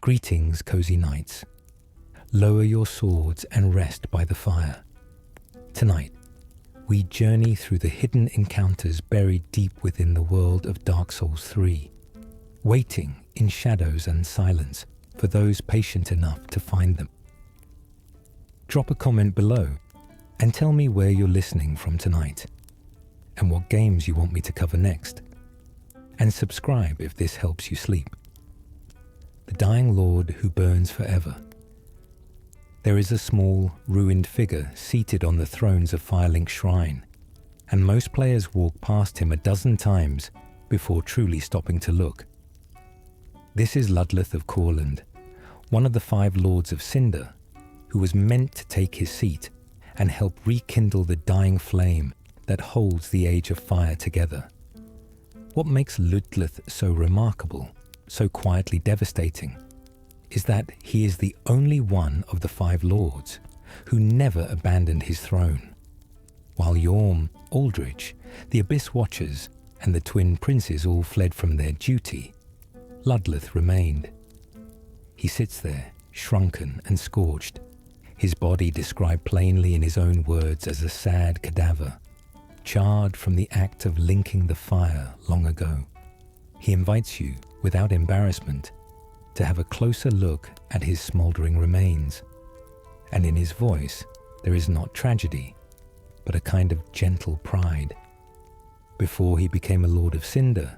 Greetings, cozy knights. Lower your swords and rest by the fire. Tonight, we journey through the hidden encounters buried deep within the world of Dark Souls 3, waiting in shadows and silence for those patient enough to find them. Drop a comment below and tell me where you're listening from tonight and what games you want me to cover next. And subscribe if this helps you sleep. The Dying Lord who burns forever. There is a small, ruined figure seated on the thrones of Firelink Shrine, and most players walk past him a dozen times before truly stopping to look. This is Ludleth of Courland, one of the 5 Lords of Cinder, who was meant to take his seat and help rekindle the dying flame that holds the Age of Fire together. What makes Ludleth so remarkable, so quietly devastating, is that he is the only one of the 5 Lords who never abandoned his throne. While Yorm, Aldrich, the Abyss Watchers, and the twin princes all fled from their duty, Ludleth remained. He sits there, shrunken and scorched, his body described plainly in his own words as a sad cadaver, charred from the act of linking the fire long ago. He invites you, without embarrassment, to have a closer look at his smouldering remains. And in his voice, there is not tragedy, but a kind of gentle pride. Before he became a Lord of Cinder,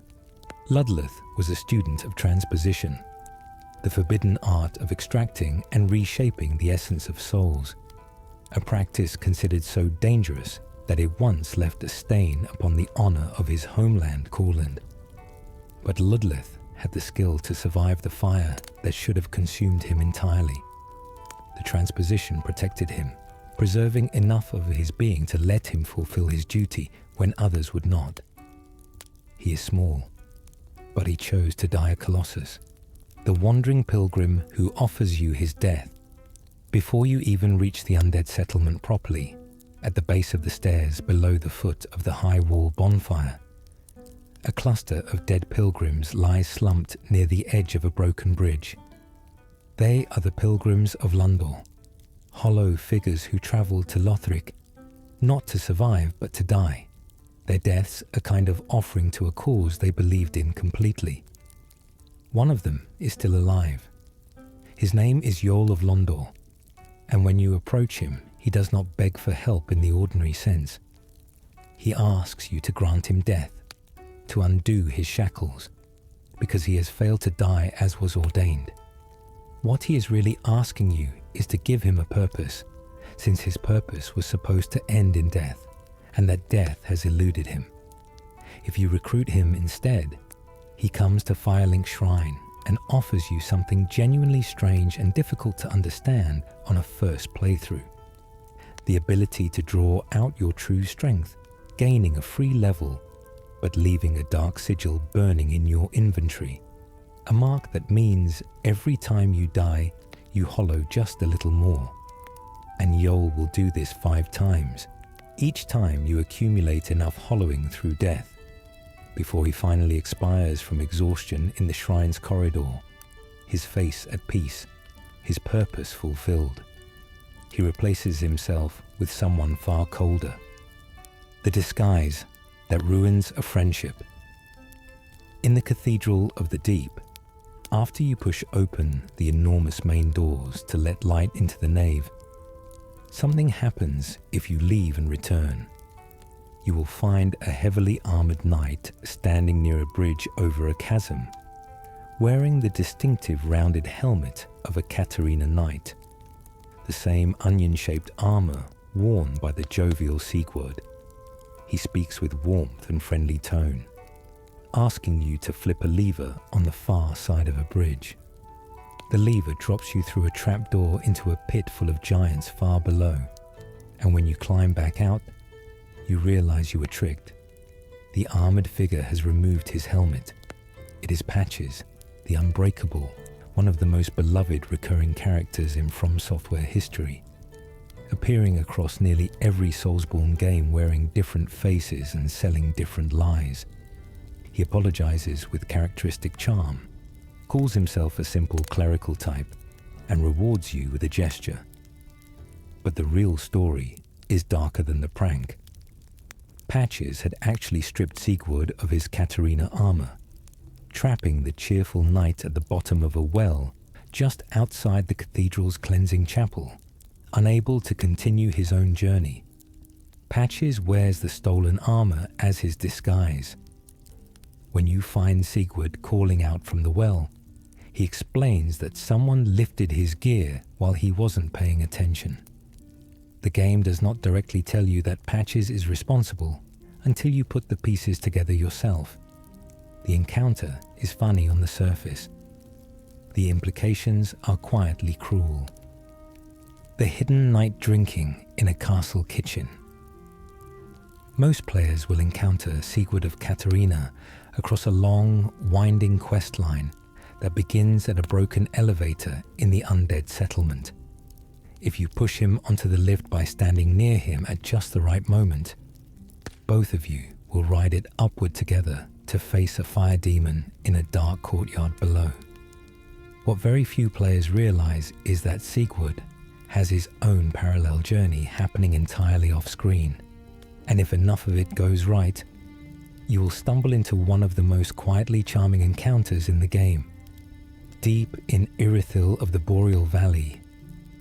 Ludleth was a student of transposition, the forbidden art of extracting and reshaping the essence of souls, a practice considered so dangerous that it once left a stain upon the honor of his homeland, Courland. But Ludleth had the skill to survive the fire that should have consumed him entirely. The transposition protected him, preserving enough of his being to let him fulfill his duty when others would not. He is small, but he chose to die a Colossus, the wandering pilgrim who offers you his death before you even reach the undead settlement properly, at the base of the stairs below the foot of the high wall bonfire. A cluster of dead pilgrims lies slumped near the edge of a broken bridge. They are the pilgrims of Lundor, hollow figures who travelled to Lothric, not to survive but to die, their deaths a kind of offering to a cause they believed in completely. One of them is still alive. His name is Yol of Londor, and when you approach him, he does not beg for help in the ordinary sense. He asks you to grant him death, to undo his shackles, because he has failed to die as was ordained. What he is really asking you is to give him a purpose, since his purpose was supposed to end in death, and that death has eluded him. If you recruit him instead, he comes to Firelink Shrine and offers you something genuinely strange and difficult to understand on a first playthrough. The ability to draw out your true strength, gaining a free level, but leaving a dark sigil burning in your inventory. A mark that means every time you die, you hollow just a little more. And Yol will do this 5 times, each time you accumulate enough hollowing through death, before he finally expires from exhaustion in the shrine's corridor, his face at peace, his purpose fulfilled. He replaces himself with someone far colder. The disguise that ruins a friendship. In the Cathedral of the Deep, after you push open the enormous main doors to let light into the nave, something happens if you leave and return. You will find a heavily armored knight standing near a bridge over a chasm, wearing the distinctive rounded helmet of a Katarina knight, the same onion-shaped armor worn by the jovial Sigurd. He speaks with warmth and friendly tone, asking you to flip a lever on the far side of a bridge. The lever drops you through a trapdoor into a pit full of giants far below, and when you climb back out, you realize you were tricked. The armored figure has removed his helmet. It is Patches, the Unbreakable, one of the most beloved recurring characters in From Software history, appearing across nearly every Soulsborne game wearing different faces and selling different lies. He apologizes with characteristic charm, calls himself a simple clerical type, and rewards you with a gesture. But the real story is darker than the prank. Patches had actually stripped Sigurd of his Katarina armor, trapping the cheerful knight at the bottom of a well just outside the cathedral's cleansing chapel, unable to continue his own journey. Patches wears the stolen armor as his disguise. When you find Sigurd calling out from the well, he explains that someone lifted his gear while he wasn't paying attention. The game does not directly tell you that Patches is responsible until you put the pieces together yourself. The encounter is funny on the surface. The implications are quietly cruel. The hidden night drinking in a castle kitchen. Most players will encounter Sigurd of Katarina across a long, winding quest line that begins at a broken elevator in the undead settlement. If you push him onto the lift by standing near him at just the right moment, both of you will ride it upward together to face a fire demon in a dark courtyard below. What very few players realize is that Sigurd has his own parallel journey happening entirely off-screen, and if enough of it goes right, you will stumble into one of the most quietly charming encounters in the game. Deep in Irithil of the Boreal Valley,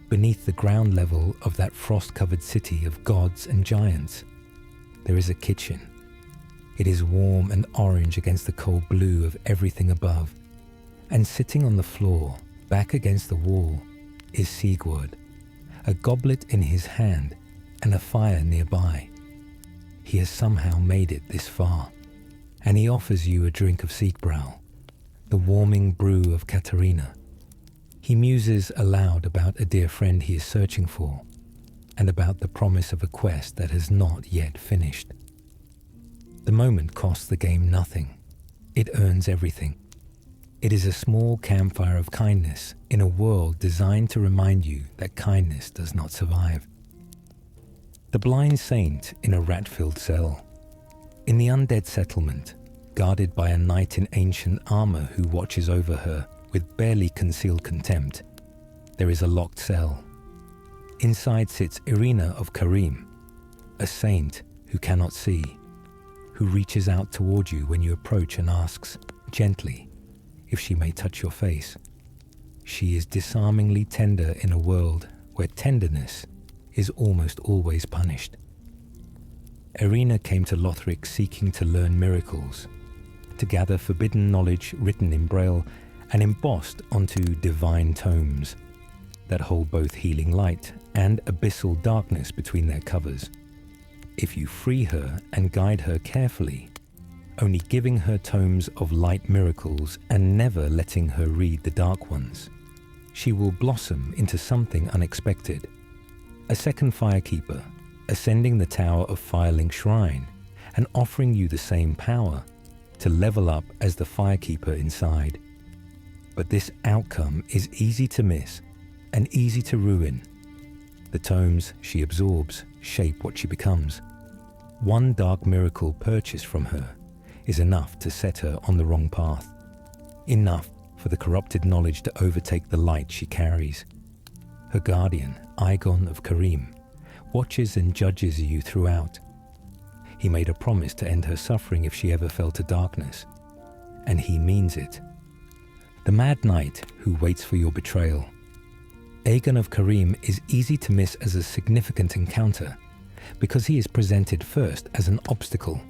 beneath the ground level of that frost-covered city of gods and giants, there is a kitchen. It is warm and orange against the cold blue of everything above, and sitting on the floor, back against the wall, is Sigurd, a goblet in his hand and a fire nearby. He has somehow made it this far, and he offers you a drink of Siegbräu, the warming brew of Katarina. He muses aloud about a dear friend he is searching for, and about the promise of a quest that has not yet finished. The moment costs the game nothing. It earns everything. It is a small campfire of kindness in a world designed to remind you that kindness does not survive. The blind saint in a rat-filled cell. In the undead settlement, guarded by a knight in ancient armor who watches over her with barely concealed contempt, there is a locked cell. Inside sits Irina of Karim, a saint who cannot see, who reaches out toward you when you approach and asks, gently, if she may touch your face. She is disarmingly tender in a world where tenderness is almost always punished. Irina came to Lothric seeking to learn miracles, to gather forbidden knowledge written in Braille and embossed onto divine tomes that hold both healing light and abyssal darkness between their covers. If you free her and guide her carefully, only giving her tomes of light miracles and never letting her read the dark ones, she will blossom into something unexpected. A second firekeeper, ascending the tower of Firelink Shrine and offering you the same power to level up as the firekeeper inside. But this outcome is easy to miss and easy to ruin. The tomes she absorbs shape what she becomes. One dark miracle purchased from her is enough to set her on the wrong path. Enough for the corrupted knowledge to overtake the light she carries. Her guardian, Aegon of Karim, watches and judges you throughout. He made a promise to end her suffering if she ever fell to darkness, and he means it. The Mad Knight who waits for your betrayal. Aegon of Karim is easy to miss as a significant encounter because he is presented first as an obstacle.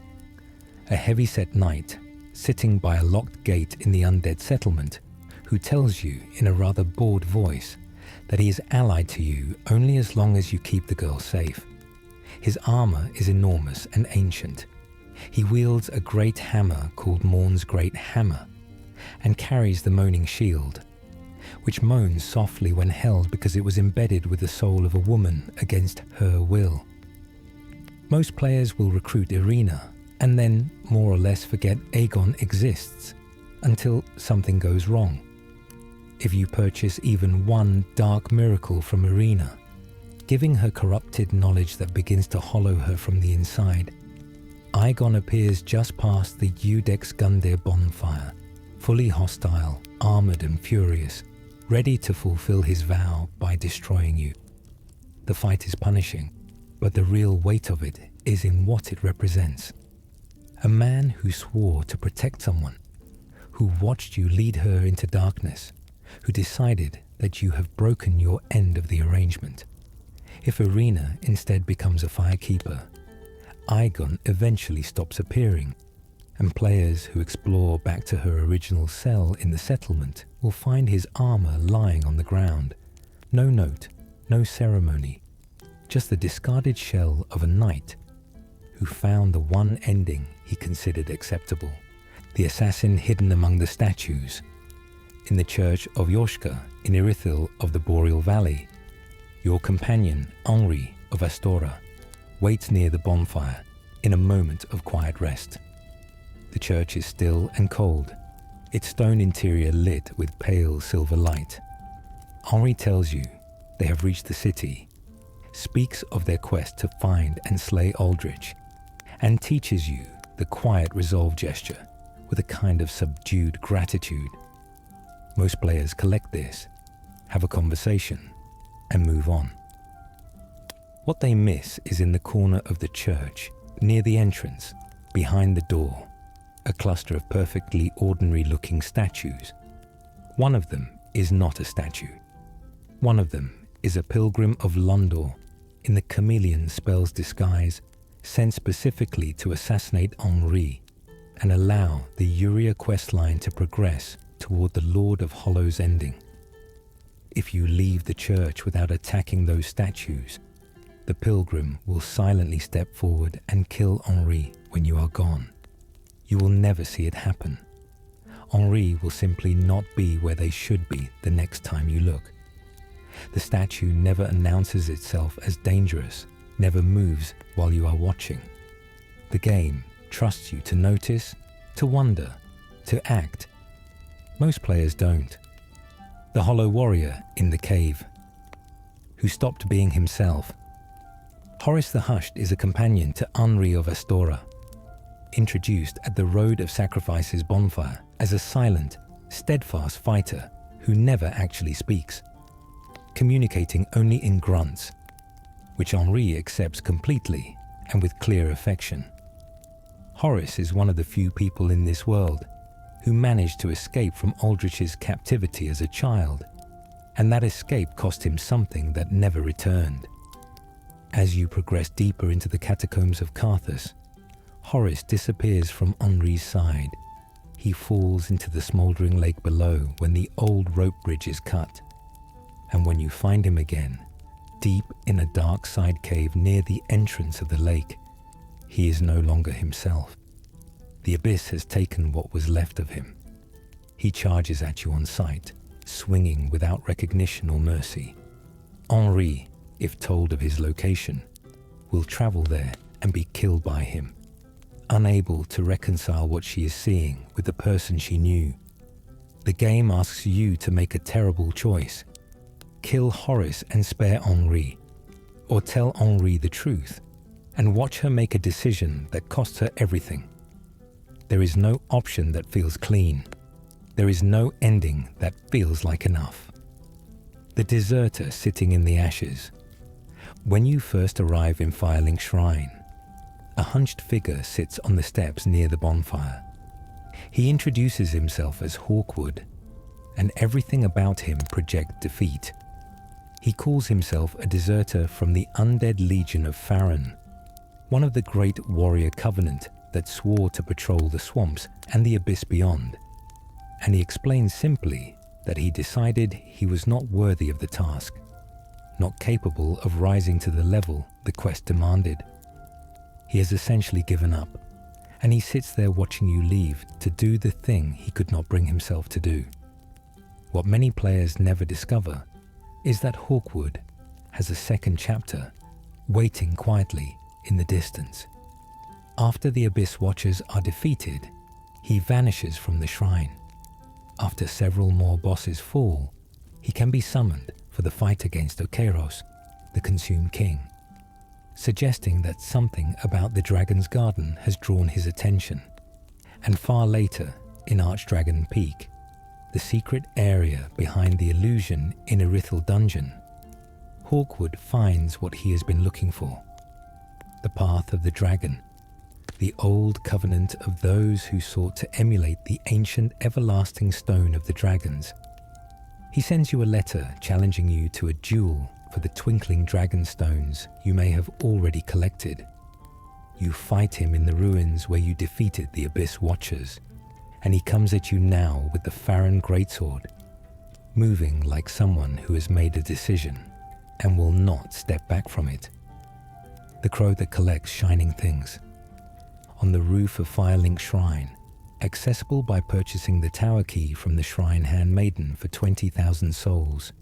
A heavy-set knight sitting by a locked gate in the undead settlement who tells you in a rather bored voice that he is allied to you only as long as you keep the girl safe. His armor is enormous and ancient. He wields a great hammer called Morn's Great Hammer and carries the moaning shield, which moans softly when held because it was embedded with the soul of a woman against her will. Most players will recruit Irina and then more or less forget Aegon exists until something goes wrong. If you purchase even one dark miracle from Irina, giving her corrupted knowledge that begins to hollow her from the inside, Aegon appears just past the Udex Gundir bonfire, fully hostile, armored and furious, ready to fulfill his vow by destroying you. The fight is punishing, but the real weight of it is in what it represents. A man who swore to protect someone, who watched you lead her into darkness, who decided that you have broken your end of the arrangement. If Irina instead becomes a firekeeper, Igon eventually stops appearing, and players who explore back to her original cell in the settlement will find his armor lying on the ground. No note, no ceremony, just the discarded shell of a knight who found the one ending he considered acceptable. The assassin hidden among the statues. In the church of Yoshka in Irithil of the Boreal Valley, your companion, Henri of Astora, waits near the bonfire in a moment of quiet rest. The church is still and cold, its stone interior lit with pale silver light. Henri tells you they have reached the city, speaks of their quest to find and slay Aldrich, and teaches you the quiet resolve gesture with a kind of subdued gratitude. Most players collect this, have a conversation, and move on. What they miss is in the corner of the church, near the entrance, behind the door, a cluster of perfectly ordinary-looking statues. One of them is not a statue. One of them is a pilgrim of Londor in the chameleon spell's disguise, sent specifically to assassinate Henri and allow the Uria questline to progress toward the Lord of Hollow's ending. If you leave the church without attacking those statues, the pilgrim will silently step forward and kill Henri when you are gone. You will never see it happen. Henri will simply not be where they should be the next time you look. The statue never announces itself as dangerous, never moves while you are watching. The game trusts you to notice, to wonder, to act. Most players don't. The Hollow Warrior in the cave, who stopped being himself. Horace the Hushed is a companion to Henri of Astora, introduced at the Road of Sacrifice's bonfire as a silent, steadfast fighter who never actually speaks, communicating only in grunts, which Henri accepts completely and with clear affection. Horace is one of the few people in this world who managed to escape from Aldrich's captivity as a child, and that escape cost him something that never returned. As you progress deeper into the catacombs of Carthus, Horace disappears from Henri's side. He falls into the smouldering lake below when the old rope bridge is cut, and when you find him again, deep in a dark side cave near the entrance of the lake, he is no longer himself. The abyss has taken what was left of him. He charges at you on sight, swinging without recognition or mercy. Henri, if told of his location, will travel there and be killed by him, unable to reconcile what she is seeing with the person she knew. The game asks you to make a terrible choice. Kill Horace and spare Henri, or tell Henri the truth and watch her make a decision that costs her everything. There is no option that feels clean. There is no ending that feels like enough. The deserter sitting in the ashes. When you first arrive in Firelink Shrine, a hunched figure sits on the steps near the bonfire. He introduces himself as Hawkwood, and everything about him projects defeat. He calls himself a deserter from the undead legion of Farron, one of the great warrior covenant that swore to patrol the swamps and the abyss beyond. And he explains simply that he decided he was not worthy of the task, not capable of rising to the level the quest demanded. He has essentially given up, and he sits there watching you leave to do the thing he could not bring himself to do. What many players never discover is that Hawkwood has a second chapter waiting quietly in the distance. After the Abyss Watchers are defeated, he vanishes from the shrine. After several more bosses fall, he can be summoned for the fight against Okeros, the Consumed King, suggesting that something about the Dragon's Garden has drawn his attention. And far later, in Archdragon Peak, the secret area behind the illusion in Irithel dungeon, Hawkwood finds what he has been looking for. The path of the dragon, the old covenant of those who sought to emulate the ancient everlasting stone of the dragons. He sends you a letter challenging you to a duel for the twinkling dragon stones you may have already collected. You fight him in the ruins where you defeated the Abyss Watchers, and he comes at you now with the Farron Greatsword, moving like someone who has made a decision and will not step back from it. The crow that collects shining things. On the roof of Firelink Shrine, accessible by purchasing the tower key from the Shrine Handmaiden for 20,000 souls,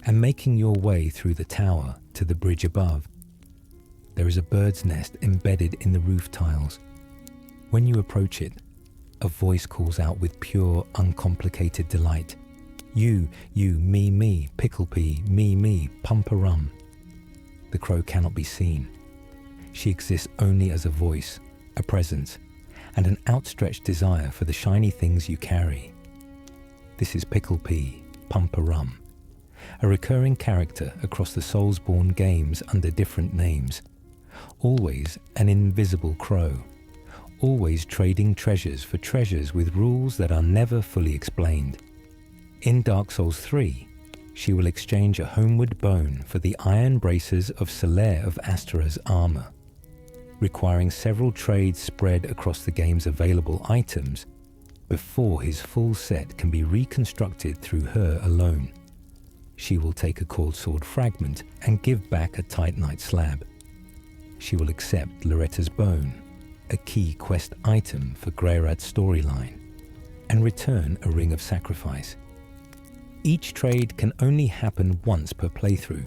and making your way through the tower to the bridge above. There is a bird's nest embedded in the roof tiles. When you approach it, a voice calls out with pure, uncomplicated delight. You, me, pickle pea, me, pumper-rum. The crow cannot be seen. She exists only as a voice, a presence, and an outstretched desire for the shiny things you carry. This is Pickle Pea, Pumper-Rum, a recurring character across the Soulsborne games under different names. Always an invisible crow, always trading treasures for treasures with rules that are never fully explained. In Dark Souls 3, she will exchange a homeward bone for the iron braces of Solaire of Astera's armor, requiring several trades spread across the game's available items before his full set can be reconstructed through her alone. She will take a cold sword fragment and give back a titanite slab. She will accept Loretta's bone, a key quest item for Greyrat's storyline, and return a ring of sacrifice. Each trade can only happen once per playthrough.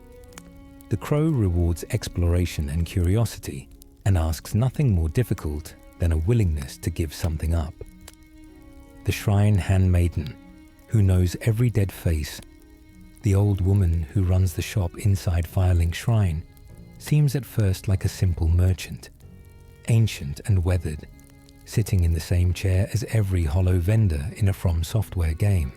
The crow rewards exploration and curiosity, and asks nothing more difficult than a willingness to give something up. The Shrine Handmaiden, who knows every dead face, the old woman who runs the shop inside Firelink Shrine, seems at first like a simple merchant, ancient and weathered, sitting in the same chair as every hollow vendor in a From Software game.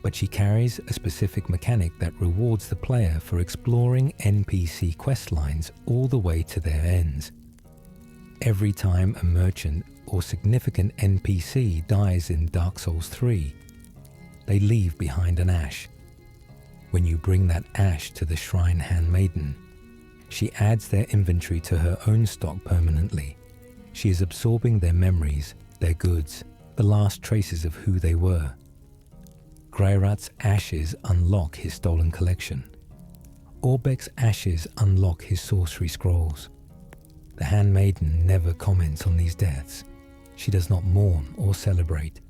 But she carries a specific mechanic that rewards the player for exploring NPC questlines all the way to their ends. Every time a merchant or significant NPC dies in Dark Souls 3, they leave behind an ash. When you bring that ash to the Shrine Handmaiden, she adds their inventory to her own stock permanently. She is absorbing their memories, their goods, the last traces of who they were. Greyrat's ashes unlock his stolen collection. Orbek's ashes unlock his sorcery scrolls. The Handmaiden never comments on these deaths. She does not mourn or celebrate.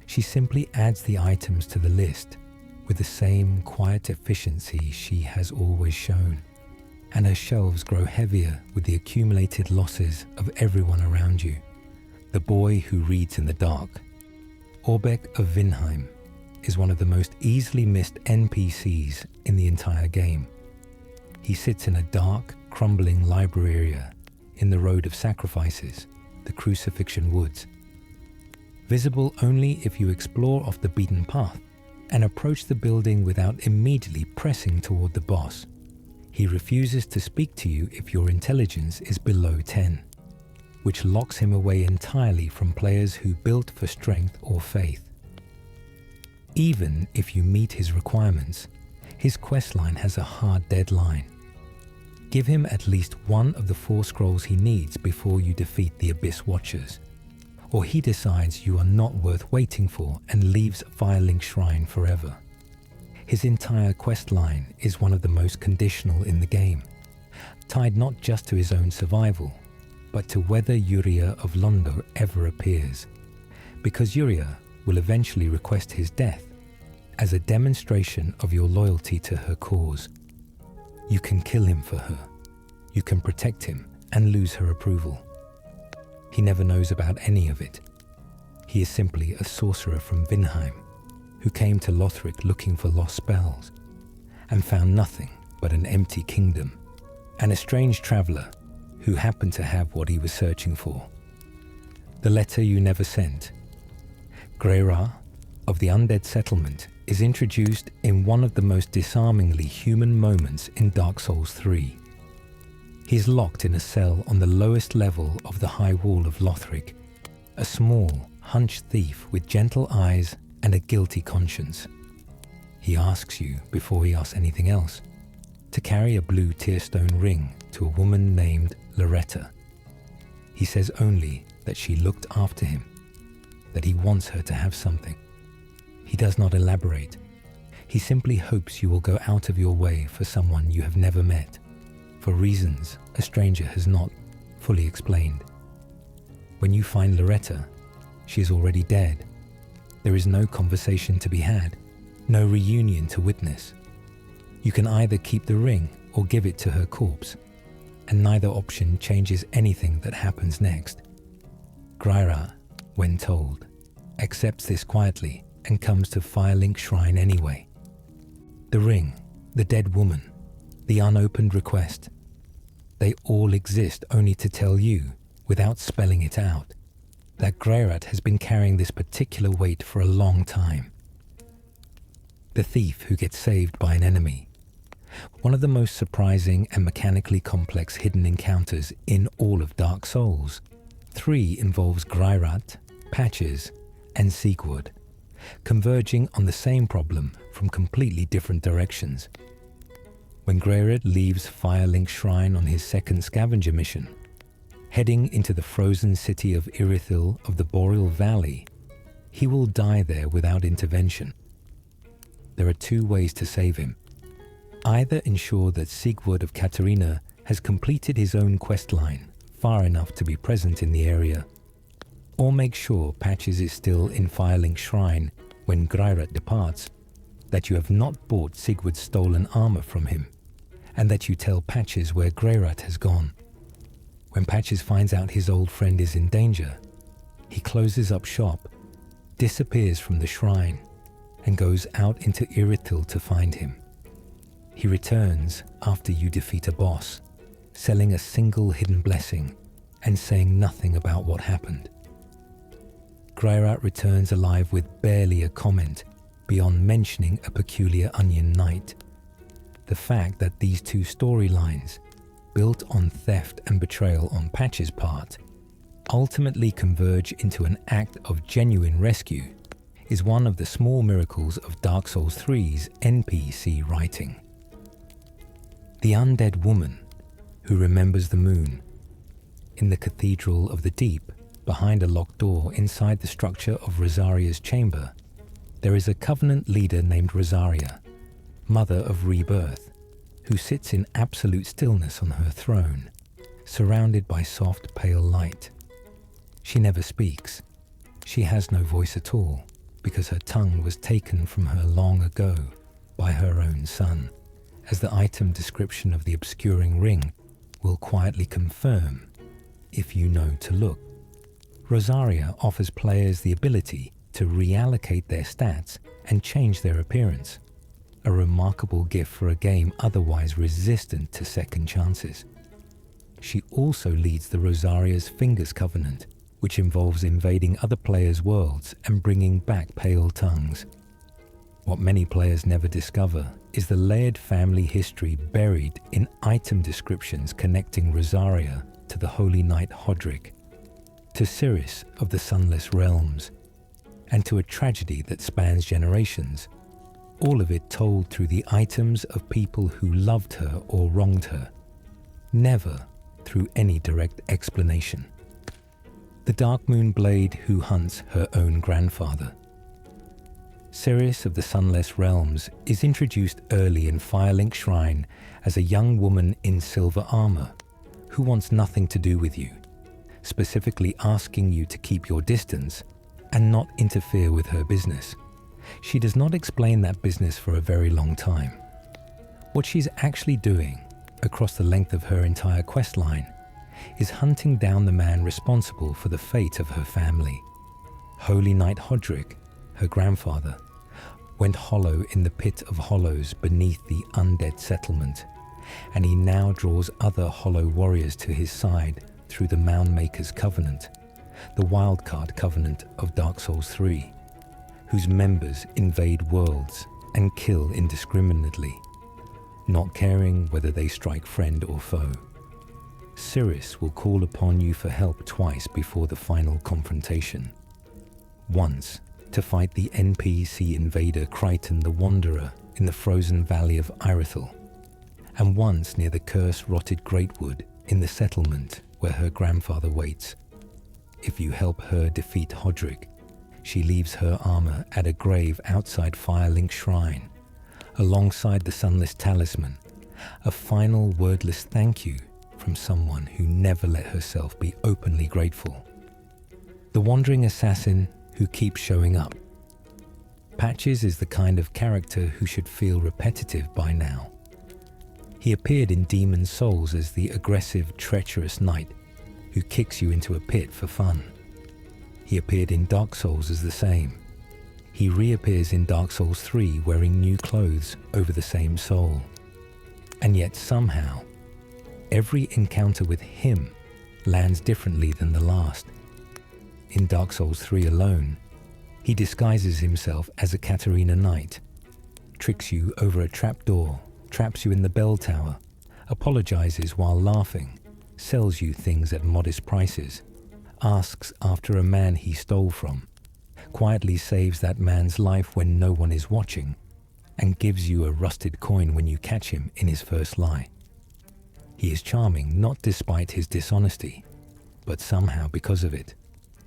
She simply adds the items to the list with the same quiet efficiency she has always shown, and her shelves grow heavier with the accumulated losses of everyone around you. The boy who reads in the dark, Orbek of Vinheim, is one of the most easily missed NPCs in the entire game. He sits in a dark, crumbling library area in the Road of Sacrifices, the Crucifixion Woods. Visible only if you explore off the beaten path and approach the building without immediately pressing toward the boss. He refuses to speak to you if your intelligence is below 10, which locks him away entirely from players who built for strength or faith. Even if you meet his requirements, his questline has a hard deadline. Give him at least one of the 4 scrolls he needs before you defeat the Abyss Watchers, or he decides you are not worth waiting for and leaves Firelink Shrine forever. His entire questline is one of the most conditional in the game, tied not just to his own survival, but to whether Yuria of Londo ever appears, because Yuria will eventually request his death as a demonstration of your loyalty to her cause. You can kill him for her. You can protect him and lose her approval. He never knows about any of it. He is simply a sorcerer from Vinheim who came to Lothric looking for lost spells and found nothing but an empty kingdom, and a strange traveller who happened to have what he was searching for. The letter you never sent. Greyrat, of the undead settlement is introduced in one of the most disarmingly human moments in Dark Souls 3. He is locked in a cell on the lowest level of the high wall of Lothric, a small, hunched thief with gentle eyes and a guilty conscience. He asks you, before he asks anything else, to carry a blue tearstone ring to a woman named Loretta. He says only that she looked after him, that he wants her to have something. He does not elaborate. He simply hopes you will go out of your way for someone you have never met, for reasons a stranger has not fully explained. When you find Loretta, she is already dead. There is no conversation to be had, no reunion to witness. You can either keep the ring or give it to her corpse, and neither option changes anything that happens next. Greirat, when told, accepts this quietly and comes to Firelink Shrine anyway. The ring, the dead woman, the unopened request, they all exist only to tell you, without spelling it out, that Greirat has been carrying this particular weight for a long time. The thief who gets saved by an enemy. One of the most surprising and mechanically complex hidden encounters in all of Dark Souls. 3 involves Greirat, Patches, and Sigurd, converging on the same problem from completely different directions. When Greirat leaves Firelink Shrine on his second scavenger mission, heading into the frozen city of Irithyll of the Boreal Valley, he will die there without intervention. There are 2 ways to save him. Either ensure that Sigurd of Katarina has completed his own quest line far enough to be present in the area, or make sure Patches is still in Firelink Shrine when Greirat departs, that you have not bought Sigurd's stolen armor from him, and that you tell Patches where Greirat has gone. When Patches finds out his old friend is in danger, he closes up shop, disappears from the shrine, and goes out into Irithyll to find him. He returns after you defeat a boss, selling a single hidden blessing and saying nothing about what happened. Greirat returns alive with barely a comment beyond mentioning a peculiar onion knight. The fact that these 2 storylines, built on theft and betrayal on Patch's part, ultimately converge into an act of genuine rescue is one of the small miracles of Dark Souls 3's NPC writing. The undead woman who remembers the moon. In the Cathedral of the Deep, behind a locked door inside the structure of Rosaria's chamber, there is a covenant leader named Rosaria, mother of rebirth, who sits in absolute stillness on her throne, surrounded by soft, pale light. She never speaks. She has no voice at all, because her tongue was taken from her long ago by her own son, as the item description of the obscuring ring will quietly confirm, if you know to look. Rosaria offers players the ability to reallocate their stats and change their appearance, a remarkable gift for a game otherwise resistant to second chances. She also leads the Rosaria's Fingers Covenant, which involves invading other players' worlds and bringing back pale tongues. What many players never discover is the layered family history buried in item descriptions connecting Rosaria to the Holy Knight Hodrick, to Cirrus of the Sunless Realms, and to a tragedy that spans generations, all of it told through the items of people who loved her or wronged her, never through any direct explanation. The Darkmoon Blade who hunts her own grandfather. Cirrus of the Sunless Realms is introduced early in Firelink Shrine as a young woman in silver armor who wants nothing to do with you, specifically asking you to keep your distance and not interfere with her business. She does not explain that business for a very long time. What she's actually doing, across the length of her entire quest line, is hunting down the man responsible for the fate of her family. Holy Knight Hodrick, her grandfather, went hollow in the pit of hollows beneath the undead settlement, and he now draws other hollow warriors to his side through the Moundmaker's Covenant, the wildcard covenant of Dark Souls 3. whose members invade worlds and kill indiscriminately, not caring whether they strike friend or foe. Cirrus will call upon you for help twice before the final confrontation. Once, to fight the NPC invader Crichton the Wanderer in the frozen valley of Irithyll, and once near the curse-rotted Greatwood in the settlement where her grandfather waits. If you help her defeat Hodrick, she leaves her armor at a grave outside Firelink Shrine, alongside the Sunless Talisman, a final wordless thank you from someone who never let herself be openly grateful. The wandering assassin who keeps showing up. Patches is the kind of character who should feel repetitive by now. He appeared in Demon's Souls as the aggressive, treacherous knight who kicks you into a pit for fun. He appeared in Dark Souls as the same. He reappears in Dark Souls 3 wearing new clothes over the same soul. And yet somehow, every encounter with him lands differently than the last. In Dark Souls 3 alone, he disguises himself as a Katarina Knight, tricks you over a trapdoor, traps you in the bell tower, apologizes while laughing, sells you things at modest prices, asks after a man he stole from, quietly saves that man's life when no one is watching, and gives you a rusted coin when you catch him in his first lie. He is charming not despite his dishonesty, but somehow because of it,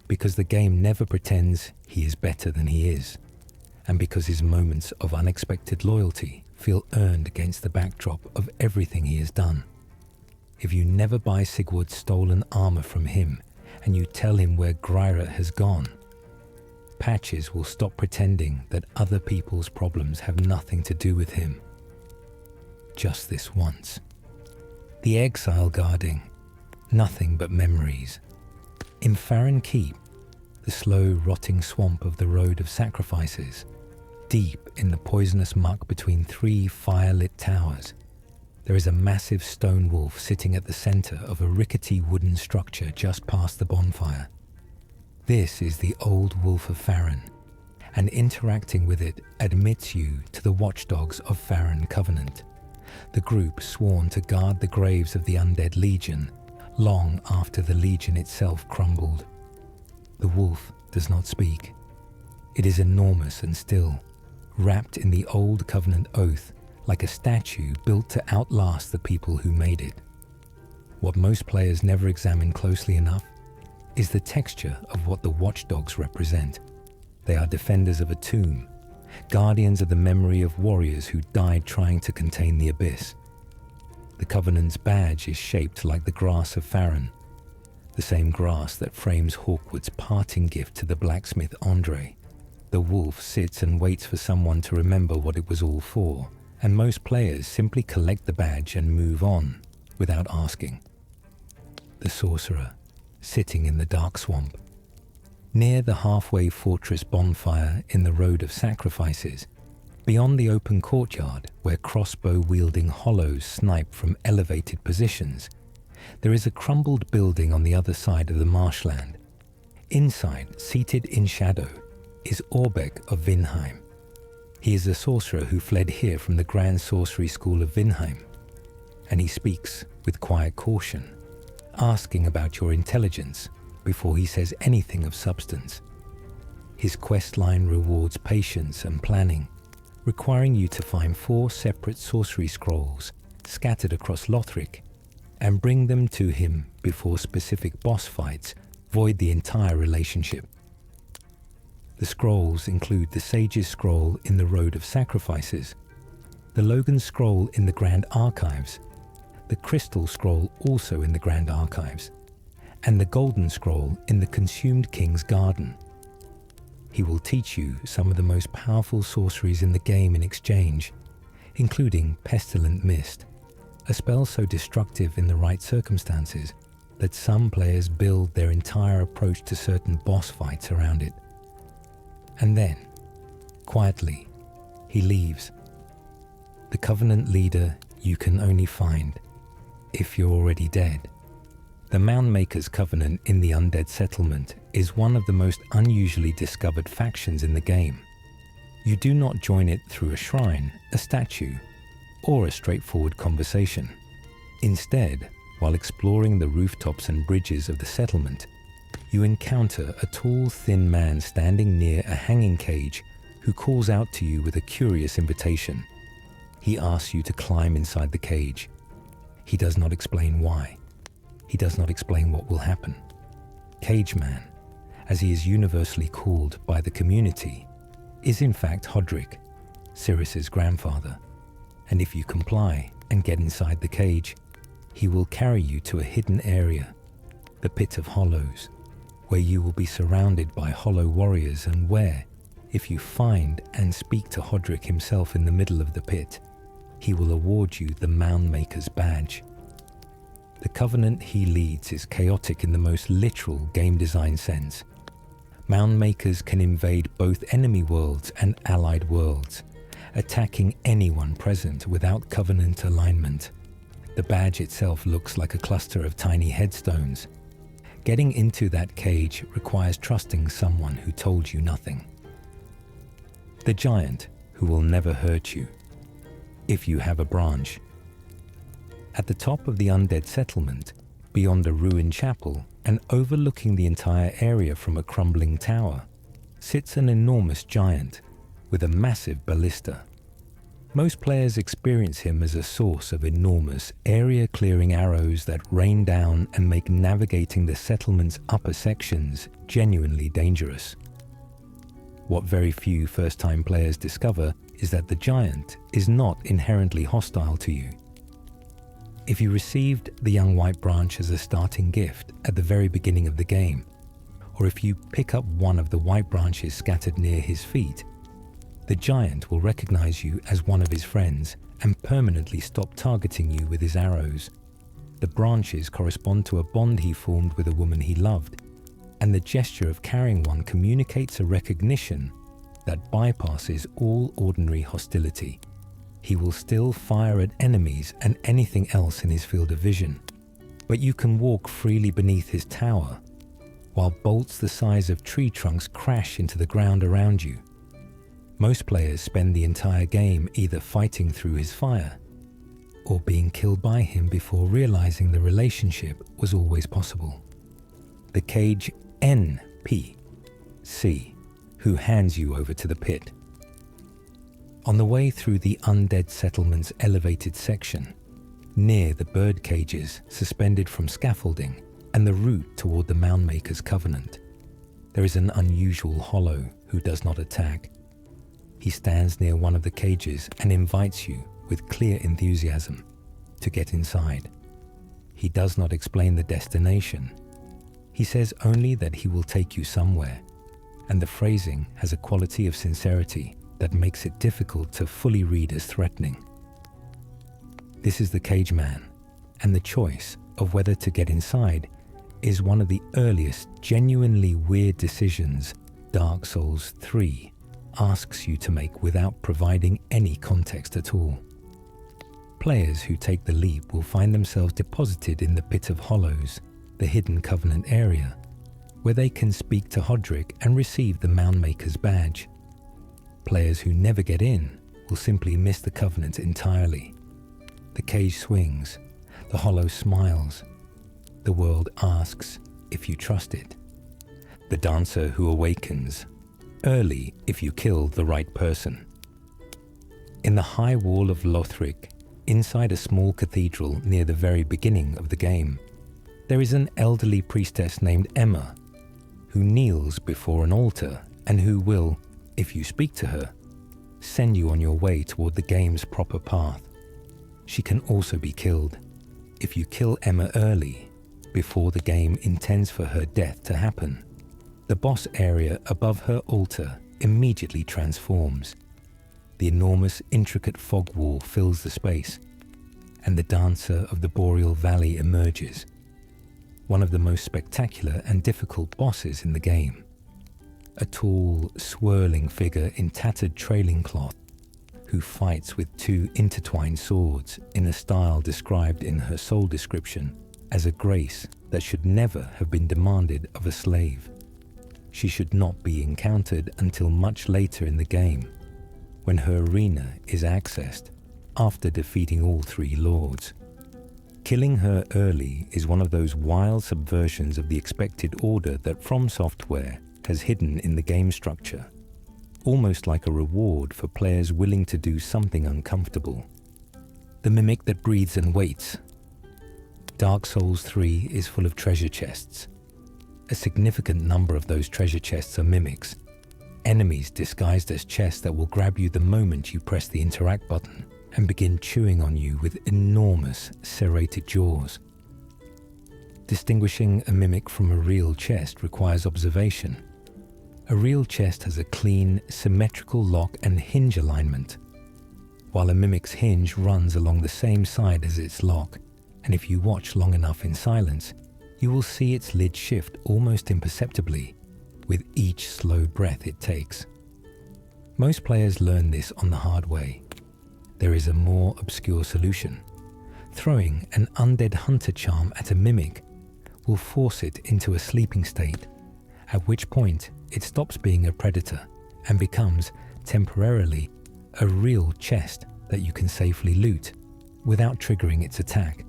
because the game never pretends he is better than he is, and because his moments of unexpected loyalty feel earned against the backdrop of everything he has done. If you never buy Sigurd's stolen armor from him, and you tell him where Gryra has gone, Patches will stop pretending that other people's problems have nothing to do with him. Just this once. The exile guarding, nothing but memories. In Farron Keep, the slow rotting swamp of the Road of Sacrifices, deep in the poisonous muck between 3 fire-lit towers, there is a massive stone wolf sitting at the center of a rickety wooden structure just past the bonfire. This is the old Wolf of Farron, and interacting with it admits you to the watchdogs of Farron Covenant, the group sworn to guard the graves of the undead Legion long after the Legion itself crumbled. The wolf does not speak. It is enormous and still, wrapped in the old Covenant oath like a statue built to outlast the people who made it. What most players never examine closely enough is the texture of what the watchdogs represent. They are defenders of a tomb, guardians of the memory of warriors who died trying to contain the abyss. The Covenant's badge is shaped like the grass of Farron, the same grass that frames Hawkwood's parting gift to the blacksmith Andre. The wolf sits and waits for someone to remember what it was all for, and most players simply collect the badge and move on without asking. The sorcerer, sitting in the dark swamp. Near the halfway fortress bonfire in the Road of Sacrifices, beyond the open courtyard where crossbow-wielding hollows snipe from elevated positions, there is a crumbled building on the other side of the marshland. Inside, seated in shadow, is Orbeck of Vinheim. He is a sorcerer who fled here from the Grand Sorcery School of Vinheim, and he speaks with quiet caution, asking about your intelligence before he says anything of substance. His questline rewards patience and planning, requiring you to find 4 separate sorcery scrolls scattered across Lothric and bring them to him before specific boss fights void the entire relationship. The scrolls include the Sage's Scroll in the Road of Sacrifices, the Logan Scroll in the Grand Archives, the Crystal Scroll also in the Grand Archives, and the Golden Scroll in the Consumed King's Garden. He will teach you some of the most powerful sorceries in the game in exchange, including Pestilent Mist, a spell so destructive in the right circumstances that some players build their entire approach to certain boss fights around it. And then, quietly, he leaves. The Covenant leader you can only find if you're already dead. The Moundmaker's Covenant in the Undead Settlement is one of the most unusually discovered factions in the game. You do not join it through a shrine, a statue, or a straightforward conversation. Instead, while exploring the rooftops and bridges of the settlement, you encounter a tall, thin man standing near a hanging cage who calls out to you with a curious invitation. He asks you to climb inside the cage. He does not explain why. He does not explain what will happen. Cage Man, as he is universally called by the community, is in fact Hodrick, Cyrus's grandfather, and if you comply and get inside the cage, he will carry you to a hidden area, the Pit of Hollows, where you will be surrounded by hollow warriors and where, if you find and speak to Hodrick himself in the middle of the pit, he will award you the Mound Maker's badge. The covenant he leads is chaotic in the most literal game design sense. Mound Makers can invade both enemy worlds and allied worlds, attacking anyone present without covenant alignment. The badge itself looks like a cluster of tiny headstones. Getting into that cage requires trusting someone who told you nothing. The giant who will never hurt you, if you have a branch. At the top of the undead settlement, beyond a ruined chapel and overlooking the entire area from a crumbling tower, sits an enormous giant with a massive ballista. Most players experience him as a source of enormous, area-clearing arrows that rain down and make navigating the settlement's upper sections genuinely dangerous. What very few first-time players discover is that the giant is not inherently hostile to you. If you received the young white branch as a starting gift at the very beginning of the game, or if you pick up one of the white branches scattered near his feet, the giant will recognize you as one of his friends and permanently stop targeting you with his arrows. The branches correspond to a bond he formed with a woman he loved, and the gesture of carrying one communicates a recognition that bypasses all ordinary hostility. He will still fire at enemies and anything else in his field of vision, but you can walk freely beneath his tower, while bolts the size of tree trunks crash into the ground around you. Most players spend the entire game either fighting through his fire, or being killed by him before realizing the relationship was always possible. The cage NPC, who hands you over to the pit. On the way through the undead settlement's elevated section, near the bird cages suspended from scaffolding and the route toward the Mound Maker's covenant, there is an unusual hollow who does not attack. He stands near one of the cages and invites you, with clear enthusiasm, to get inside. He does not explain the destination. He says only that he will take you somewhere, and the phrasing has a quality of sincerity that makes it difficult to fully read as threatening. This is the Cage Man, and the choice of whether to get inside is one of the earliest genuinely weird decisions Dark Souls 3 asks you to make without providing any context at all. Players who take the leap will find themselves deposited in the Pit of Hollows, the hidden Covenant area, where they can speak to Hodrick and receive the Mound Maker's badge. Players who never get in will simply miss the Covenant entirely. The cage swings, the hollow smiles. The world asks if you trust it. The dancer who awakens, early if you kill the right person. In the high wall of Lothric, inside a small cathedral near the very beginning of the game, there is an elderly priestess named Emma, who kneels before an altar and who will, if you speak to her, send you on your way toward the game's proper path. She can also be killed. If you kill Emma early, before the game intends for her death to happen, the boss area above her altar immediately transforms. The enormous, intricate fog wall fills the space, and the dancer of the Boreal Valley emerges, one of the most spectacular and difficult bosses in the game. A tall, swirling figure in tattered trailing cloth, who fights with two intertwined swords in a style described in her soul description as a grace that should never have been demanded of a slave. She should not be encountered until much later in the game, when her arena is accessed after defeating all 3 lords. Killing her early is one of those wild subversions of the expected order that From Software has hidden in the game structure, almost like a reward for players willing to do something uncomfortable. The mimic that breathes and waits. Dark Souls 3 is full of treasure chests. A significant number of those treasure chests are mimics, enemies disguised as chests that will grab you the moment you press the interact button and begin chewing on you with enormous serrated jaws. Distinguishing a mimic from a real chest requires observation. A real chest has a clean, symmetrical lock and hinge alignment, while a mimic's hinge runs along the same side as its lock, and if you watch long enough in silence, you will see its lid shift almost imperceptibly with each slow breath it takes. Most players learn this on the hard way. There is a more obscure solution. Throwing an undead hunter charm at a mimic will force it into a sleeping state, at which point it stops being a predator and becomes, temporarily, a real chest that you can safely loot without triggering its attack.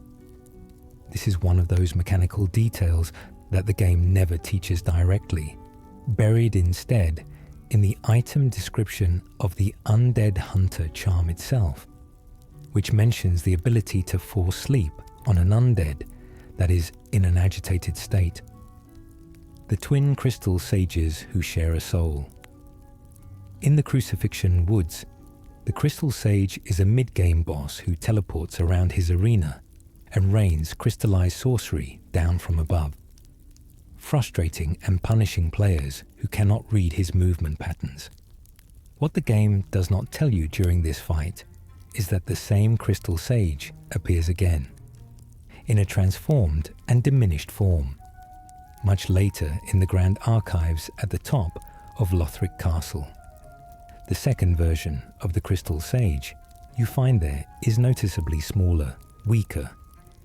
This is one of those mechanical details that the game never teaches directly, buried instead in the item description of the Undead Hunter charm itself, which mentions the ability to force sleep on an undead that is in an agitated state. The twin crystal sages who share a soul. In the Crucifixion Woods, the crystal sage is a mid-game boss who teleports around his arena and rains crystallized sorcery down from above, frustrating and punishing players who cannot read his movement patterns. What the game does not tell you during this fight is that the same crystal sage appears again, in a transformed and diminished form, much later in the Grand Archives at the top of Lothric Castle. The second version of the crystal sage you find there is noticeably smaller, weaker,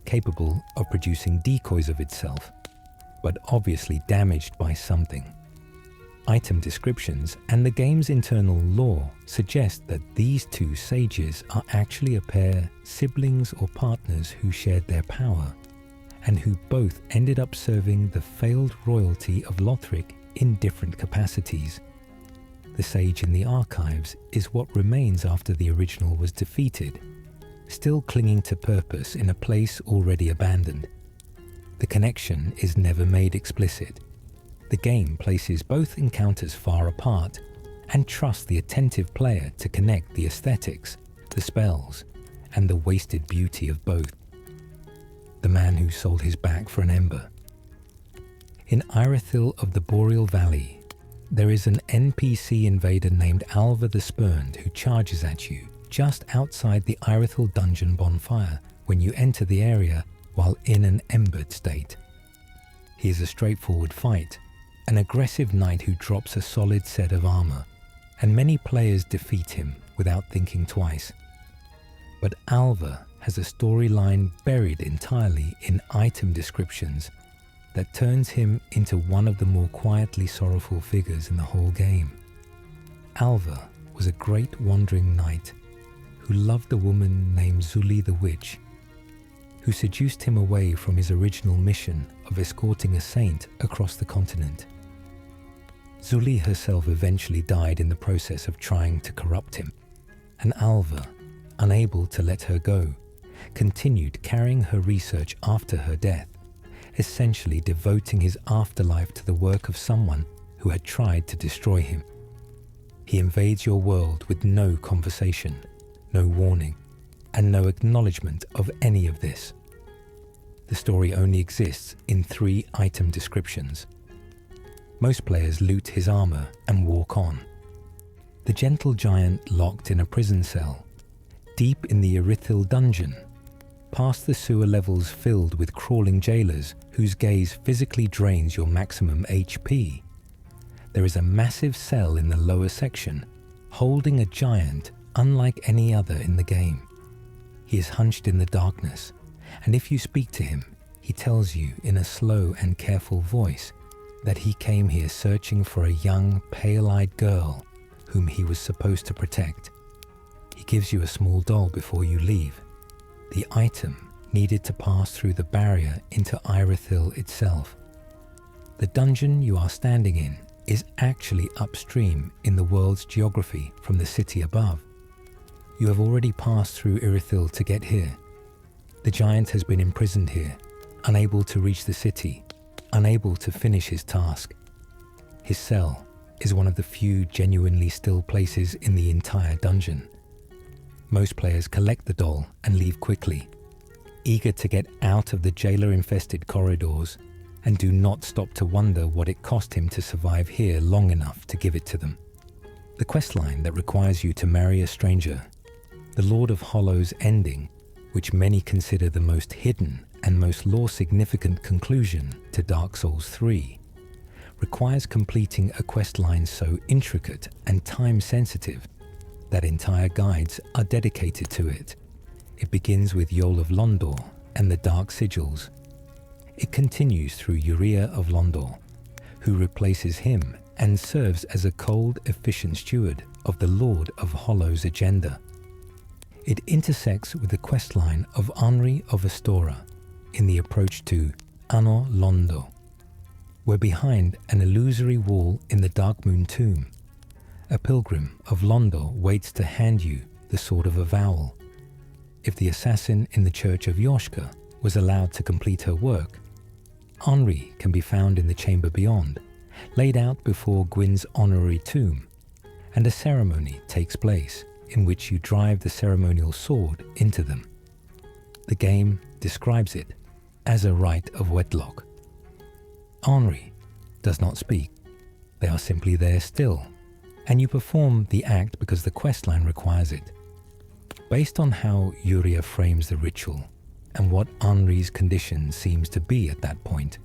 capable of producing decoys of itself, but obviously damaged by something. Item descriptions and the game's internal lore suggest that these 2 sages are actually a pair, siblings or partners who shared their power, and who both ended up serving the failed royalty of Lothric in different capacities. The sage in the archives is what remains after the original was defeated, still clinging to purpose in a place already abandoned. The connection is never made explicit. The game places both encounters far apart and trusts the attentive player to connect the aesthetics, the spells, and the wasted beauty of both. The man who sold his back for an ember. In Irithyll of the Boreal Valley, there is an NPC invader named Alva the Spurned who charges at you just outside the Irithyll dungeon bonfire when you enter the area while in an embered state. He is a straightforward fight, an aggressive knight who drops a solid set of armor, and many players defeat him without thinking twice. But Alva has a storyline buried entirely in item descriptions that turns him into one of the more quietly sorrowful figures in the whole game. Alva was a great wandering knight who loved a woman named Zuli the Witch, who seduced him away from his original mission of escorting a saint across the continent. Zuli herself eventually died in the process of trying to corrupt him, and Alva, unable to let her go, continued carrying her research after her death, essentially devoting his afterlife to the work of someone who had tried to destroy him. He invades your world with no conversation, no warning, and no acknowledgement of any of this. The story only exists in 3 item descriptions. Most players loot his armor and walk on. The gentle giant locked in a prison cell, deep in the Irithyll dungeon, past the sewer levels filled with crawling jailers whose gaze physically drains your maximum HP. There is a massive cell in the lower section, holding a giant unlike any other in the game. He is hunched in the darkness, and if you speak to him, he tells you in a slow and careful voice that he came here searching for a young, pale-eyed girl whom he was supposed to protect. He gives you a small doll before you leave, the item needed to pass through the barrier into Irithyll itself. The dungeon you are standing in is actually upstream in the world's geography from the city above. You have already passed through Irithyll to get here. The giant has been imprisoned here, unable to reach the city, unable to finish his task. His cell is one of the few genuinely still places in the entire dungeon. Most players collect the doll and leave quickly, eager to get out of the jailer-infested corridors, and do not stop to wonder what it cost him to survive here long enough to give it to them. The questline that requires you to marry a stranger, the Lord of Hollow's ending, which many consider the most hidden and most lore-significant conclusion to Dark Souls 3, requires completing a questline so intricate and time-sensitive that entire guides are dedicated to it. It begins with Yol of Londor and the Dark Sigils. It continues through Uria of Londor, who replaces him and serves as a cold, efficient steward of the Lord of Hollow's agenda. It intersects with the questline of Henri of Astora in the approach to Anor Londo, where behind an illusory wall in the Darkmoon tomb, a pilgrim of Londor waits to hand you the Sword of Avowal. If the assassin in the Church of Yoshka was allowed to complete her work, Henri can be found in the chamber beyond, laid out before Gwyn's honorary tomb, and a ceremony takes place in which you drive the ceremonial sword into them. The game describes it as a rite of wedlock. Henri does not speak. They are simply there still, and you perform the act because the questline requires it. Based on how Uria frames the ritual and what Henri's condition seems to be at that point,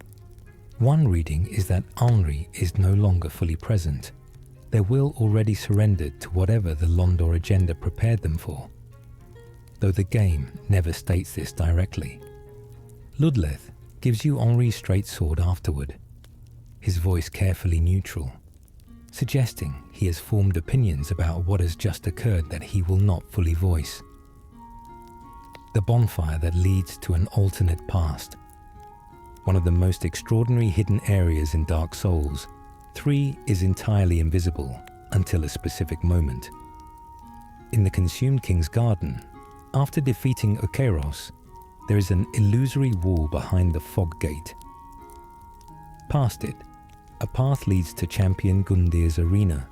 one reading is that Henri is no longer fully present. Their will already surrendered to whatever the Londor agenda prepared them for, though the game never states this directly. Ludleth gives you Henri's straight sword afterward, his voice carefully neutral, suggesting he has formed opinions about what has just occurred that he will not fully voice. The bonfire that leads to an alternate past, one of the most extraordinary hidden areas in Dark Souls, 3 is entirely invisible until a specific moment. In the Consumed King's Garden, after defeating Okeros, there is an illusory wall behind the fog gate. Past it, a path leads to Champion Gundir's arena,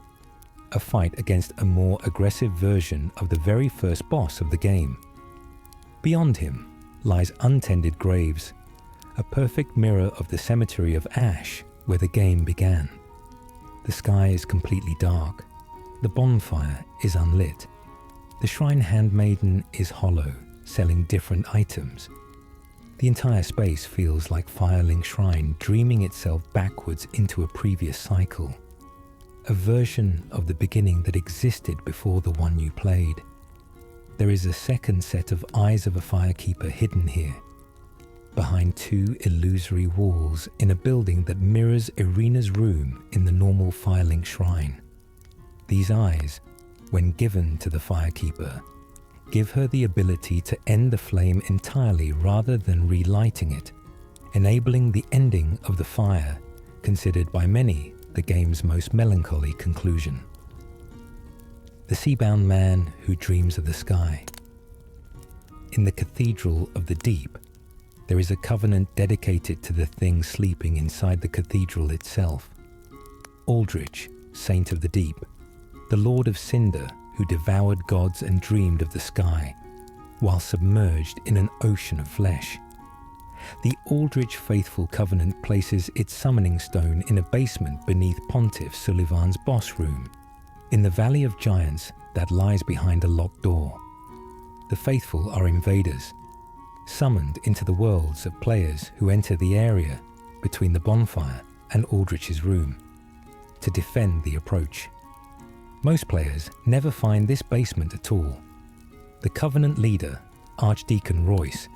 a fight against a more aggressive version of the very first boss of the game. Beyond him lies untended graves, a perfect mirror of the cemetery of Ash where the game began. The sky is completely dark. The bonfire is unlit. The shrine handmaiden is hollow, selling different items. The entire space feels like Firelink Shrine dreaming itself backwards into a previous cycle, a version of the beginning that existed before the one you played. There is a second set of Eyes of a Firekeeper hidden here, behind 2 illusory walls in a building that mirrors Irina's room in the normal Firelink Shrine. These eyes, when given to the Firekeeper, give her the ability to end the flame entirely rather than relighting it, enabling the ending of the fire, considered by many the game's most melancholy conclusion. The seabound man who dreams of the sky. In the Cathedral of the Deep, there is a covenant dedicated to the thing sleeping inside the cathedral itself. Aldrich, Saint of the Deep, the Lord of Cinder who devoured gods and dreamed of the sky, while submerged in an ocean of flesh. The Aldrich Faithful Covenant places its summoning stone in a basement beneath Pontiff Sullivan's boss room, in the Valley of Giants that lies behind a locked door. The Faithful are invaders, summoned into the worlds of players who enter the area between the bonfire and Aldrich's room to defend the approach. Most players never find this basement at all. The Covenant leader, Archdeacon Royce,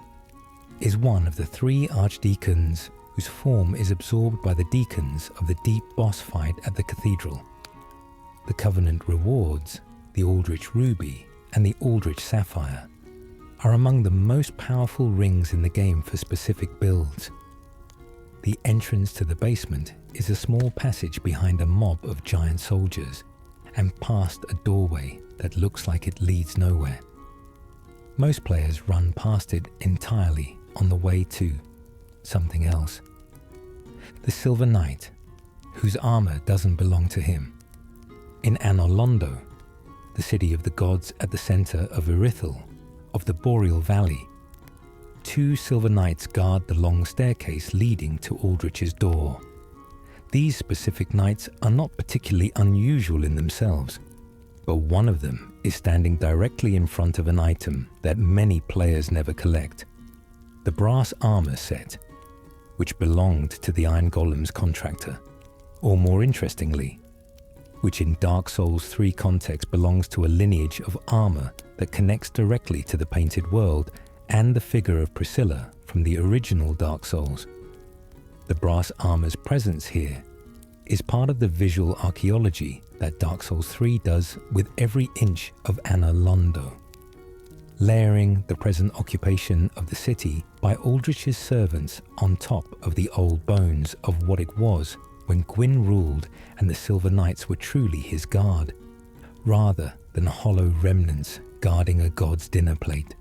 is one of the 3 archdeacons whose form is absorbed by the deacons of the deep boss fight at the cathedral. The Covenant rewards the Aldrich Ruby and the Aldrich Sapphire are among the most powerful rings in the game for specific builds. The entrance to the basement is a small passage behind a mob of giant soldiers and past a doorway that looks like it leads nowhere. Most players run past it entirely on the way to something else. The Silver Knight, whose armor doesn't belong to him. In Anor Londo, the city of the gods at the center of Irithel, of the Boreal Valley, 2 Silver Knights guard the long staircase leading to Aldrich's door. These specific knights are not particularly unusual in themselves, but one of them is standing directly in front of an item that many players never collect, the brass armor set, which belonged to the Iron Golem's contractor, or more interestingly, which in Dark Souls 3 context belongs to a lineage of armor that connects directly to the Painted World and the figure of Priscilla from the original Dark Souls. The brass armor's presence here is part of the visual archaeology that Dark Souls 3 does with every inch of Anor Londo, layering the present occupation of the city by Aldrich's servants on top of the old bones of what it was when Gwyn ruled and the Silver Knights were truly his guard, rather than hollow remnants guarding a god's dinner plate.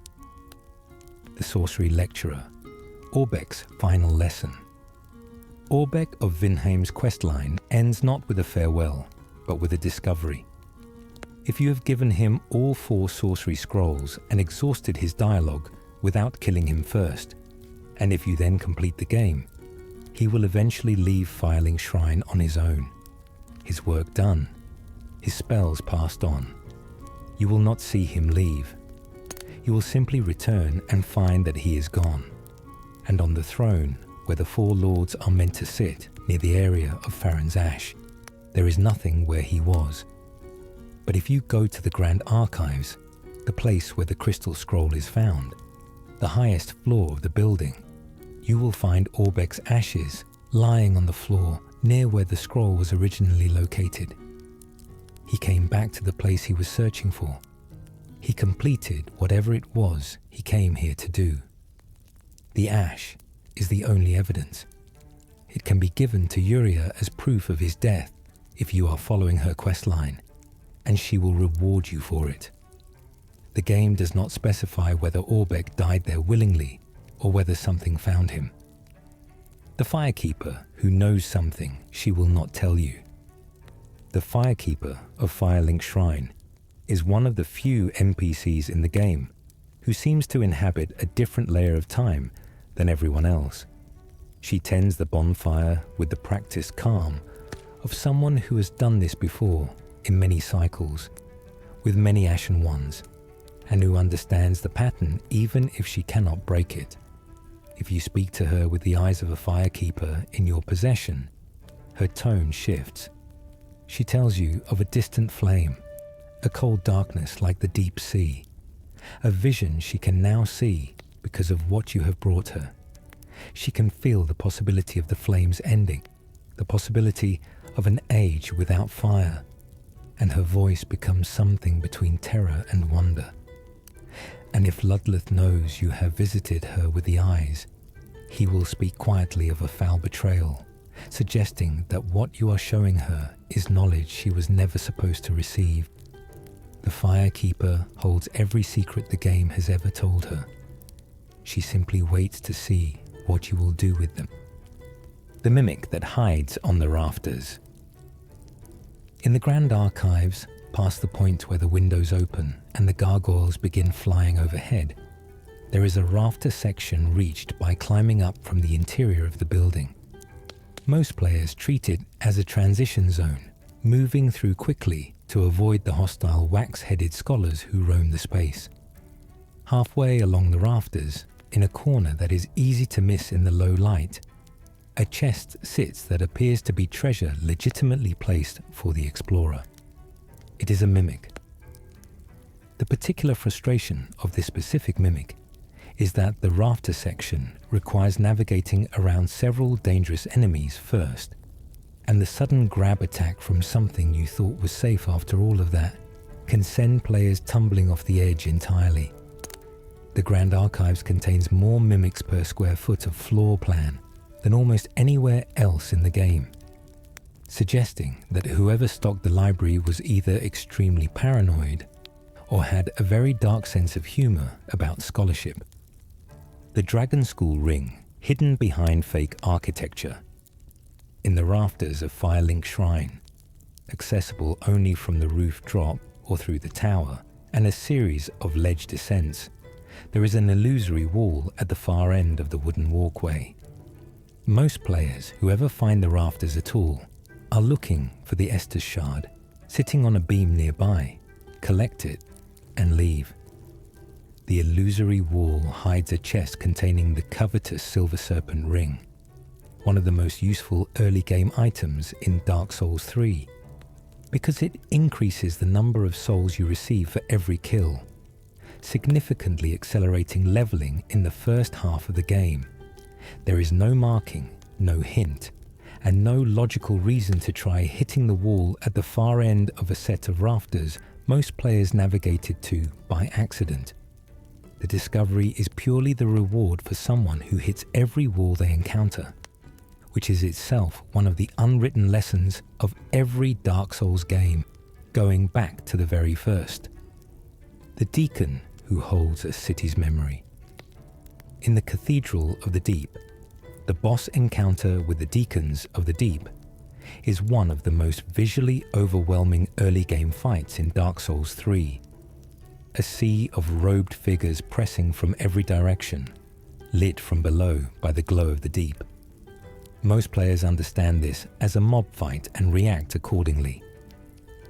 The Sorcery Lecturer, Orbeck's final lesson. Orbeck of Vinheim's questline ends not with a farewell, but with a discovery. If you have given him all 4 sorcery scrolls and exhausted his dialogue without killing him first, and if you then complete the game, he will eventually leave Firelink Shrine on his own. His work done, his spells passed on. You will not see him leave. You will simply return and find that he is gone. And on the throne, where the 4 lords are meant to sit, near the area of Farron's Ash, there is nothing where he was. But if you go to the Grand Archives, the place where the Crystal Scroll is found, the highest floor of the building, you will find Orbeck's ashes lying on the floor near where the scroll was originally located. He came back to the place he was searching for. He completed whatever it was he came here to do. The ash is the only evidence. It can be given to Yuria as proof of his death if you are following her questline, and she will reward you for it. The game does not specify whether Orbeck died there willingly or whether something found him. The Firekeeper, who knows something she will not tell you. The Firekeeper of Firelink Shrine is one of the few NPCs in the game who seems to inhabit a different layer of time than everyone else. She tends the bonfire with the practiced calm of someone who has done this before in many cycles, with many Ashen Ones, and who understands the pattern even if she cannot break it. If you speak to her with the eyes of a Firekeeper in your possession, her tone shifts. She tells you of a distant flame, a cold darkness like the deep sea, a vision she can now see because of what you have brought her. She can feel the possibility of the flames ending, the possibility of an age without fire, and her voice becomes something between terror and wonder. And if Ludleth knows you have visited her with the eyes, he will speak quietly of a foul betrayal, suggesting that what you are showing her is knowledge she was never supposed to receive. The Firekeeper holds every secret the game has ever told her. She simply waits to see what you will do with them. The mimic that hides on the rafters. In the Grand Archives, past the point where the windows open and the gargoyles begin flying overhead, there is a rafter section reached by climbing up from the interior of the building. Most players treat it as a transition zone, moving through quickly to avoid the hostile wax-headed scholars who roam the space. Halfway along the rafters, in a corner that is easy to miss in the low light, a chest sits that appears to be treasure legitimately placed for the explorer. It is a mimic. The particular frustration of this specific mimic is that the rafter section requires navigating around several dangerous enemies first, and the sudden grab attack from something you thought was safe after all of that can send players tumbling off the edge entirely. The Grand Archives contains more mimics per square foot of floor plan than almost anywhere else in the game, suggesting that whoever stocked the library was either extremely paranoid or had a very dark sense of humor about scholarship. The Dragon School Ring, hidden behind fake architecture, in the rafters of Firelink Shrine, accessible only from the roof drop or through the tower, and a series of ledge descents, there is an illusory wall at the far end of the wooden walkway. Most players who ever find the rafters at all are looking for the Estus Shard, sitting on a beam nearby, collect it, and leave. The illusory wall hides a chest containing the covetous Silver Serpent Ring, one of the most useful early game items in Dark Souls 3, because it increases the number of souls you receive for every kill, significantly accelerating leveling in the first half of the game. There is no marking, no hint, and no logical reason to try hitting the wall at the far end of a set of rafters most players navigated to by accident. The discovery is purely the reward for someone who hits every wall they encounter, which is itself one of the unwritten lessons of every Dark Souls game, going back to the very first. The Deacon who holds a city's memory. In the Cathedral of the Deep, the boss encounter with the Deacons of the Deep is one of the most visually overwhelming early game fights in Dark Souls 3. A sea of robed figures pressing from every direction, lit from below by the glow of the deep. Most players understand this as a mob fight and react accordingly.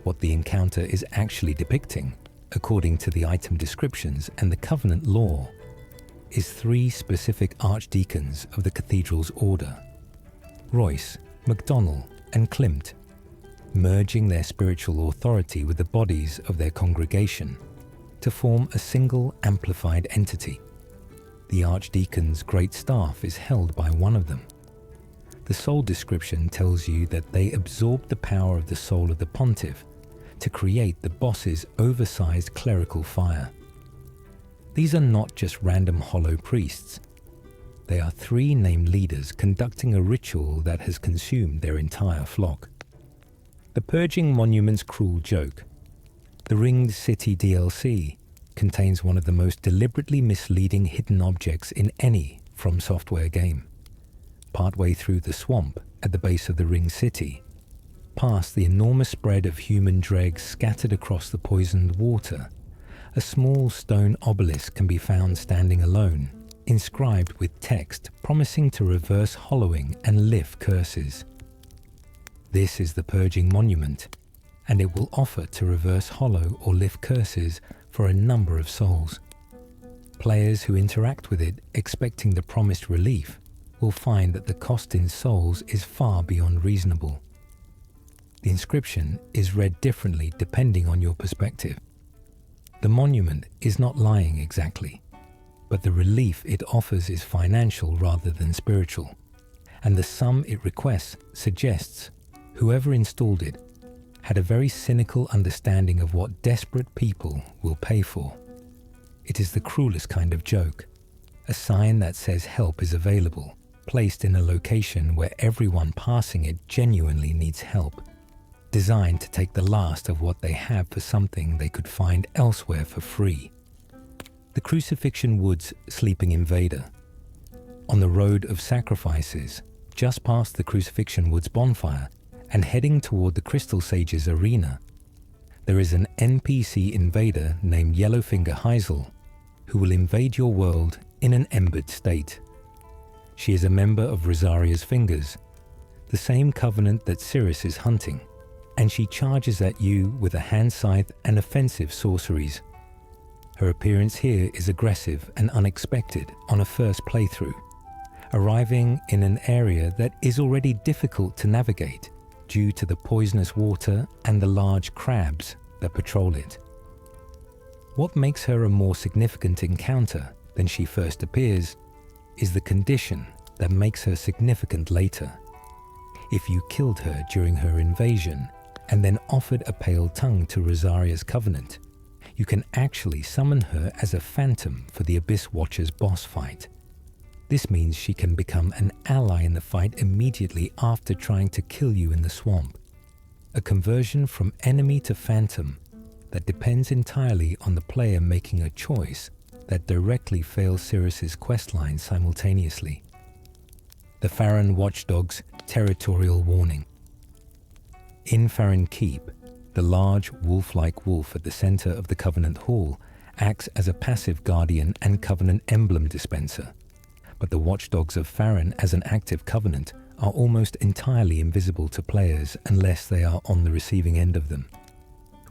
What the encounter is actually depicting, according to the item descriptions and the Covenant lore, is 3 specific archdeacons of the cathedral's order, Royce, MacDonald, and Klimt, merging their spiritual authority with the bodies of their congregation to form a single amplified entity. The archdeacon's great staff is held by one of them. The soul description tells you that they absorbed the power of the soul of the pontiff to create the boss's oversized clerical fire. These are not just random hollow priests. They are 3 named leaders conducting a ritual that has consumed their entire flock. The Purging Monument's cruel joke. The Ringed City DLC contains one of the most deliberately misleading hidden objects in any From Software game. Partway through the swamp at the base of the Ringed City, past the enormous spread of human dregs scattered across the poisoned water, a small stone obelisk can be found standing alone, inscribed with text promising to reverse hollowing and lift curses. This is the Purging Monument, and it will offer to reverse hollow or lift curses for a number of souls. Players who interact with it expecting the promised relief will find that the cost in souls is far beyond reasonable. The inscription is read differently depending on your perspective. The monument is not lying exactly, but the relief it offers is financial rather than spiritual, and the sum it requests suggests whoever installed it had a very cynical understanding of what desperate people will pay for. It is the cruelest kind of joke, a sign that says help is available, placed in a location where everyone passing it genuinely needs help, designed to take the last of what they have for something they could find elsewhere for free. The Crucifixion Woods Sleeping Invader. On the Road of Sacrifices, just past the Crucifixion Woods bonfire and heading toward the Crystal Sage's arena, there is an NPC invader named Yellowfinger Heisel who will invade your world in an embered state. She is a member of Rosaria's Fingers, the same covenant that Cirrus is hunting, and she charges at you with a hand scythe and offensive sorceries. Her appearance here is aggressive and unexpected on a first playthrough, arriving in an area that is already difficult to navigate due to the poisonous water and the large crabs that patrol it. What makes her a more significant encounter than she first appears is the condition that makes her significant later. If you killed her during her invasion, and then offered a pale tongue to Rosaria's covenant, you can actually summon her as a phantom for the Abyss Watcher's boss fight. This means she can become an ally in the fight immediately after trying to kill you in the swamp. A conversion from enemy to phantom that depends entirely on the player making a choice that directly fails Sirrus's questline simultaneously. The Farron Watchdog's Territorial Warning. In Farron Keep, the large wolf-like wolf at the center of the Covenant Hall acts as a passive guardian and Covenant emblem dispenser, but the Watchdogs of Farron as an active Covenant are almost entirely invisible to players unless they are on the receiving end of them.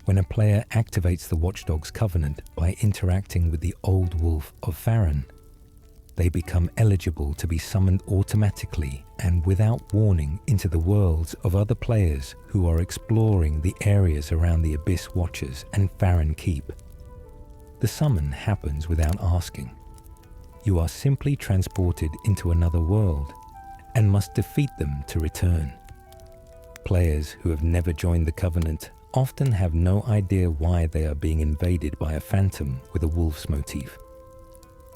When a player activates the Watchdogs Covenant by interacting with the Old Wolf of Farron, they become eligible to be summoned automatically and without warning into the worlds of other players who are exploring the areas around the Abyss Watchers and Farron Keep. The summon happens without asking. You are simply transported into another world and must defeat them to return. Players who have never joined the Covenant often have no idea why they are being invaded by a phantom with a wolf's motif.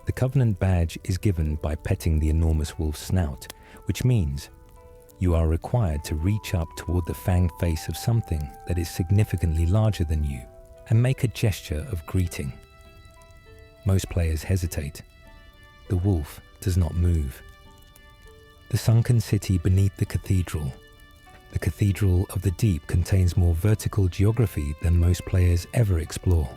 The Covenant badge is given by petting the enormous wolf's snout, which means you are required to reach up toward the fanged face of something that is significantly larger than you and make a gesture of greeting. Most players hesitate. The wolf does not move. The sunken city beneath the cathedral. The Cathedral of the Deep contains more vertical geography than most players ever explore.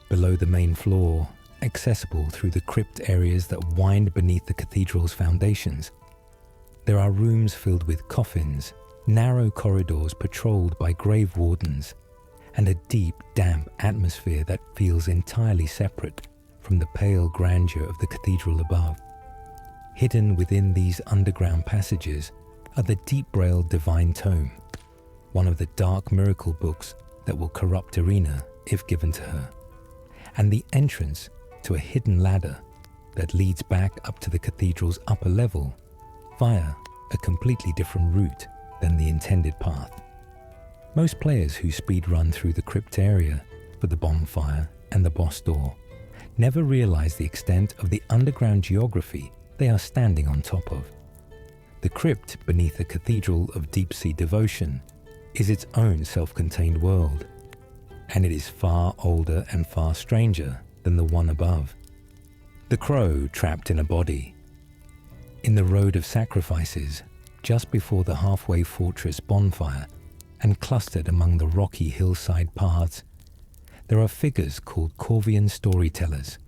Below the main floor, accessible through the crypt areas that wind beneath the cathedral's foundations, there are rooms filled with coffins, narrow corridors patrolled by grave wardens, and a deep, damp atmosphere that feels entirely separate from the pale grandeur of the cathedral above. Hidden within these underground passages are the deep-brailed Divine Tome, one of the dark miracle books that will corrupt Irina if given to her, and the entrance to a hidden ladder that leads back up to the cathedral's upper level via a completely different route than the intended path. Most players who speedrun through the crypt area for the bonfire and the boss door never realize the extent of the underground geography they are standing on top of. The crypt beneath the Cathedral of Deep-Sea Devotion is its own self-contained world, and it is far older and far stranger than the one above. The crow trapped in a body. In the Road of Sacrifices, just before the halfway fortress bonfire, and clustered among the rocky hillside paths, there are figures called Corvian storytellers,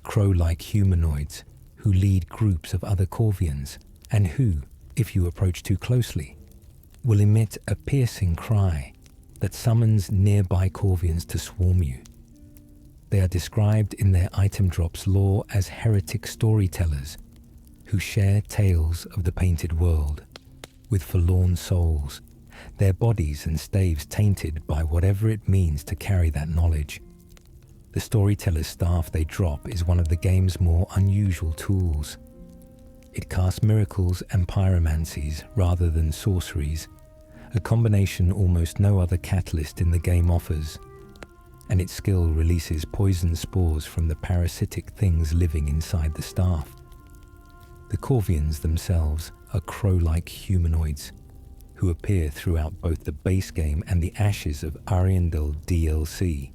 crow-like humanoids who lead groups of other Corvians and who, if you approach too closely, will emit a piercing cry that summons nearby Corvians to swarm you. They are described in their item drops lore as heretic storytellers who share tales of the painted world with forlorn souls, their bodies and staves tainted by whatever it means to carry that knowledge. The storyteller's staff they drop is one of the game's more unusual tools. It casts miracles and pyromancies rather than sorceries, a combination almost no other catalyst in the game offers, and its skill releases poison spores from the parasitic things living inside the staff. The Corvians themselves are crow-like humanoids who appear throughout both the base game and the Ashes of Ariandel DLC,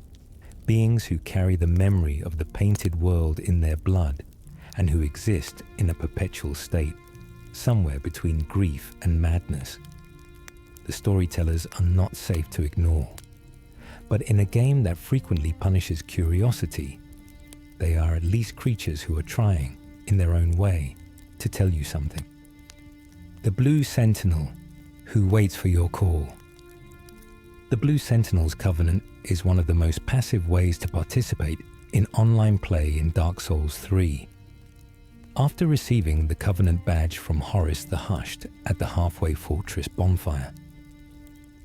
beings who carry the memory of the painted world in their blood and who exist in a perpetual state, somewhere between grief and madness. The storytellers are not safe to ignore, but in a game that frequently punishes curiosity, they are at least creatures who are trying, in their own way, to tell you something. The Blue Sentinel, who waits for your call. The Blue Sentinel's Covenant is one of the most passive ways to participate in online play in Dark Souls 3. After receiving the Covenant badge from Horus the Hushed at the Halfway Fortress bonfire,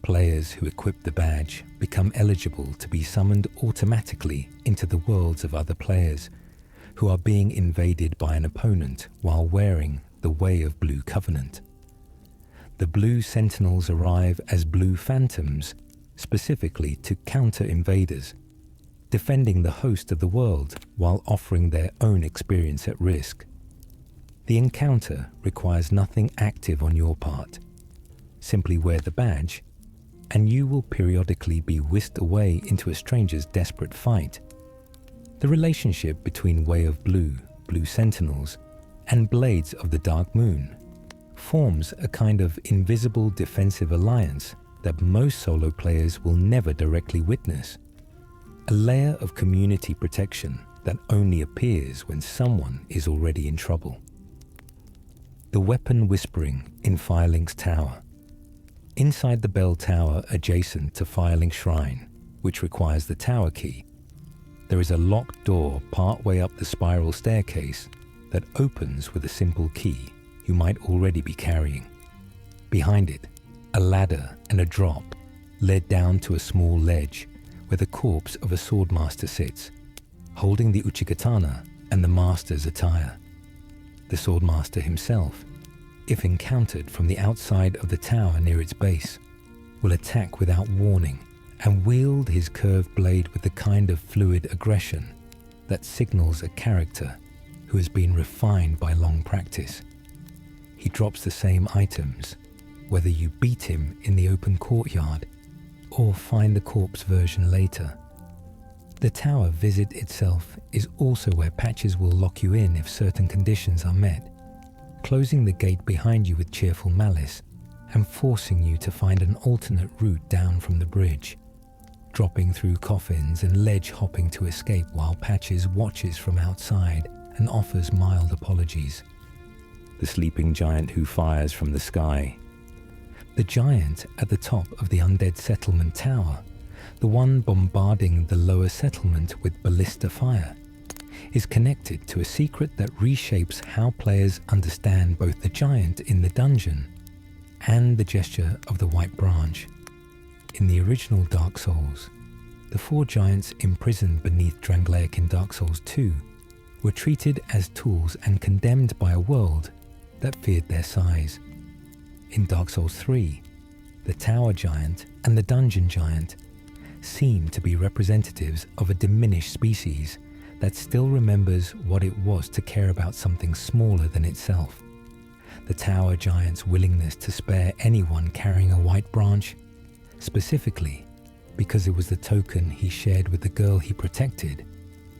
players who equip the badge become eligible to be summoned automatically into the worlds of other players who are being invaded by an opponent while wearing the Way of Blue Covenant. the blue sentinels arrive as blue phantoms, specifically to counter invaders, defending the host of the world while offering their own experience at risk. The encounter requires nothing active on your part. Simply wear the badge, and you will periodically be whisked away into a stranger's desperate fight. The relationship between Way of Blue, Blue Sentinels, and Blades of the Dark Moon forms a kind of invisible defensive alliance that most solo players will never directly witness. A layer of community protection that only appears when someone is already in trouble. The weapon whispering in Firelink's tower. Inside the bell tower adjacent to Firelink Shrine, which requires the tower key, there is a locked door partway up the spiral staircase that opens with a simple key you might already be carrying. Behind it, a ladder and a drop led down to a small ledge where the corpse of a swordmaster sits, holding the Uchigatana and the master's attire. The swordmaster himself, if encountered from the outside of the tower near its base, will attack without warning and wield his curved blade with the kind of fluid aggression that signals a character who has been refined by long practice. He drops the same items, whether you beat him in the open courtyard or find the corpse version later. The tower visit itself is also where patches will lock you in if certain conditions are met, closing the gate behind you with cheerful malice and forcing you to find an alternate route down from the bridge, dropping through coffins and ledge hopping to escape while Patches watches from outside and offers mild apologies. The sleeping giant who fires from the sky. The giant at the top of the undead settlement tower, the one bombarding the lower settlement with ballista fire, is connected to a secret that reshapes how players understand both the giant in the dungeon and the gesture of the White Branch. In the original Dark Souls, the 4 giants imprisoned beneath Drangleic in Dark Souls 2 were treated as tools and condemned by a world that feared their size. In Dark Souls 3, the Tower Giant and the Dungeon Giant seem to be representatives of a diminished species that still remembers what it was to care about something smaller than itself. The Tower Giant's willingness to spare anyone carrying a white branch, specifically because it was the token he shared with the girl he protected,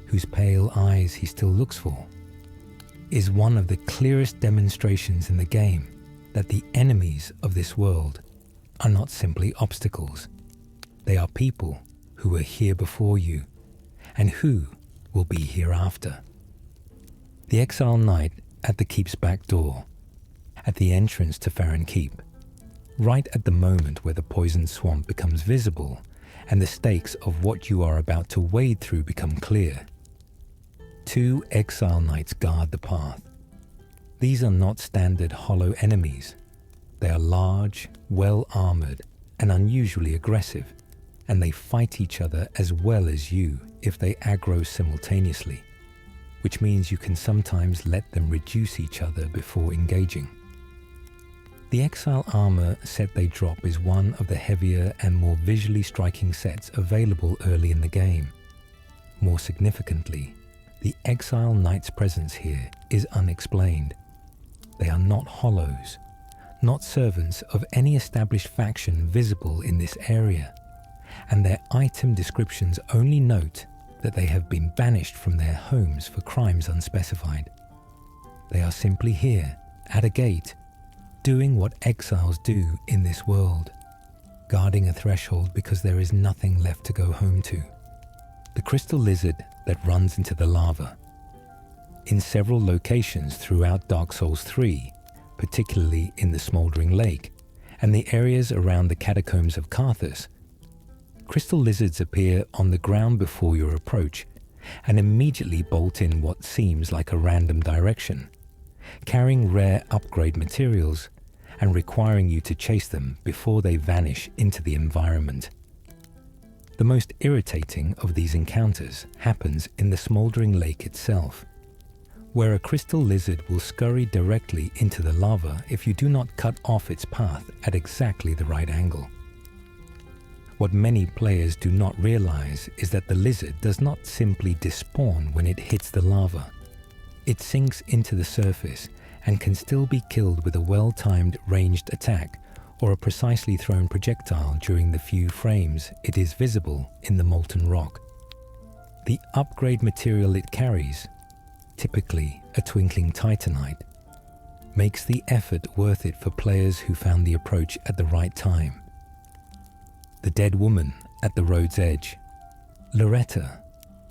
whose pale eyes he still looks for, is one of the clearest demonstrations in the game that the enemies of this world are not simply obstacles. They are people who were here before you and who will be hereafter. The Exile Knight at the keep's back door, at the entrance to Farron Keep, right at the moment where the poisoned swamp becomes visible and the stakes of what you are about to wade through become clear. 2 Exile Knights guard the path. These are not standard hollow enemies. They are large, well-armored, and unusually aggressive, and they fight each other as well as you if they aggro simultaneously, which means you can sometimes let them reduce each other before engaging. The Exile armor set they drop is one of the heavier and more visually striking sets available early in the game. More significantly, the Exile Knight's presence here is unexplained. They are not hollows, not servants of any established faction visible in this area, and their item descriptions only note that they have been banished from their homes for crimes unspecified. They are simply here, at a gate, doing what exiles do in this world, guarding a threshold because there is nothing left to go home to. The crystal lizard that runs into the lava. In several locations throughout Dark Souls 3, particularly in the Smouldering Lake and the areas around the catacombs of Karthus, crystal lizards appear on the ground before your approach and immediately bolt in what seems like a random direction, carrying rare upgrade materials and requiring you to chase them before they vanish into the environment. The most irritating of these encounters happens in the Smouldering Lake itself, where a crystal lizard will scurry directly into the lava if you do not cut off its path at exactly the right angle. What many players do not realize is that the lizard does not simply despawn when it hits the lava. It sinks into the surface and can still be killed with a well-timed ranged attack or a precisely thrown projectile during the few frames it is visible in the molten rock. The upgrade material it carries, typically a twinkling titanite, makes the effort worth it for players who found the approach at the right time. The dead woman at the road's edge. Loretta,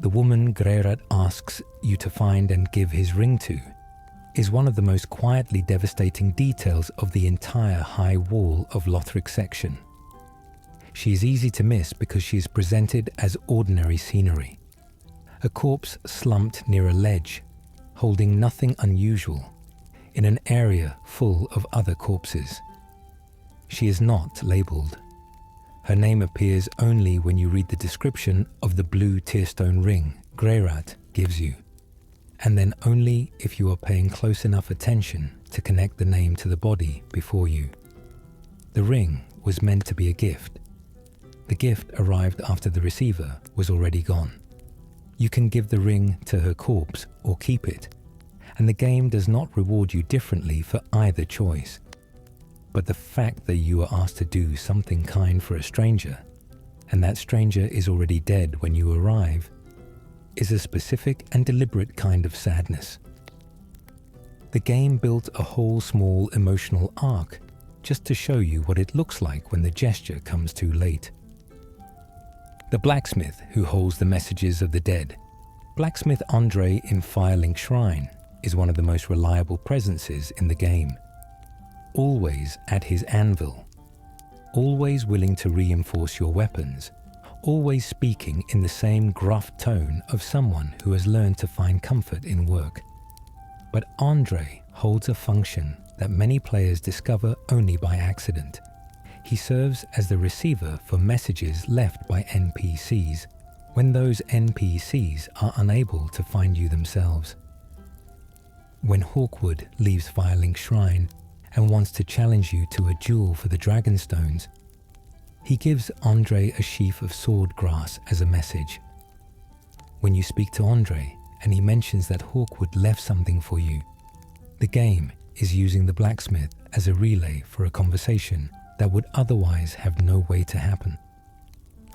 the woman Greirat asks you to find and give his ring to, is one of the most quietly devastating details of the entire high wall of Lothric section. She is easy to miss because she is presented as ordinary scenery. A corpse slumped near a ledge, holding nothing unusual, in an area full of other corpses. She is not labelled. Her name appears only when you read the description of the blue tearstone ring Greirat gives you, and then only if you are paying close enough attention to connect the name to the body before you. The ring was meant to be a gift. The gift arrived after the receiver was already gone. You can give the ring to her corpse or keep it, and the game does not reward you differently for either choice. But the fact that you are asked to do something kind for a stranger, and that stranger is already dead when you arrive, is a specific and deliberate kind of sadness. The game built a whole small emotional arc just to show you what it looks like when the gesture comes too late. The blacksmith who holds the messages of the dead. Blacksmith Andre in Firelink Shrine is one of the most reliable presences in the game. Always at his anvil, always willing to reinforce your weapons, always speaking in the same gruff tone of someone who has learned to find comfort in work. But Andre holds a function that many players discover only by accident. He serves as the receiver for messages left by NPCs when those NPCs are unable to find you themselves. When Hawkwood leaves Firelink Shrine and wants to challenge you to a duel for the Dragonstones, he gives Andre a sheaf of sword grass as a message. When you speak to Andre and he mentions that Hawkwood left something for you, the game is using the blacksmith as a relay for a conversation that would otherwise have no way to happen.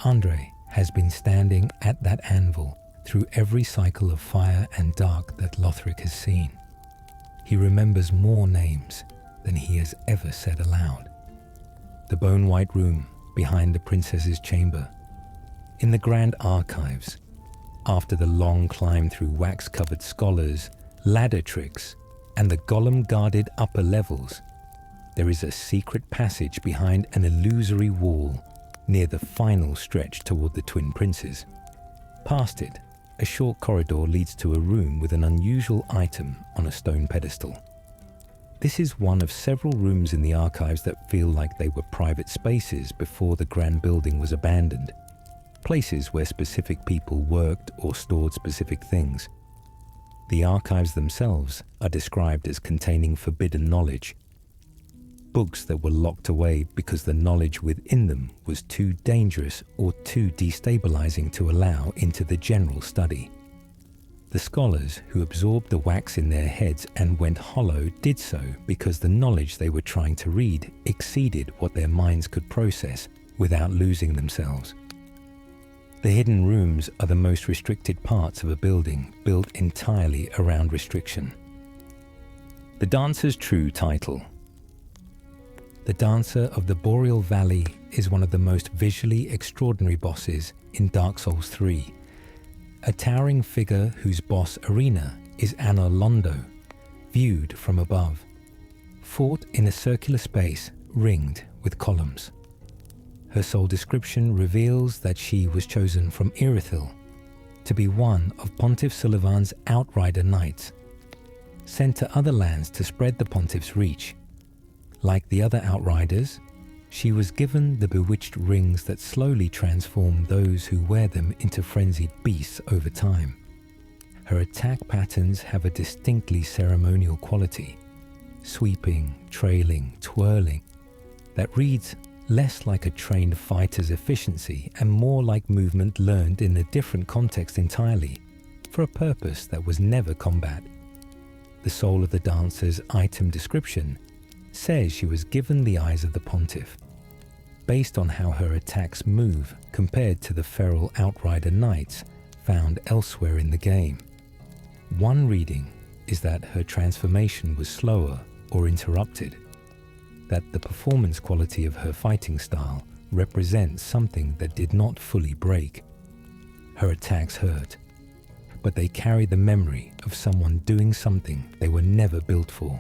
Andre has been standing at that anvil through every cycle of fire and dark that Lothric has seen. He remembers more names than he has ever said aloud. The bone-white room behind the princess's chamber. In the Grand Archives, after the long climb through wax-covered scholars, ladder tricks, and the golem-guarded upper levels, there is a secret passage behind an illusory wall near the final stretch toward the Twin Princes. Past it, a short corridor leads to a room with an unusual item on a stone pedestal. This is one of several rooms in the archives that feel like they were private spaces before the grand building was abandoned, places where specific people worked or stored specific things. The archives themselves are described as containing forbidden knowledge, books that were locked away because the knowledge within them was too dangerous or too destabilizing to allow into the general study. The scholars who absorbed the wax in their heads and went hollow did so because the knowledge they were trying to read exceeded what their minds could process without losing themselves. The hidden rooms are the most restricted parts of a building built entirely around restriction. The Dancer's true title. The Dancer of the Boreal Valley is one of the most visually extraordinary bosses in Dark Souls 3. A towering figure whose boss arena is Anna Londo, viewed from above, fought in a circular space ringed with columns. Her soul description reveals that she was chosen from Irithyll to be one of Pontiff Sulivan's outrider knights, sent to other lands to spread the Pontiff's reach. Like the other outriders, she was given the bewitched rings that slowly transform those who wear them into frenzied beasts over time. her attack patterns have a distinctly ceremonial quality, sweeping, trailing, twirling, that reads less like a trained fighter's efficiency and more like movement learned in a different context entirely, for a purpose that was never combat. The soul of the dancer's item description says she was given the eyes of the pontiff, based on how her attacks move compared to the feral outrider knights found elsewhere in the game. One reading is that her transformation was slower or interrupted, that the performance quality of her fighting style represents something that did not fully break. Her attacks hurt, but they carry the memory of someone doing something they were never built for.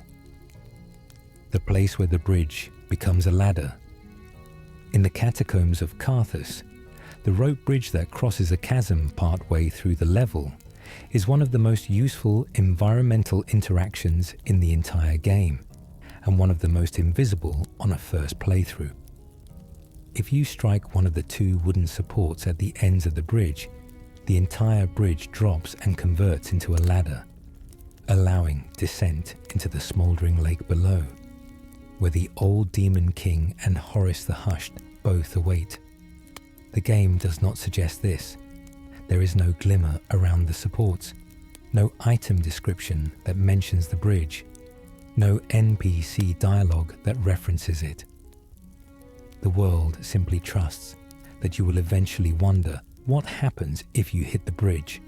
The place where the bridge becomes a ladder. In the catacombs of Carthus, the rope bridge that crosses a chasm partway through the level is one of the most useful environmental interactions in the entire game, and one of the most invisible on a first playthrough. If you strike one of the two wooden supports at the ends of the bridge, the entire bridge drops and converts into a ladder, allowing descent into the smouldering lake below, where the old Demon King and Horus the Hushed both await. The game does not suggest this. There is no glimmer around the supports, no item description that mentions the bridge, no NPC dialogue that references it. The world simply trusts that you will eventually wonder what happens if you hit the bridge,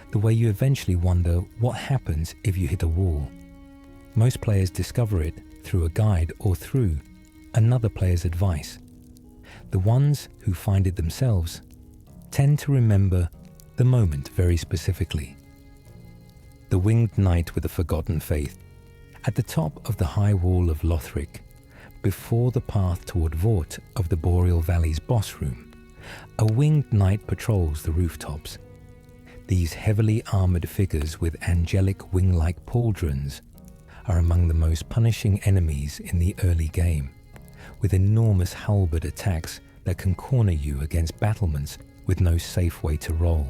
the way you eventually wonder what happens if you hit a wall. Most players discover it through a guide or through another player's advice. The ones who find it themselves tend to remember the moment very specifically. The winged knight with a forgotten faith. At the top of the high wall of Lothric, before the path toward Vort of the Boreal Valley's boss room, a winged knight patrols the rooftops. These heavily armored figures with angelic wing-like pauldrons are among the most punishing enemies in the early game, with enormous halberd attacks that can corner you against battlements with no safe way to roll.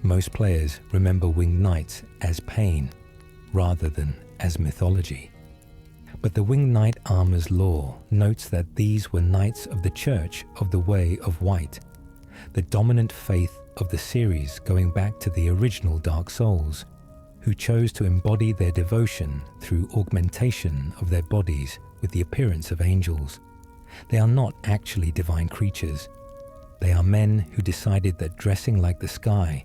Most players remember winged knights as pain rather than as mythology. But the Winged Knight Armor's lore notes that these were knights of the Church of the Way of White, the dominant faith of the series going back to the original Dark Souls, who chose to embody their devotion through augmentation of their bodies with the appearance of angels. They are not actually divine creatures. They are men who decided that dressing like the sky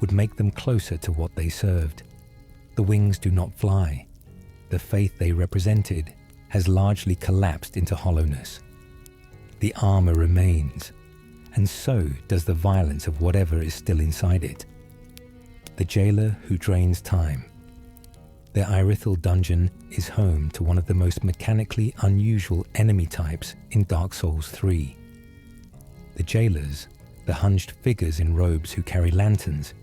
would make them closer to what they served. The wings do not fly. The faith they represented has largely collapsed into hollowness. The armor remains, and so does the violence of whatever is still inside it. The jailer who drains time. The Irithel dungeon is home to one of the most mechanically unusual enemy types in Dark Souls 3. The jailers, the hinged figures in robes who carry lanterns,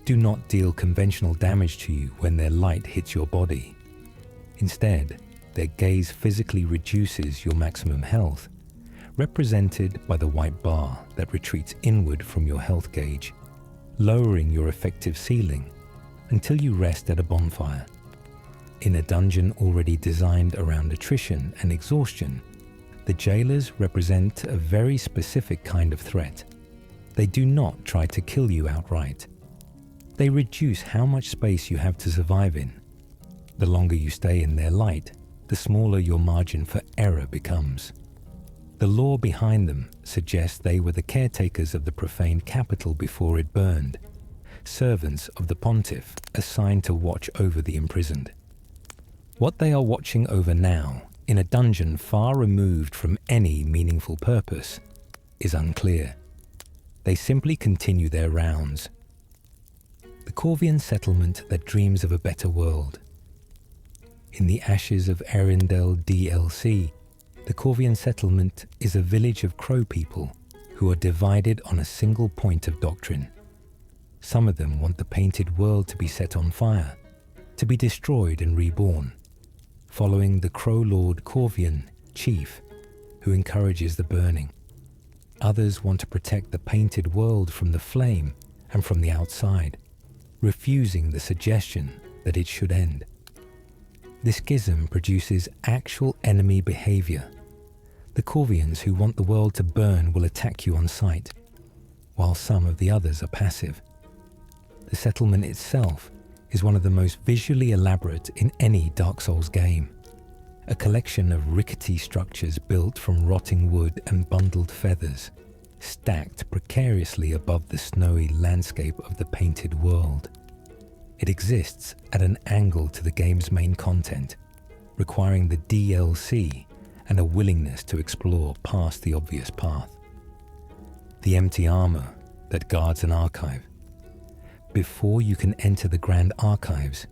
do not deal conventional damage to you when their light hits your body. Instead, their gaze physically reduces your maximum health, represented by the white bar that retreats inward from your health gauge, lowering your effective ceiling until you rest at a bonfire. In a dungeon already designed around attrition and exhaustion, the jailers represent a very specific kind of threat. They do not try to kill you outright. They reduce how much space you have to survive in. The longer you stay in their light, the smaller your margin for error becomes. The lore behind them suggests they were the caretakers of the profaned capital before it burned, servants of the pontiff assigned to watch over the imprisoned. What they are watching over now, in a dungeon far removed from any meaningful purpose, is unclear. They simply continue their rounds. The Corvian settlement that dreams of a better world. In the ashes of Arendelle DLC, the Corvian settlement is a village of crow people who are divided on a single point of doctrine. Some of them want the painted world to be set on fire, to be destroyed and reborn, following the Crow Lord Corvian chief, who encourages the burning. Others want to protect the painted world from the flame and from the outside. refusing the suggestion that it should end. This schism produces actual enemy behavior. The Corvians who want the world to burn will attack you on sight, while some of the others are passive. The settlement itself is one of the most visually elaborate in any Dark Souls game. A collection of rickety structures built from rotting wood and bundled feathers, stacked precariously above the snowy landscape of the painted world. It exists at an angle to the game's main content, requiring the DLC and a willingness to explore past the obvious path. The empty armor that guards an archive. Before you can enter the Grand Archives,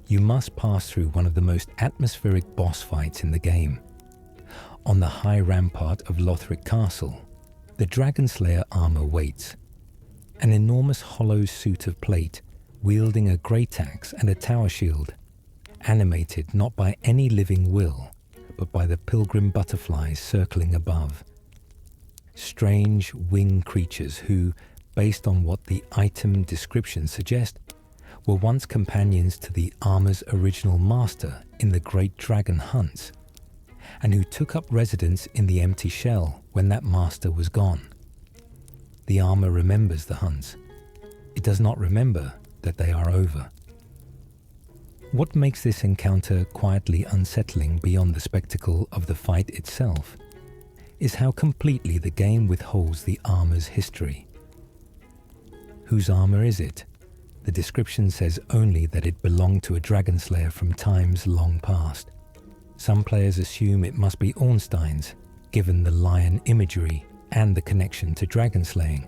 you must pass through one of the most atmospheric boss fights in the game. On the high rampart of Lothric Castle, the Dragon Slayer armor waits. An enormous hollow suit of plate, wielding a great axe and a tower shield, animated not by any living will, but by the pilgrim butterflies circling above. Strange winged creatures who, based on what the item descriptions suggest, were once companions to the armor's original master in the Great Dragon hunts, and who took up residence in the empty shell when that master was gone. The armor remembers the hunts. It does not remember that they are over. What makes this encounter quietly unsettling beyond the spectacle of the fight itself is how completely the game withholds the armor's history. Whose armor is it? The description says only that it belonged to a dragon slayer from times long past. Some players assume it must be Ornstein's, given the lion imagery and the connection to dragon slaying,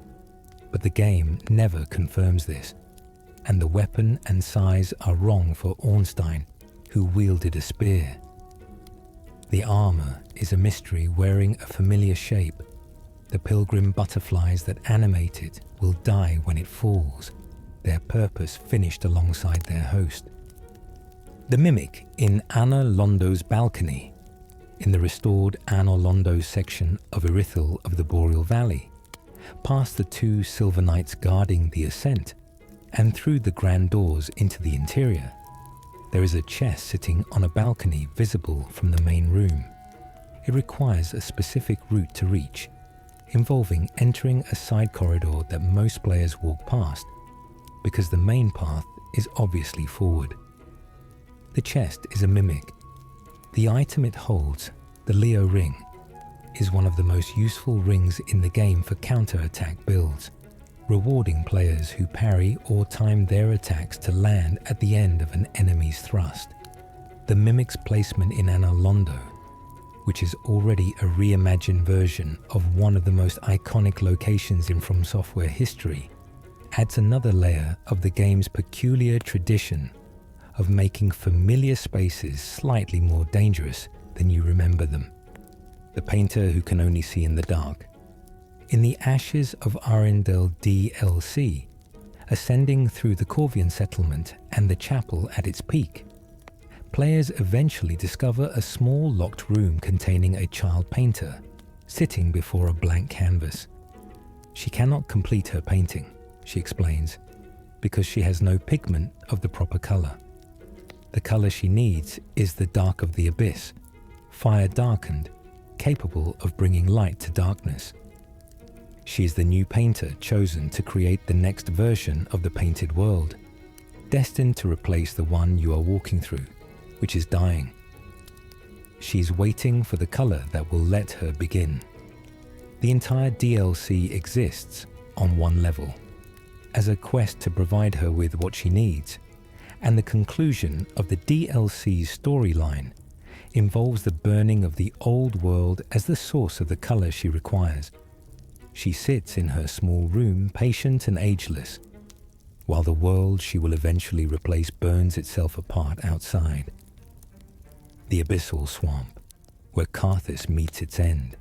but the game never confirms this, and the weapon and size are wrong for Ornstein, who wielded a spear. The armor is a mystery wearing a familiar shape. The pilgrim butterflies that animate it will die when it falls, their purpose finished alongside their host. The mimic in Anna Londo's balcony, in the restored Anna Londo section of Irithel of the Boreal Valley, past the two silver knights guarding the ascent, and through the grand doors into the interior, there is a chest sitting on a balcony visible from the main room. It requires a specific route to reach, involving entering a side corridor that most players walk past, because the main path is obviously forward. The chest is a mimic. The item it holds, the Leo ring, is one of the most useful rings in the game for counter-attack builds, rewarding players who parry or time their attacks to land at the end of an enemy's thrust. The mimic's placement in Anna Londo, which is already a reimagined version of one of the most iconic locations in From Software history, adds another layer of the game's peculiar tradition of making familiar spaces slightly more dangerous than you remember them. The painter who can only see in the dark. In the Ashes of Arendelle DLC, ascending through the Corvian settlement and the chapel at its peak, players eventually discover a small locked room containing a child painter, sitting before a blank canvas. She cannot complete her painting, she explains, because she has no pigment of the proper color. The color she needs is the dark of the abyss, fire darkened, capable of bringing light to darkness. She is the new painter chosen to create the next version of the painted world, destined to replace the one you are walking through, which is dying. She is waiting for the color that will let her begin. The entire DLC exists, on one level, as a quest to provide her with what she needs, and the conclusion of the DLC's storyline involves the burning of the old world as the source of the color she requires. She sits in her small room, patient and ageless, while the world she will eventually replace burns itself apart outside. The Abyssal Swamp, where Karthus meets its end.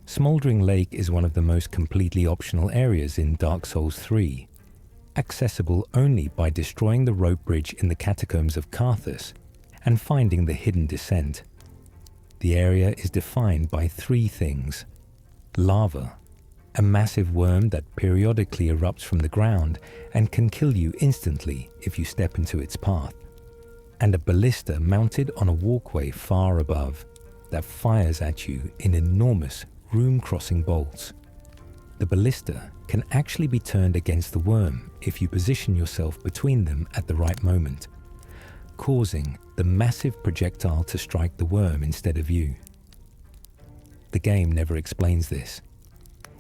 Smouldering Lake is one of the most completely optional areas in Dark Souls 3, accessible only by destroying the rope bridge in the catacombs of Karthus and finding the hidden descent. The area is defined by three things: lava, a massive worm that periodically erupts from the ground and can kill you instantly if you step into its path, and a ballista mounted on a walkway far above that fires at you in enormous room-crossing bolts. The ballista can actually be turned against the worm if you position yourself between them at the right moment, causing the massive projectile to strike the worm instead of you. The game never explains this.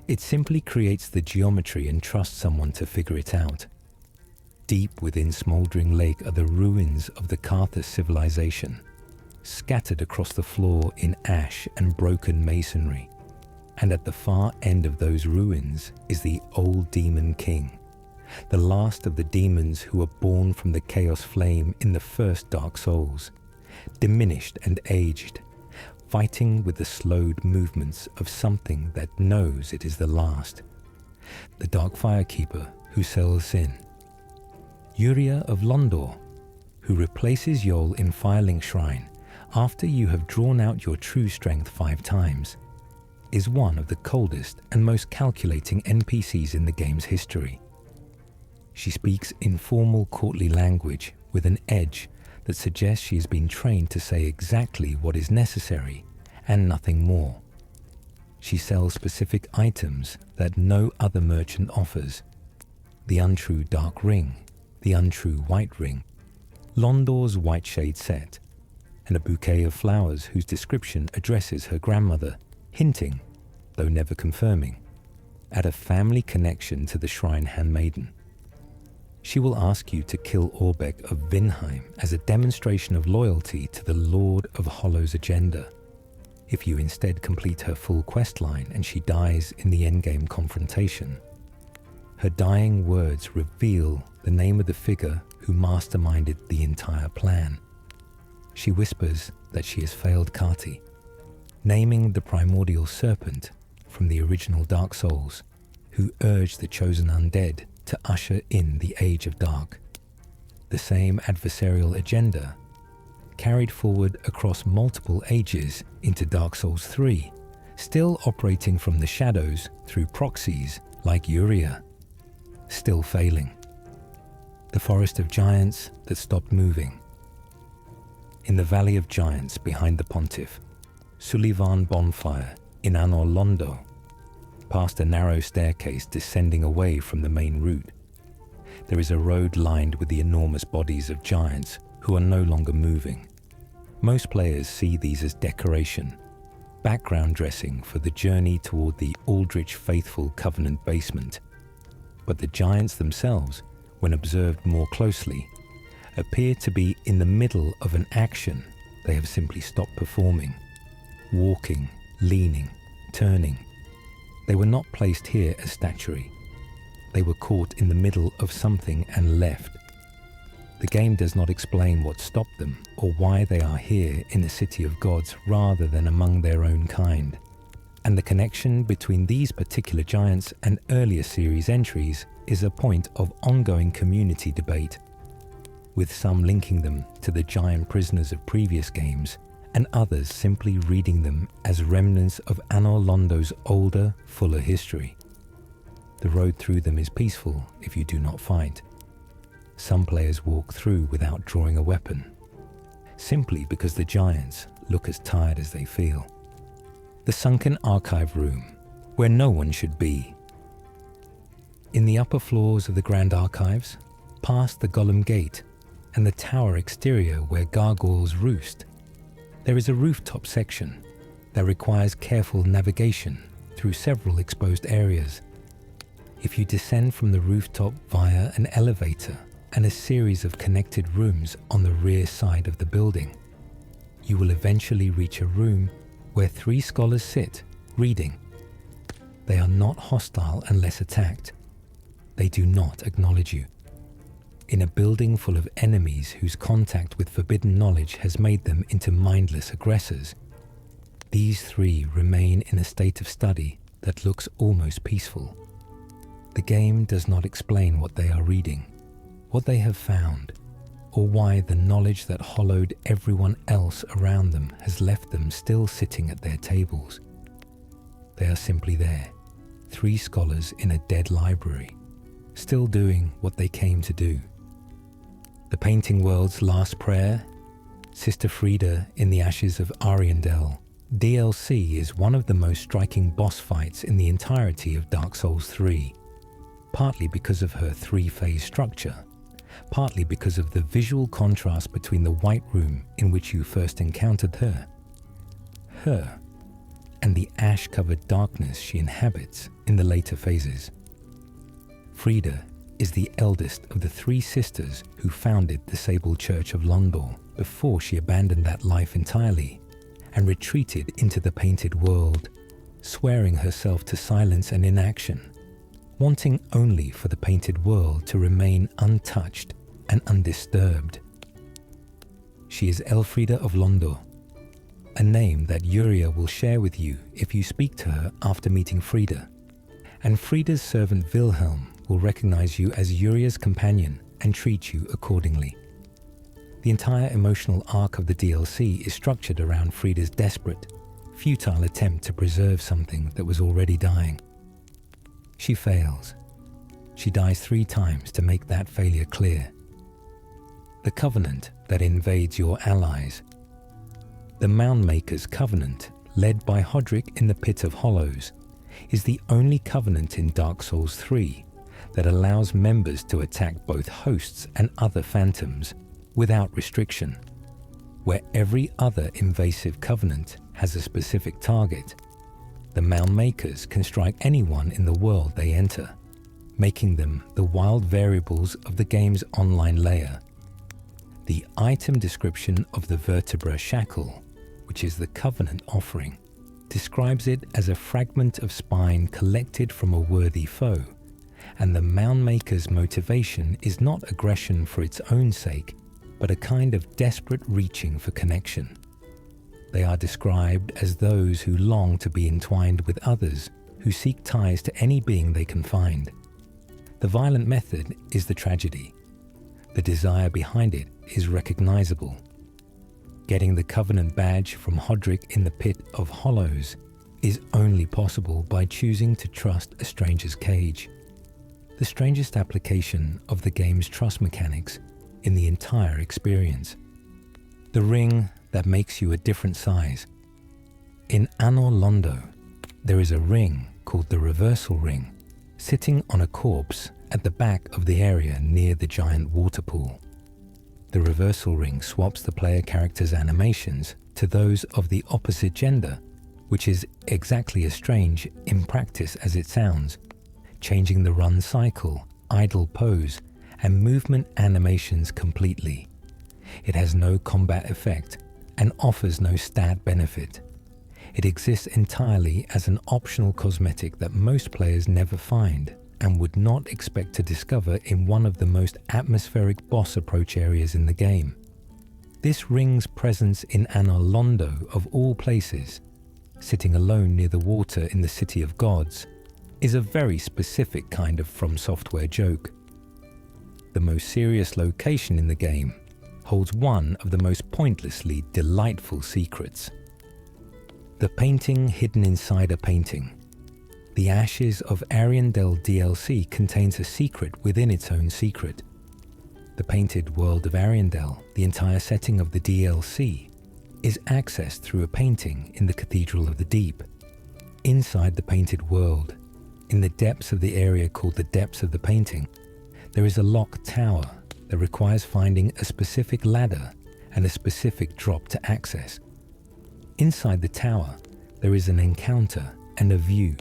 It simply creates the geometry and trusts someone to figure it out. Deep within Smouldering Lake are the ruins of the Carthus civilization, scattered across the floor in ash and broken masonry. And at the far end of those ruins is the Old Demon King, the last of the demons who were born from the Chaos Flame in the first Dark Souls, diminished and aged, fighting with the slowed movements of something that knows it is the last, the Dark Firekeeper who sells sin. Yuria of Londor, who replaces Yol in Firelink Shrine after you have drawn out your true strength 5 times, is one of the coldest and most calculating NPCs in the game's history. She speaks informal courtly language with an edge that suggests she has been trained to say exactly what is necessary and nothing more. She sells specific items that no other merchant offers: the untrue dark ring, the untrue white ring, Londor's white shade set, and a bouquet of flowers whose description addresses her grandmother, hinting, though never confirming, at a family connection to the Shrine Handmaiden. She will ask you to kill Orbeck of Vinheim as a demonstration of loyalty to the Lord of Hollow's agenda. If you instead complete her full quest line and she dies in the endgame confrontation, her dying words reveal the name of the figure who masterminded the entire plan. She whispers that she has failed Kati, naming the primordial serpent from the original Dark Souls, who urged the chosen undead to usher in the Age of Dark. The same adversarial agenda carried forward across multiple ages into Dark Souls 3, still operating from the shadows through proxies like Yuria, still failing. The Forest of Giants that stopped moving. In the Valley of Giants behind the Pontiff, Sullivan Bonfire in Anor Londo, past a narrow staircase descending away from the main route. There is a road lined with the enormous bodies of giants who are no longer moving. Most players see these as decoration, background dressing for the journey toward the Aldrich Faithful Covenant basement. But the giants themselves, when observed more closely, appear to be in the middle of an action they have simply stopped performing, walking, leaning, turning. They were not placed here as statuary. They were caught in the middle of something and left. The game does not explain what stopped them or why they are here in the City of Gods rather than among their own kind. And the connection between these particular giants and earlier series entries is a point of ongoing community debate, with some linking them to the giant prisoners of previous games and others simply reading them as remnants of Anor Londo's older, fuller history. The road through them is peaceful if you do not fight. Some players walk through without drawing a weapon, simply because the giants look as tired as they feel. The sunken archive room, where no one should be. In the upper floors of the Grand Archives, past the Golem Gate and the tower exterior where gargoyles roost, there is a rooftop section that requires careful navigation through several exposed areas. If you descend from the rooftop via an elevator and a series of connected rooms on the rear side of the building, you will eventually reach a room where 3 scholars sit, reading. They are not hostile unless attacked. They do not acknowledge you. In a building full of enemies whose contact with forbidden knowledge has made them into mindless aggressors, these 3 remain in a state of study that looks almost peaceful. The game does not explain what they are reading, what they have found, or why the knowledge that hollowed everyone else around them has left them still sitting at their tables. They are simply there, 3 scholars in a dead library, still doing what they came to do. The painting world's last prayer, Sister Frida in the Ashes of Ariandel. DLC is one of the most striking boss fights in the entirety of Dark Souls 3, partly because of her 3-phase structure, partly because of the visual contrast between the white room in which you first encountered her, and the ash-covered darkness she inhabits in the later phases. Frida is the eldest of the 3 sisters who founded the Sable Church of Londor before she abandoned that life entirely and retreated into the painted world, swearing herself to silence and inaction, wanting only for the painted world to remain untouched and undisturbed. She is Elfrida of Londor, a name that Yuria will share with you if you speak to her after meeting Frida, and Frida's servant Wilhelm will recognize you as Yuria's companion and treat you accordingly. The entire emotional arc of the DLC is structured around Frida's desperate, futile attempt to preserve something that was already dying. She fails. She dies 3 times to make that failure clear. The covenant that invades your allies. The Moundmaker's covenant, led by Hodrick in the Pit of Hollows, is the only covenant in Dark Souls 3 that allows members to attack both hosts and other phantoms without restriction. Where every other invasive covenant has a specific target, the Moundmakers can strike anyone in the world they enter, making them the wild variables of the game's online layer. The item description of the Vertebra Shackle, which is the Covenant offering, describes it as a fragment of spine collected from a worthy foe, and the Moundmaker's motivation is not aggression for its own sake, but a kind of desperate reaching for connection. They are described as those who long to be entwined with others, who seek ties to any being they can find. The violent method is the tragedy. The desire behind it is recognizable. Getting the Covenant badge from Hodrick in the Pit of Hollows is only possible by choosing to trust a stranger's cage. The strangest application of the game's trust mechanics in the entire experience. The ring that makes you a different size. In Anor Londo, there is a ring called the Reversal Ring, sitting on a corpse at the back of the area near the giant water pool. The Reversal Ring swaps the player character's animations to those of the opposite gender, which is exactly as strange in practice as it sounds, changing the run cycle, idle pose, and movement animations completely. It has no combat effect and offers no stat benefit. It exists entirely as an optional cosmetic that most players never find and would not expect to discover in one of the most atmospheric boss approach areas in the game. This ring's presence in Anor Londo, of all places, sitting alone near the water in the City of Gods, is a very specific kind of From Software joke. The most serious location in the game holds one of the most pointlessly delightful secrets. The painting hidden inside a painting. The Ashes of Ariandel DLC contains a secret within its own secret. The painted world of Ariandel, the entire setting of the DLC, is accessed through a painting in the Cathedral of the Deep. Inside the painted world, in the depths of the area called the Depths of the Painting, there is a locked tower that requires finding a specific ladder and a specific drop to access. Inside the tower, there is an encounter and a view.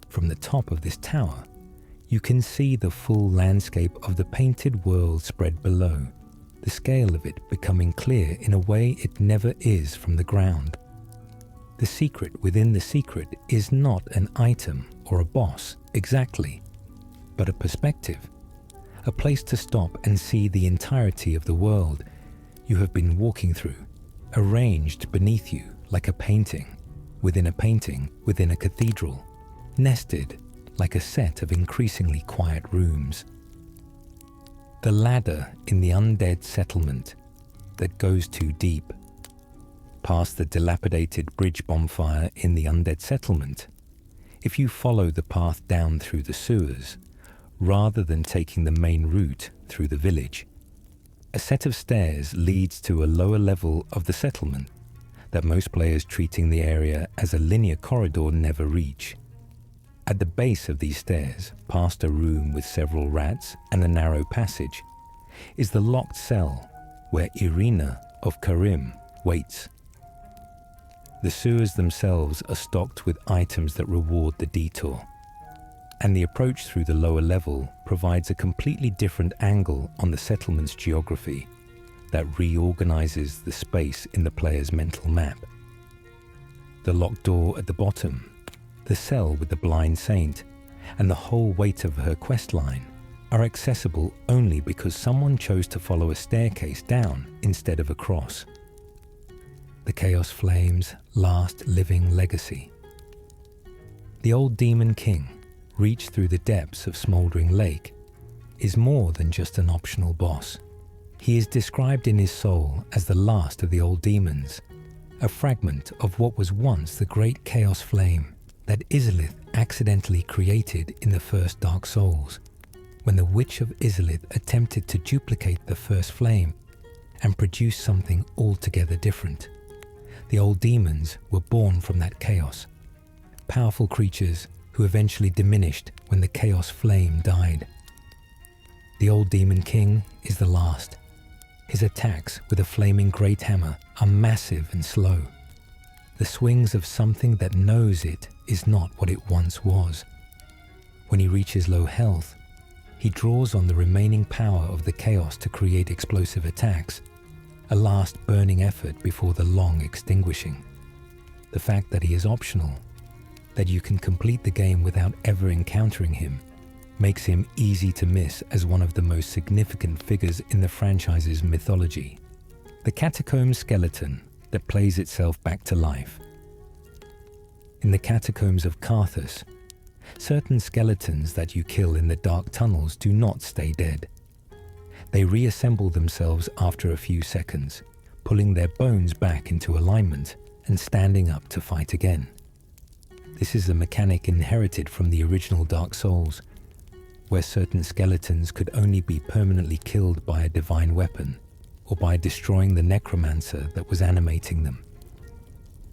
From the top of this tower, you can see the full landscape of the painted world spread below, the scale of it becoming clear in a way it never is from the ground. The secret within the secret is not an item or a boss exactly, but a perspective, a place to stop and see the entirety of the world you have been walking through, arranged beneath you like a painting within a cathedral, nested like a set of increasingly quiet rooms. The ladder in the undead settlement that goes too deep. Past the dilapidated bridge bonfire in the undead settlement If you follow the path down through the sewers, rather than taking the main route through the village, a set of stairs leads to a lower level of the settlement that most players treating the area as a linear corridor never reach. At the base of these stairs, past a room with several rats and a narrow passage, is the locked cell where Irina of Karim waits. The sewers themselves are stocked with items that reward the detour, and the approach through the lower level provides a completely different angle on the settlement's geography that reorganizes the space in the player's mental map. The locked door at the bottom, the cell with the blind saint, and the whole weight of her quest line are accessible only because someone chose to follow a staircase down instead of across. The Chaos Flame's last living legacy. The old Demon King, reached through the depths of Smouldering Lake, is more than just an optional boss. He is described in his soul as the last of the old demons, a fragment of what was once the great Chaos Flame that Izalith accidentally created in the first Dark Souls, when the Witch of Izalith attempted to duplicate the first flame and produce something altogether different. The old demons were born from that chaos, powerful creatures who eventually diminished when the Chaos Flame died. The old Demon King is the last. His attacks with a flaming great hammer are massive and slow. The swings of something that knows it is not what it once was. When he reaches low health, he draws on the remaining power of the chaos to create explosive attacks, a last burning effort before the long extinguishing. The fact that he is optional, that you can complete the game without ever encountering him, makes him easy to miss as one of the most significant figures in the franchise's mythology. The catacomb skeleton that plays itself back to life. In the catacombs of Carthus, certain skeletons that you kill in the dark tunnels do not stay dead. They reassemble themselves after a few seconds, pulling their bones back into alignment and standing up to fight again. This is a mechanic inherited from the original Dark Souls, where certain skeletons could only be permanently killed by a divine weapon or by destroying the necromancer that was animating them.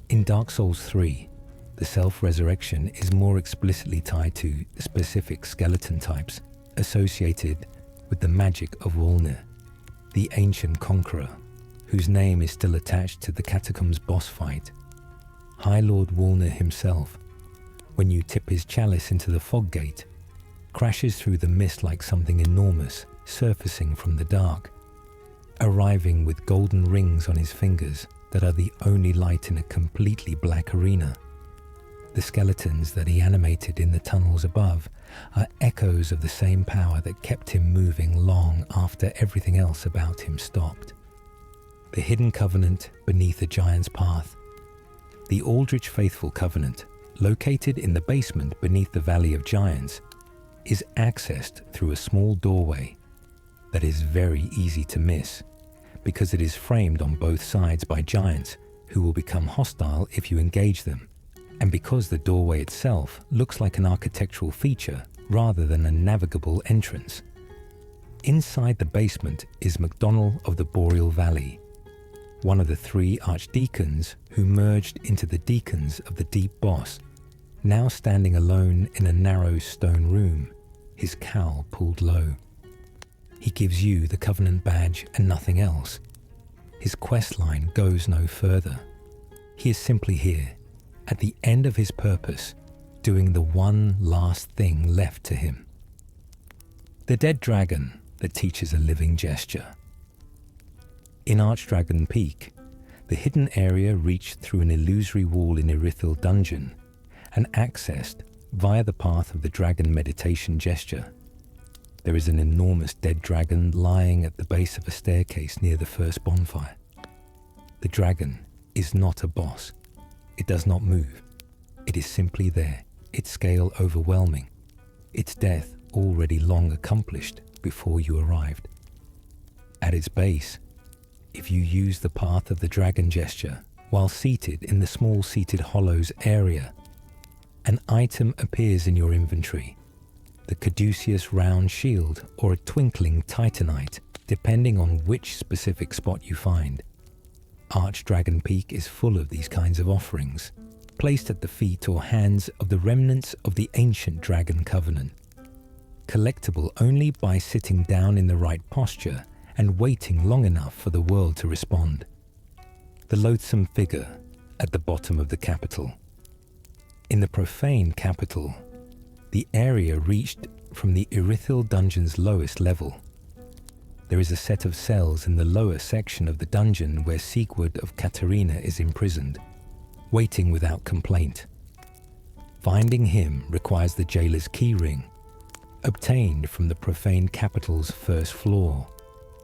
In Dark Souls 3, the self-resurrection is more explicitly tied to specific skeleton types associated with the magic of Wolnir, the ancient conqueror, whose name is still attached to the catacombs boss fight. High Lord Wolnir himself, when you tip his chalice into the fog gate, crashes through the mist like something enormous surfacing from the dark, arriving with golden rings on his fingers that are the only light in a completely black arena. The skeletons that he animated in the tunnels above are echoes of the same power that kept him moving long after everything else about him stopped. The hidden covenant beneath the giant's path. The Aldrich Faithful Covenant, located in the basement beneath the Valley of Giants, is accessed through a small doorway that is very easy to miss because it is framed on both sides by giants who will become hostile if you engage them, and because the doorway itself looks like an architectural feature rather than a navigable entrance. Inside the basement is MacDonald of the Boreal Valley, one of the 3 archdeacons who merged into the deacons of the Deep Boss, now standing alone in a narrow stone room, his cowl pulled low. He gives you the Covenant badge and nothing else. His quest line goes no further. He is simply here, at the end of his purpose, doing the one last thing left to him. The dead dragon that teaches a living gesture. In Archdragon Peak, the hidden area reached through an illusory wall in Irithil Dungeon and accessed via the path of the dragon meditation gesture. There is an enormous dead dragon lying at the base of a staircase near the first bonfire. The dragon is not a boss. It does not move. It is simply there, its scale overwhelming, its death already long accomplished before you arrived. At its base, if you use the path of the dragon gesture while seated in the small seated hollows area, an item appears in your inventory, the caduceus round shield or a twinkling titanite, depending on which specific spot you find. Archdragon Peak is full of these kinds of offerings, placed at the feet or hands of the remnants of the ancient Dragon Covenant, collectible only by sitting down in the right posture and waiting long enough for the world to respond. The loathsome figure at the bottom of the capital. In the profane capital, the area reached from the Irithil dungeon's lowest level. There is a set of cells in the lower section of the dungeon where Sigurd of Katarina is imprisoned, waiting without complaint. Finding him requires the jailer's keyring, obtained from the profane capital's first floor,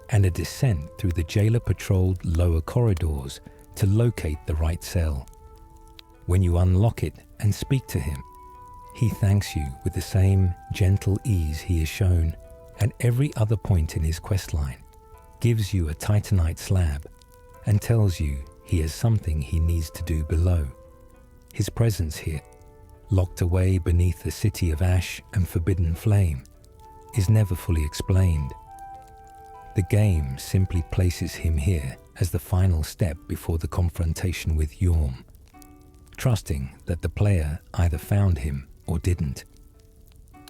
and a descent through the jailer-patrolled lower corridors to locate the right cell. When you unlock it and speak to him, he thanks you with the same gentle ease he has shown at every other point in his questline, gives you a titanite slab, and tells you he has something he needs to do below. His presence here, locked away beneath the city of ash and forbidden flame, is never fully explained. The game simply places him here as the final step before the confrontation with Yorm, trusting that the player either found him or didn't.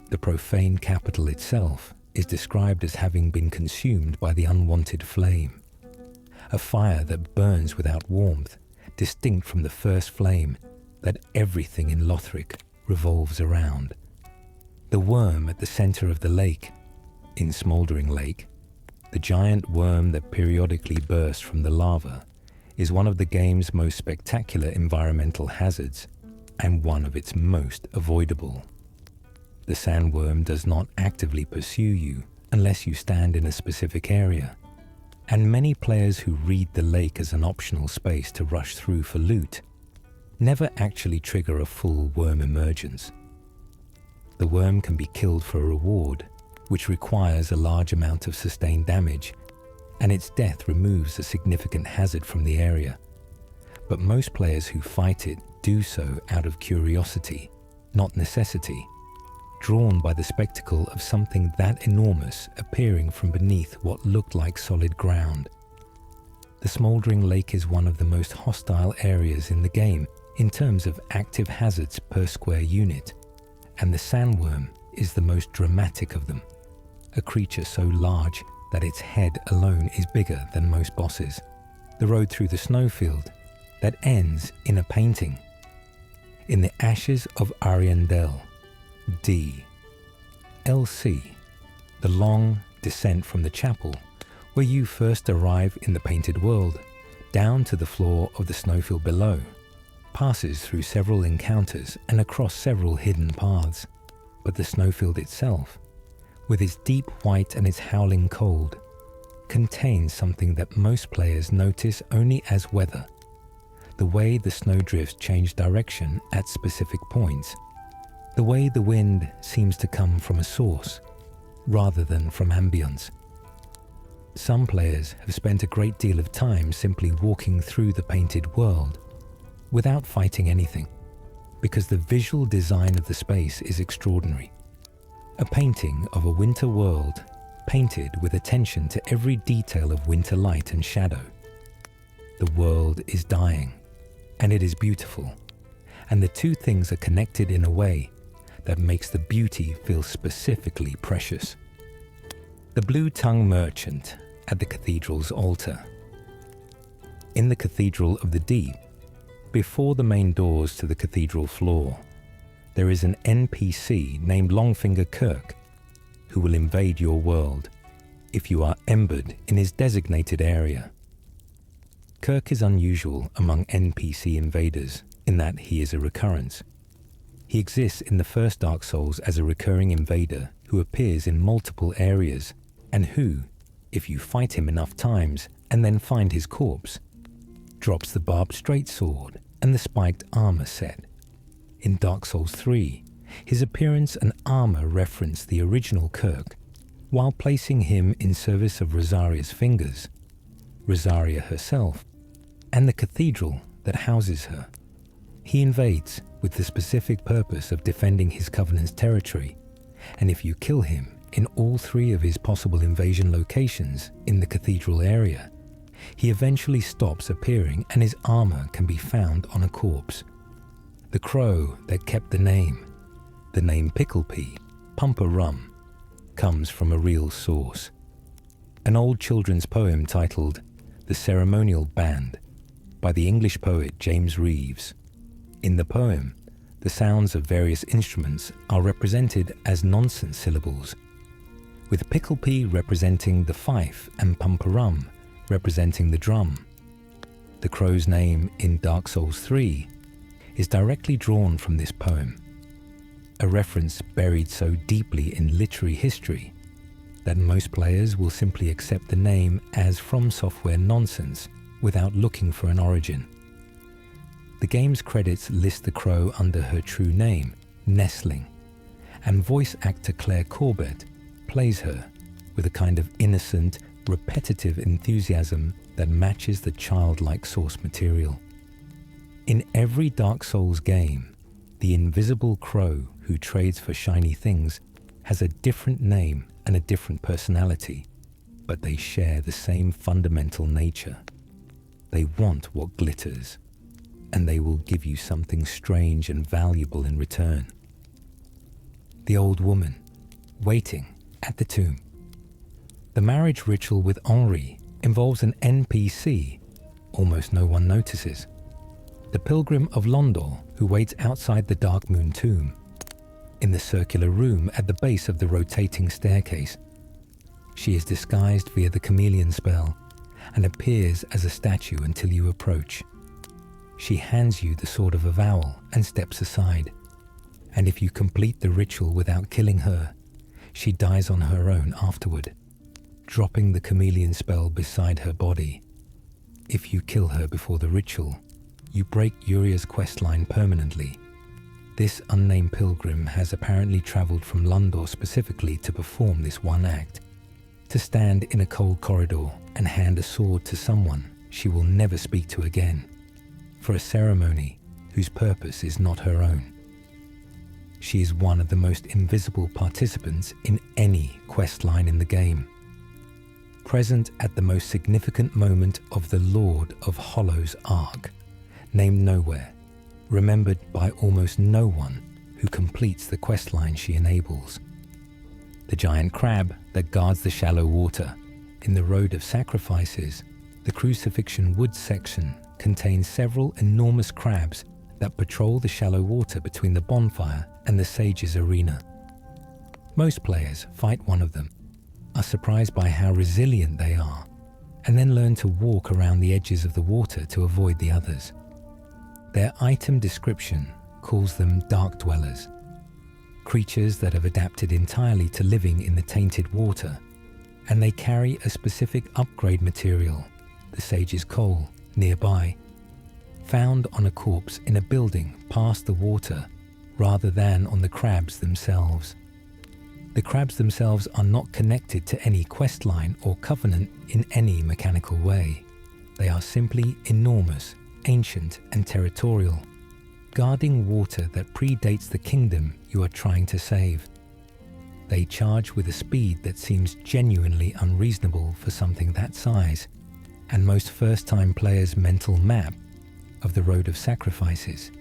The profane capital itself is described as having been consumed by the unwanted flame, a fire that burns without warmth, distinct from the first flame that everything in Lothric revolves around. The worm at the center of the lake, in Smouldering Lake, the giant worm that periodically bursts from the lava, is one of the game's most spectacular environmental hazards and one of its most avoidable. The sandworm does not actively pursue you unless you stand in a specific area, and many players who read the lake as an optional space to rush through for loot never actually trigger a full worm emergence. The worm can be killed for a reward, which requires a large amount of sustained damage, and its death removes a significant hazard from the area. But most players who fight it do so out of curiosity, not necessity, drawn by the spectacle of something that enormous appearing from beneath what looked like solid ground. The Smouldering Lake is one of the most hostile areas in the game in terms of active hazards per square unit, and the sandworm is the most dramatic of them, a creature so large that its head alone is bigger than most bosses. The road through the snowfield that ends in a painting. In the ashes of Ariandel, D. LC, the long descent from the chapel, where you first arrive in the painted world, down to the floor of the snowfield below, passes through several encounters and across several hidden paths. But the snowfield itself, with its deep white and its howling cold, contains something that most players notice only as weather. The way the snowdrifts change direction at specific points, the way the wind seems to come from a source, rather than from ambience. Some players have spent a great deal of time simply walking through the painted world, without fighting anything, because the visual design of the space is extraordinary. A painting of a winter world, painted with attention to every detail of winter light and shadow. The world is dying, and it is beautiful, and the two things are connected in a way that makes the beauty feel specifically precious. The blue-tongued merchant at the cathedral's altar. In the Cathedral of the Deep, before the main doors to the cathedral floor, there is an NPC named Longfinger Kirk who will invade your world if you are embered in his designated area. Kirk is unusual among NPC invaders in that he is a recurrence. He exists in the first Dark Souls as a recurring invader who appears in multiple areas and who, if you fight him enough times and then find his corpse, drops the barbed straight sword and the spiked armor set. In Dark Souls 3, his appearance and armor reference the original Kirk, while placing him in service of Rosaria's fingers, Rosaria herself, and the cathedral that houses her. He invades with the specific purpose of defending his Covenant's territory, and if you kill him in all 3 of his possible invasion locations in the cathedral area, he eventually stops appearing and his armor can be found on a corpse. The crow that kept the name Pickle Pea, Pumper Rum, comes from a real source. An old children's poem titled The Ceremonial Band by the English poet James Reeves. In the poem, the sounds of various instruments are represented as nonsense syllables, with Pickle Pea representing the fife and Pumper Rum representing the drum. The crow's name in Dark Souls 3 is directly drawn from this poem, a reference buried so deeply in literary history that most players will simply accept the name as From Software nonsense without looking for an origin. The game's credits list the crow under her true name, Nestling, and voice actor Claire Corbett plays her with a kind of innocent, repetitive enthusiasm that matches the childlike source material. In every Dark Souls game, the invisible crow who trades for shiny things has a different name and a different personality, but they share the same fundamental nature. They want what glitters, and they will give you something strange and valuable in return. The old woman, waiting at the tomb. The marriage ritual with Henri involves an NPC almost no one notices. The pilgrim of Londor who waits outside the Dark Moon tomb, in the circular room at the base of the rotating staircase. She is disguised via the chameleon spell and appears as a statue until you approach. She hands you the Sword of Avowal and steps aside, and if you complete the ritual without killing her, she dies on her own afterward, dropping the chameleon spell beside her body. If you kill her before the ritual, you break Uria's questline permanently. This unnamed pilgrim has apparently travelled from Londor specifically to perform this one act, to stand in a cold corridor and hand a sword to someone she will never speak to again, for a ceremony whose purpose is not her own. She is one of the most invisible participants in any questline in the game, present at the most significant moment of the Lord of Hollows arc, named nowhere, remembered by almost no one who completes the questline she enables. The giant crab that guards the shallow water in the Road of Sacrifices, the Crucifixion Woods section contains several enormous crabs that patrol the shallow water between the bonfire and the Sage's arena. Most players fight one of them, are surprised by how resilient they are, and then learn to walk around the edges of the water to avoid the others. Their item description calls them Dark Dwellers, creatures that have adapted entirely to living in the tainted water, and they carry a specific upgrade material, the Sage's Coal, nearby, found on a corpse in a building past the water rather than on the crabs themselves. The crabs themselves are not connected to any questline or covenant in any mechanical way. They are simply enormous, ancient and territorial, guarding water that predates the kingdom you are trying to save. They charge with a speed that seems genuinely unreasonable for something that size, and most first-time players' mental map of the Road of Sacrifices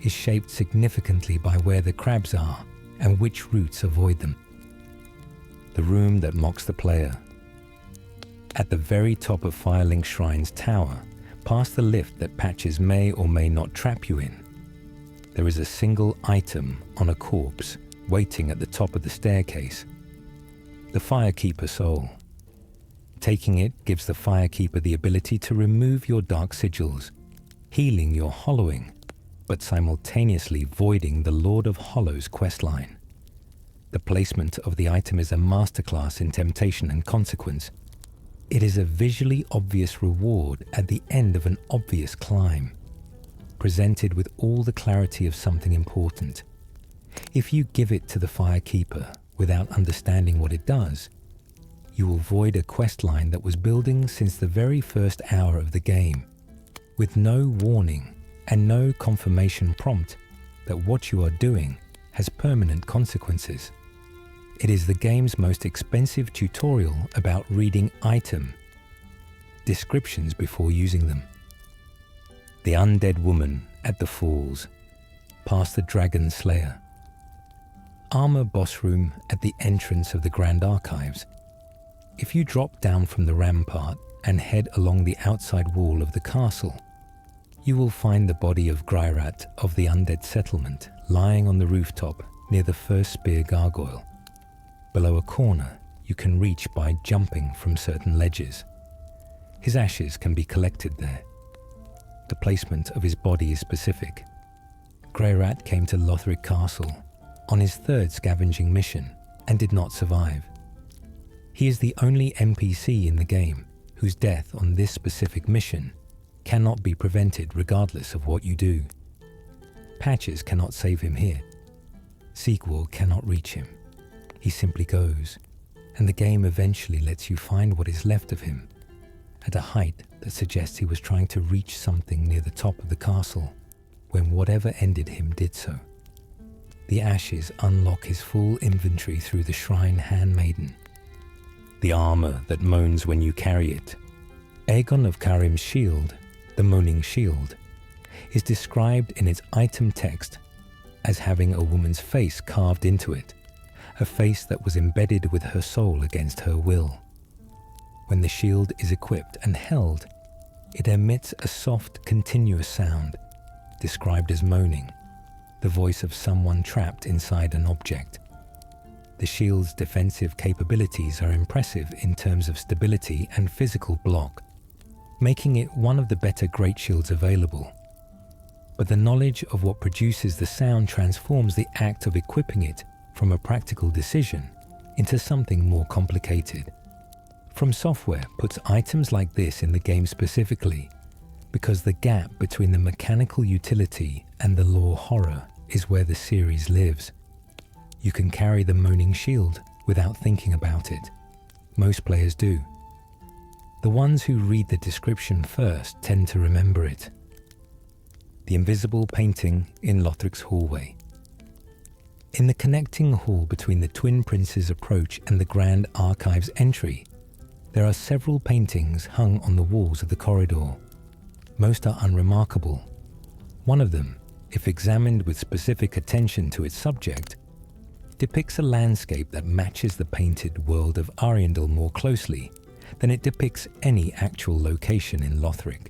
is shaped significantly by where the crabs are and which routes avoid them. The room that mocks the player. At the very top of Firelink Shrine's tower, past the lift that patches may or may not trap you in, there is a single item on a corpse waiting at the top of the staircase. The Firekeeper Soul. Taking it gives the Firekeeper the ability to remove your dark sigils, healing your hollowing, but simultaneously voiding the Lord of Hollows questline. The placement of the item is a masterclass in temptation and consequence. It is a visually obvious reward at the end of an obvious climb, presented with all the clarity of something important. If you give it to the Firekeeper without understanding what it does, you will void a questline that was building since the very first hour of the game, with no warning and no confirmation prompt that what you are doing has permanent consequences. It is the game's most expensive tutorial about reading item descriptions before using them. The undead woman at the falls, past the dragon slayer. Armor boss room at the entrance of the Grand Archives. If you drop down from the rampart and head along the outside wall of the castle, you will find the body of Greirat of the undead settlement lying on the rooftop near the first spear gargoyle. Below a corner you can reach by jumping from certain ledges. His ashes can be collected there. The placement of his body is specific. Greirat came to Lothric Castle on his third scavenging mission and did not survive. He is the only NPC in the game whose death on this specific mission cannot be prevented regardless of what you do. Patches cannot save him here. Sequel cannot reach him. He simply goes, and the game eventually lets you find what is left of him at a height that suggests he was trying to reach something near the top of the castle when whatever ended him did so. The ashes unlock his full inventory through the shrine handmaiden. The armor that moans when you carry it. Aegon of Karim's shield, the moaning shield, is described in its item text as having a woman's face carved into it, a face that was embedded with her soul against her will. When the shield is equipped and held, it emits a soft, continuous sound, described as moaning, the voice of someone trapped inside an object. The shield's defensive capabilities are impressive in terms of stability and physical block, making it one of the better great shields available. But the knowledge of what produces the sound transforms the act of equipping it from a practical decision into something more complicated. From Software puts items like this in the game specifically because the gap between the mechanical utility and the lore horror is where the series lives. You can carry the moaning shield without thinking about it. Most players do. The ones who read the description first tend to remember it. The invisible painting in Lothric's hallway. In the connecting hall between the Twin Princes approach and the Grand Archives entry, there are several paintings hung on the walls of the corridor. Most are unremarkable. One of them, if examined with specific attention to its subject, depicts a landscape that matches the painted world of Ariandel more closely than it depicts any actual location in Lothric.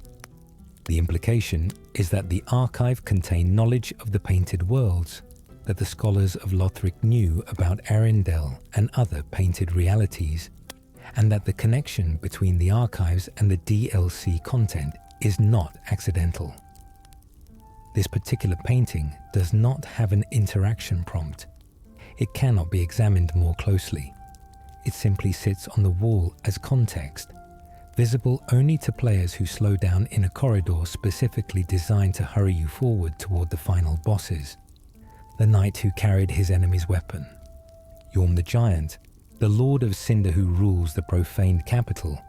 The implication is that the archive contained knowledge of the painted worlds that the scholars of Lothric knew about Ariandel and other painted realities, and that the connection between the archives and the DLC content is not accidental. This particular painting does not have an interaction prompt. It cannot be examined more closely. It simply sits on the wall as context, visible only to players who slow down in a corridor specifically designed to hurry you forward toward the final bosses. The knight who carried his enemy's weapon. Yorm the Giant, the Lord of Cinder who rules the profaned capital,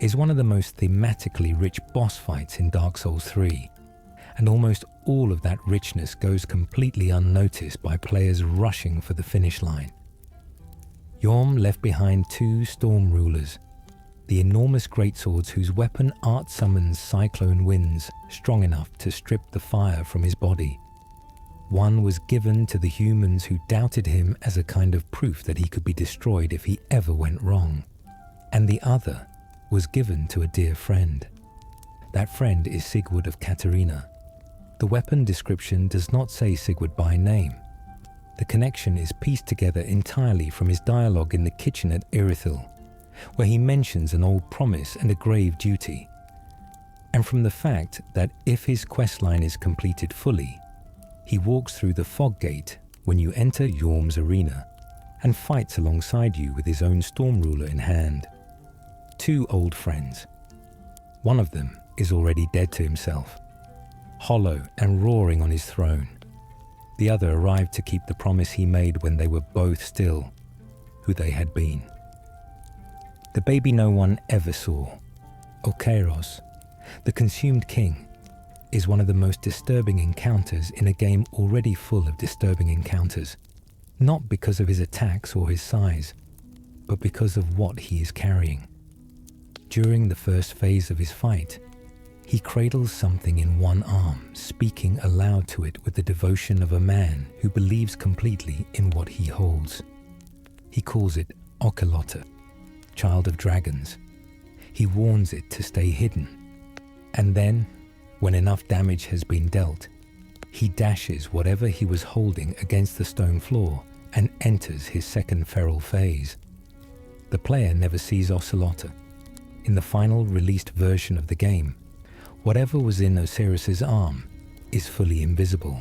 is one of the most thematically rich boss fights in Dark Souls 3, and almost all of that richness goes completely unnoticed by players rushing for the finish line. Yorm left behind two storm rulers, the enormous greatswords whose weapon art summons cyclone winds strong enough to strip the fire from his body. One was given to the humans who doubted him as a kind of proof that he could be destroyed if he ever went wrong, and the other was given to a dear friend. That friend is Sigurd of Katarina. The weapon description does not say Sigurd by name. The connection is pieced together entirely from his dialogue in the kitchen at Irithyll, where he mentions an old promise and a grave duty, and from the fact that if his questline is completed fully, he walks through the fog gate when you enter Yorm's arena and fights alongside you with his own storm ruler in hand. Two old friends. One of them is already dead to himself, hollow and roaring on his throne. The other arrived to keep the promise he made when they were both still who they had been. The baby no one ever saw, Okeiros, the consumed king, is one of the most disturbing encounters in a game already full of disturbing encounters, not because of his attacks or his size, but because of what he is carrying. During the first phase of his fight, he cradles something in one arm, speaking aloud to it with the devotion of a man who believes completely in what he holds. He calls it Ocelotta, child of dragons. He warns it to stay hidden. And then, when enough damage has been dealt, he dashes whatever he was holding against the stone floor and enters his second feral phase. The player never sees Ocelotta. In the final released version of the game, whatever was in Osiris's arm is fully invisible.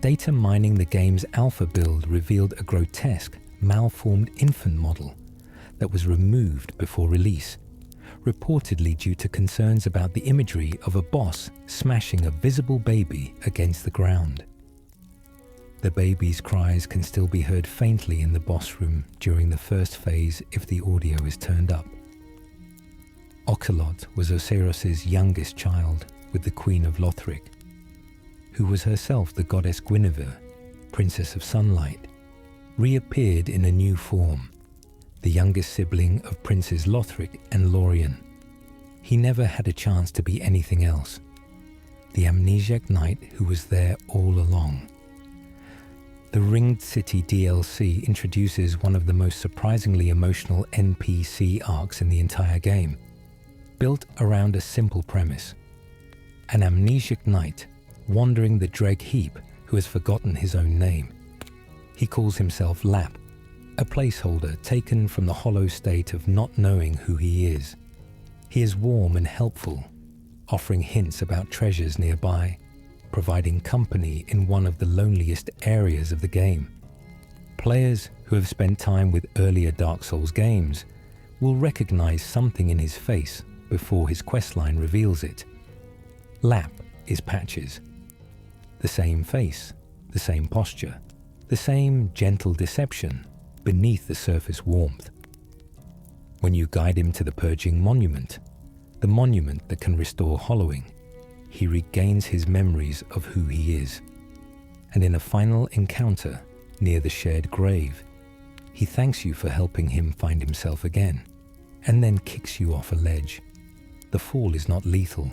Data mining the game's alpha build revealed a grotesque, malformed infant model that was removed before release, reportedly due to concerns about the imagery of a boss smashing a visible baby against the ground. The baby's cries can still be heard faintly in the boss room during the first phase if the audio is turned up. Ocelot was Osiris's youngest child with the Queen of Lothric, who was herself the goddess Guinevere, Princess of Sunlight, reappeared in a new form, the youngest sibling of Princes Lothric and Lorien. He never had a chance to be anything else. The amnesiac knight who was there all along. The Ringed City DLC introduces one of the most surprisingly emotional NPC arcs in the entire game, built around a simple premise. An amnesiac knight wandering the Dreg Heap who has forgotten his own name. He calls himself Lap, a placeholder taken from the hollow state of not knowing who he is. He is warm and helpful, offering hints about treasures nearby, providing company in one of the loneliest areas of the game. Players who have spent time with earlier Dark Souls games will recognize something in his face before his questline reveals it. Lap is Patches. The same face, the same posture, the same gentle deception beneath the surface warmth. When you guide him to the Purging Monument, the monument that can restore hollowing, he regains his memories of who he is. And in a final encounter near the shared grave, he thanks you for helping him find himself again, and then kicks you off a ledge. The fall is not lethal.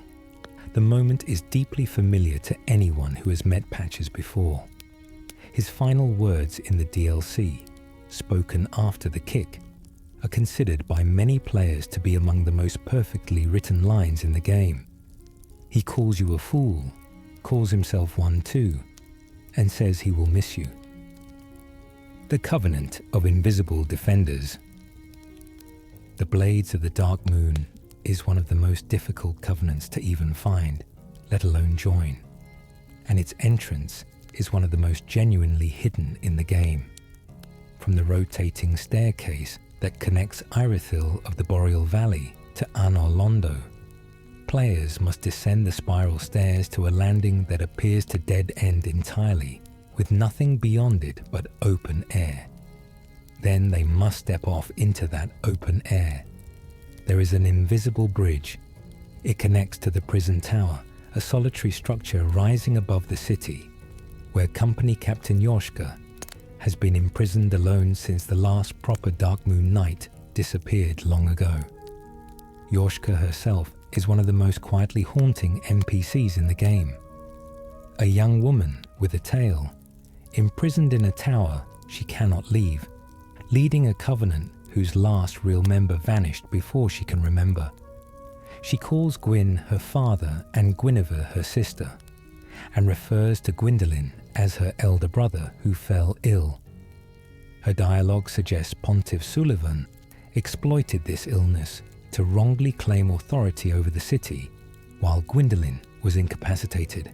The moment is deeply familiar to anyone who has met Patches before. His final words in the DLC, spoken after the kick, are considered by many players to be among the most perfectly written lines in the game. He calls you a fool, calls himself one too, and says he will miss you. The Covenant of Invisible Defenders. The Blades of the Dark Moon is one of the most difficult covenants to even find, let alone join, and its entrance is one of the most genuinely hidden in the game. From the rotating staircase that connects Irithyll of the Boreal Valley to Anor Londo, players must descend the spiral stairs to a landing that appears to dead end entirely, with nothing beyond it but open air. Then they must step off into that open air. There is an invisible bridge. It connects to the prison tower, a solitary structure rising above the city, where Company Captain Yoshka has been imprisoned alone since the last proper Dark Moon night disappeared long ago. Yoshka herself is one of the most quietly haunting NPCs in the game. A young woman with a tail, imprisoned in a tower she cannot leave, leading a covenant whose last real member vanished before she can remember. She calls Gwyn her father and Guinevere her sister, and refers to Gwyndolin as her elder brother who fell ill. Her dialogue suggests Pontiff Sulivan exploited this illness to wrongly claim authority over the city while Gwyndolin was incapacitated.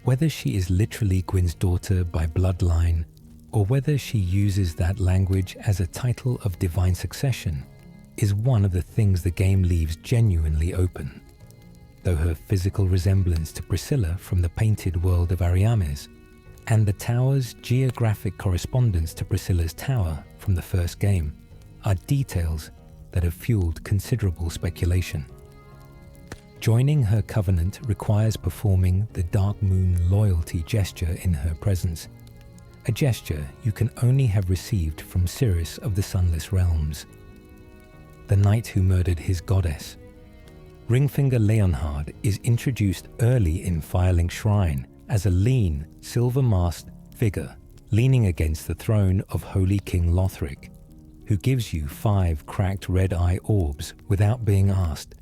Whether she is literally Gwyn's daughter by bloodline, or whether she uses that language as a title of divine succession, is one of the things the game leaves genuinely open. Though her physical resemblance to Priscilla from the painted world of Ariames, and the tower's geographic correspondence to Priscilla's tower from the first game, are details that have fueled considerable speculation. Joining her covenant requires performing the Dark Moon loyalty gesture in her presence, a gesture you can only have received from Sirius of the Sunless Realms, the knight who murdered his goddess. Ringfinger Leonhard is introduced early in Firelink Shrine as a lean, silver-masked figure leaning against the throne of Holy King Lothric, who gives you 5 cracked red-eye orbs without being asked,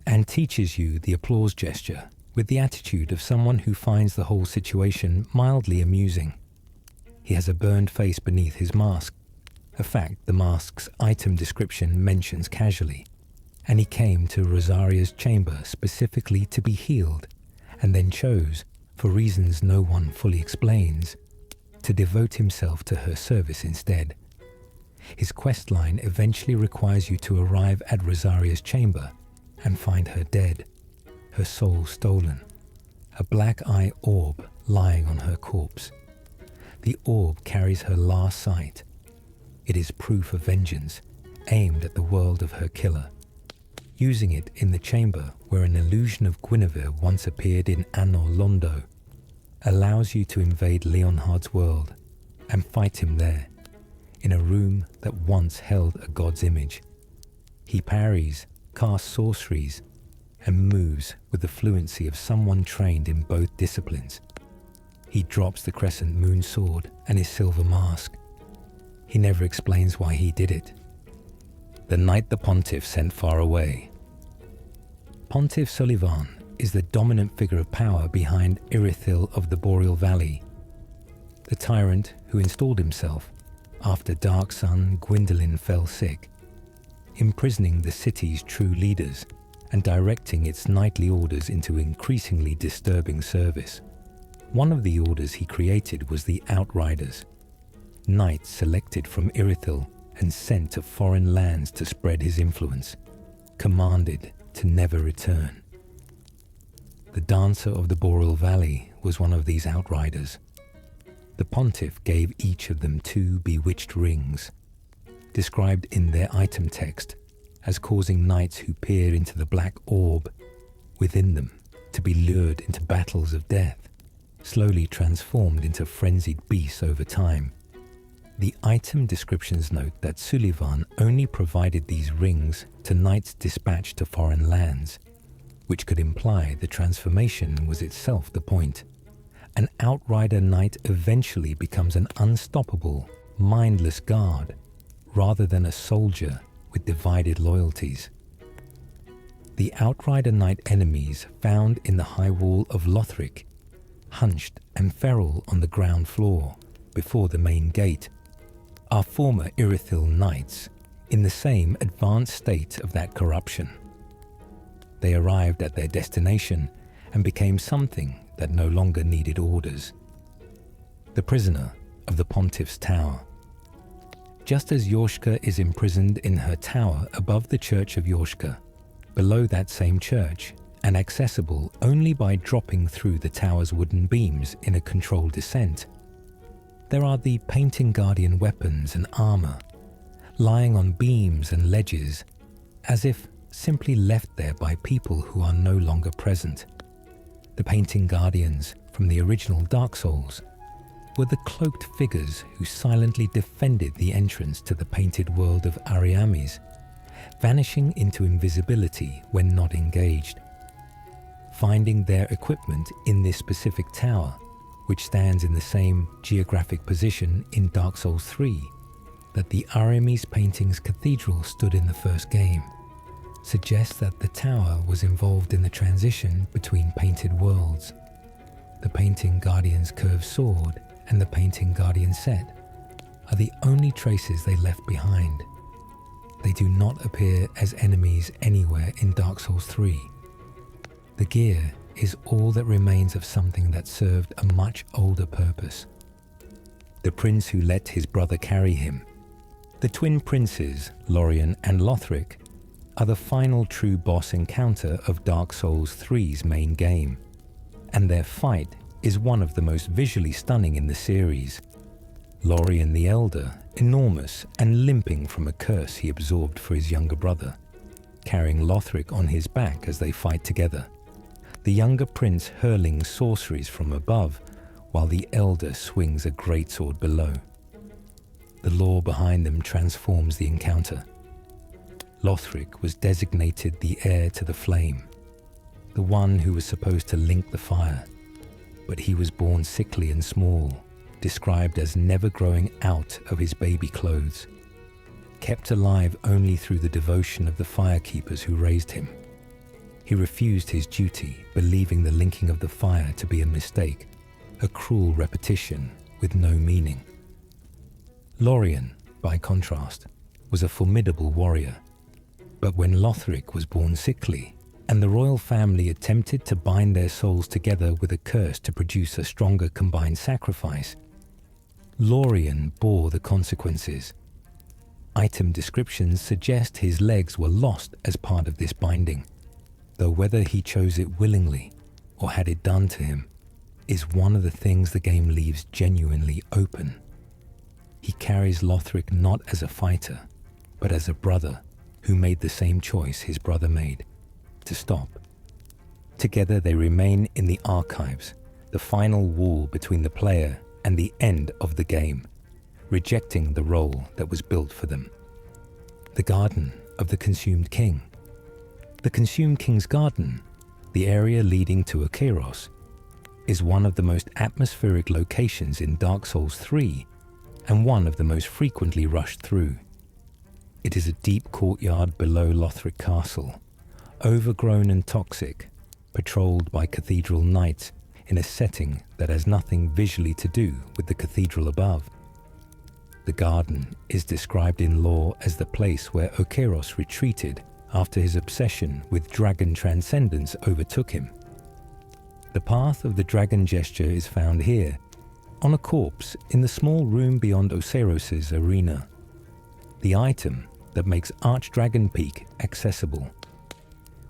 and teaches you the applause gesture with the attitude of someone who finds the whole situation mildly amusing. He has a burned face beneath his mask, a fact the mask's item description mentions casually, and he came to Rosaria's chamber specifically to be healed, and then chose, for reasons no one fully explains, to devote himself to her service instead. His questline eventually requires you to arrive at Rosaria's chamber and find her dead, her soul stolen, a black eye orb lying on her corpse. The orb carries her last sight. It is proof of vengeance, aimed at the world of her killer. Using it in the chamber where an illusion of Guinevere once appeared in Anor Londo allows you to invade Leonhard's world and fight him there, in a room that once held a god's image. He parries, casts sorceries, and moves with the fluency of someone trained in both disciplines. He drops the crescent moon sword and his silver mask. He never explains why he did it. The night the Pontiff sent far away. Pontiff Sullivan is the dominant figure of power behind Irithil of the Boreal Valley, the tyrant who installed himself after Dark Sun Gwyndolin fell sick, imprisoning the city's true leaders and directing its nightly orders into increasingly disturbing service. One of the orders he created was the Outriders, knights selected from Irithil and sent to foreign lands to spread his influence, commanded to never return. The Dancer of the Boreal Valley was one of these Outriders. The Pontiff gave each of them 2 bewitched rings, described in their item text as causing knights who peer into the black orb within them to be lured into battles of death, slowly transformed into frenzied beasts over time. The item descriptions note that Sullivan only provided these rings to knights dispatched to foreign lands, which could imply the transformation was itself the point. An Outrider knight eventually becomes an unstoppable, mindless guard, rather than a soldier with divided loyalties. The Outrider knight enemies found in the high wall of Lothric, hunched and feral on the ground floor before the main gate, are former Irithil knights in the same advanced state of that corruption. They arrived at their destination and became something that no longer needed orders. The prisoner of the Pontiff's Tower. Just as Yorshka is imprisoned in her tower above the Church of Yorshka, below that same church, and accessible only by dropping through the tower's wooden beams in a controlled descent, there are the Painting Guardian weapons and armor, lying on beams and ledges, as if simply left there by people who are no longer present. The Painting Guardians from the original Dark Souls were the cloaked figures who silently defended the entrance to the painted world of Ariamis, vanishing into invisibility when not engaged. Finding their equipment in this specific tower, which stands in the same geographic position in Dark Souls 3 that the Ariamis Painting's cathedral stood in the first game, suggests that the tower was involved in the transition between painted worlds. The Painting Guardian's curved sword and the Painting Guardian set are the only traces they left behind. They do not appear as enemies anywhere in Dark Souls 3. The gear is all that remains of something that served a much older purpose. The prince who let his brother carry him. The twin princes, Lorien and Lothric, are the final true boss encounter of Dark Souls 3's main game, and their fight is one of the most visually stunning in the series. Lorien the Elder, enormous and limping from a curse he absorbed for his younger brother. carrying Lothric on his back as they fight together, the younger prince hurling sorceries from above, while the elder swings a greatsword below. The lore behind them transforms the encounter. Lothric was designated the heir to the flame, the one who was supposed to link the fire, but he was born sickly and small, described as never growing out of his baby clothes, kept alive only through the devotion of the firekeepers who raised him. He refused his duty, believing the linking of the fire to be a mistake, a cruel repetition with no meaning. Lorien, by contrast, was a formidable warrior, but when Lothric was born sickly, and the royal family attempted to bind their souls together with a curse to produce a stronger combined sacrifice, Lorien bore the consequences. Item descriptions suggest his legs were lost as part of this binding, though whether he chose it willingly or had it done to him is one of the things the game leaves genuinely open. He carries Lothric not as a fighter, but as a brother who made the same choice his brother made, to stop. Together they remain in the archives, the final wall between the player and the end of the game, rejecting the role that was built for them. The Garden of the Consumed King. The Consumed King's Garden, the area leading to Okeros, is one of the most atmospheric locations in Dark Souls 3 and one of the most frequently rushed through. It is a deep courtyard below Lothric Castle, overgrown and toxic, patrolled by cathedral knights in a setting that has nothing visually to do with the cathedral above. The garden is described in lore as the place where Okeros retreated after his obsession with dragon transcendence overtook him. The path of the dragon gesture is found here, on a corpse in the small room beyond Oseros' arena, the item that makes Archdragon Peak accessible.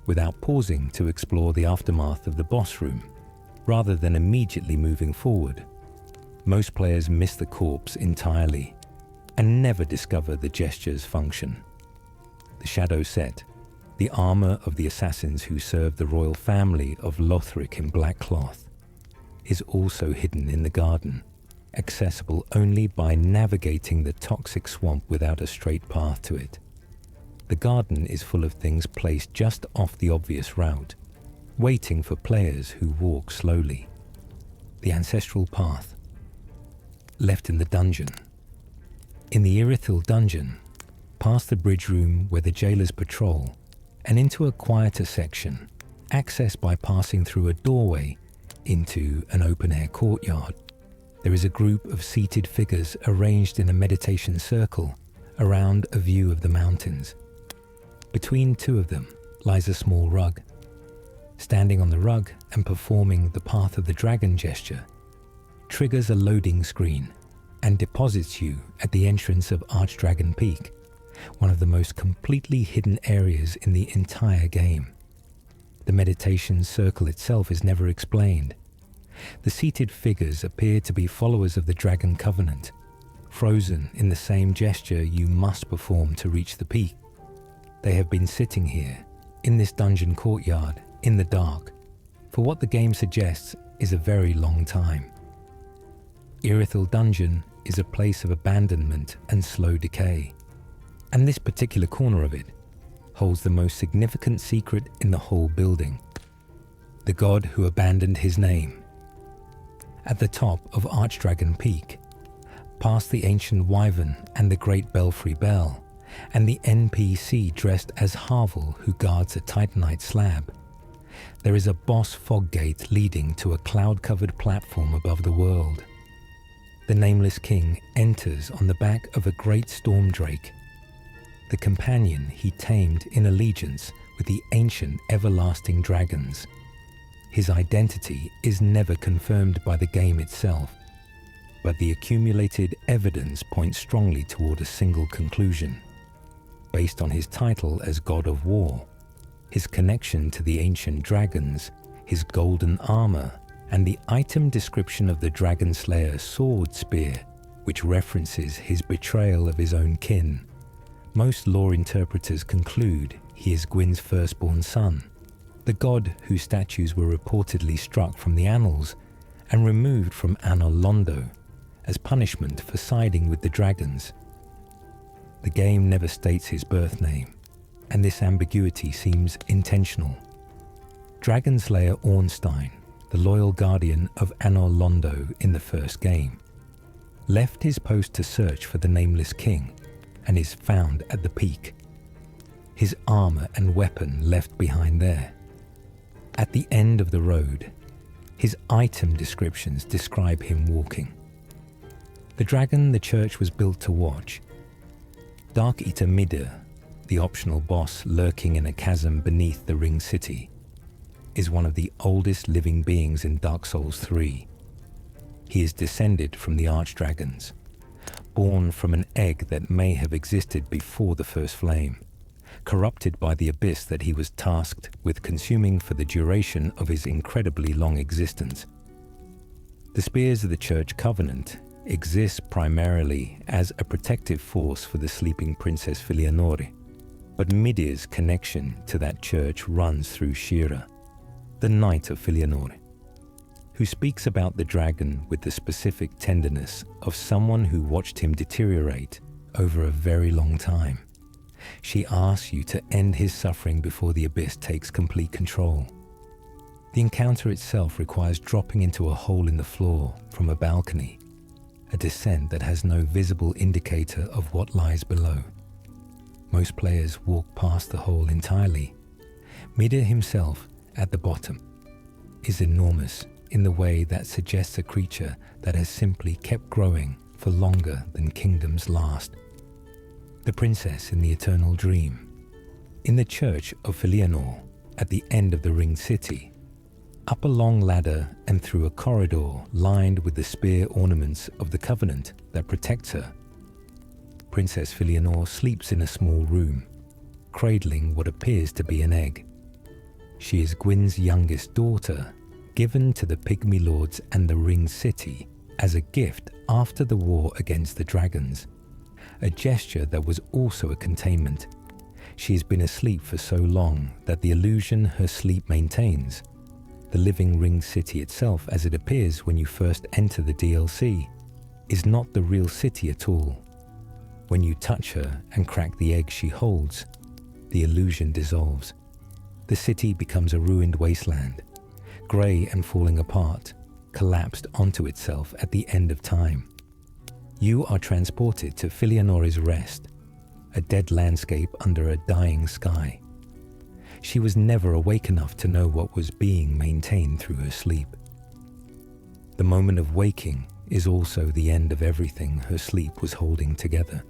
Without pausing to explore the aftermath of the boss room, rather than immediately moving forward, most players miss the corpse entirely and never discover the gesture's function. The shadow set, the armor of the assassins who served the royal family of Lothric in black cloth, is also hidden in the garden, accessible only by navigating the toxic swamp without a straight path to it. The garden is full of things placed just off the obvious route, waiting for players who walk slowly. The ancestral path, left in the dungeon. In the Irithil dungeon, past the bridge room where the jailers patrol, and into a quieter section, accessed by passing through a doorway into an open-air courtyard. There is a group of seated figures arranged in a meditation circle around a view of the mountains. Between two of them lies a small rug. Standing on the rug and performing the Path of the Dragon gesture triggers a loading screen and deposits you at the entrance of Archdragon Peak, one of the most completely hidden areas in the entire game. The meditation circle itself is never explained. The seated figures appear to be followers of the Dragon Covenant, frozen in the same gesture you must perform to reach the peak. They have been sitting here, in this dungeon courtyard, in the dark, for what the game suggests is a very long time. Irithil Dungeon is a place of abandonment and slow decay, and this particular corner of it holds the most significant secret in the whole building: the god who abandoned his name. At the top of Archdragon Peak, past the ancient wyvern and the great belfry bell, and the NPC dressed as Harvel who guards a titanite slab, there is a boss fog gate leading to a cloud-covered platform above the world. The nameless king enters on the back of a great storm drake, the companion he tamed in allegiance with the ancient everlasting dragons. His identity is never confirmed by the game itself, but the accumulated evidence points strongly toward a single conclusion. Based on his title as God of War, his connection to the ancient dragons, his golden armor, and the item description of the Dragon Slayer's sword spear, which references his betrayal of his own kin, most lore interpreters conclude he He is Gwyn's firstborn son, the god whose statues were reportedly struck from the annals and removed from Anor Londo as punishment for siding with the dragons. The game never states his birth name, and this ambiguity seems intentional. Dragon Slayer Ornstein, the loyal guardian of Anor Londo in the first game, left his post to search for the nameless king and is found at the peak. His armor and weapon left behind there. At the end of the road, his item descriptions describe him walking. The dragon the church was built to watch. Dark Eater Midir, the optional boss lurking in a chasm beneath the Ring City, is one of the oldest living beings in Dark Souls 3. He is descended from the archdragons, born from an egg that may have existed before the first flame, corrupted by the abyss that he was tasked with consuming for the duration of his incredibly long existence. The Spears of the Church Covenant exist primarily as a protective force for the sleeping Princess Filianore, but Midir's connection to that church runs through Shira, the Knight of Filianore, who speaks about the dragon with the specific tenderness of someone who watched him deteriorate over a very long time. She asks you to end his suffering before the abyss takes complete control. The encounter itself requires dropping into a hole in the floor from a balcony, a descent that has no visible indicator of what lies below. Most players walk past the hole entirely. Midir himself, at the bottom, is enormous in the way that suggests a creature that has simply kept growing for longer than kingdoms last. The princess in the eternal dream. In the church of Filianore, at the end of the Ring City, up a long ladder and through a corridor lined with the spear ornaments of the Covenant that protects her, Princess Filianore sleeps in a small room, cradling what appears to be an egg. She is Gwyn's youngest daughter, given to the Pygmy Lords and the Ring City as a gift after the war against the dragons, a gesture that was also a containment. She has been asleep for so long that the illusion her sleep maintains, the living Ring City itself as it appears when you first enter the DLC, is not the real city at all. When you touch her and crack the egg she holds, the illusion dissolves. The city becomes a ruined wasteland, grey and falling apart, collapsed onto itself at the end of time. You are transported to Filianore's Rest, a dead landscape under a dying sky. She was never awake enough to know what was being maintained through her sleep. The moment of waking is also the end of everything her sleep was holding together.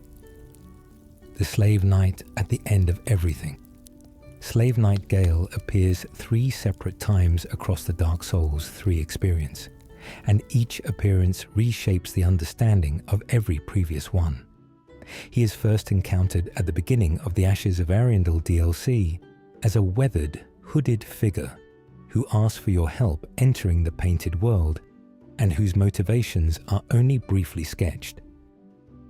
The Slave Knight at the end of everything. Slave Knight Gale appears 3 separate times across the Dark Souls 3 experience, and each appearance reshapes the understanding of every previous one. He is first encountered at the beginning of the Ashes of Ariandel DLC as a weathered, hooded figure who asks for your help entering the painted world and whose motivations are only briefly sketched.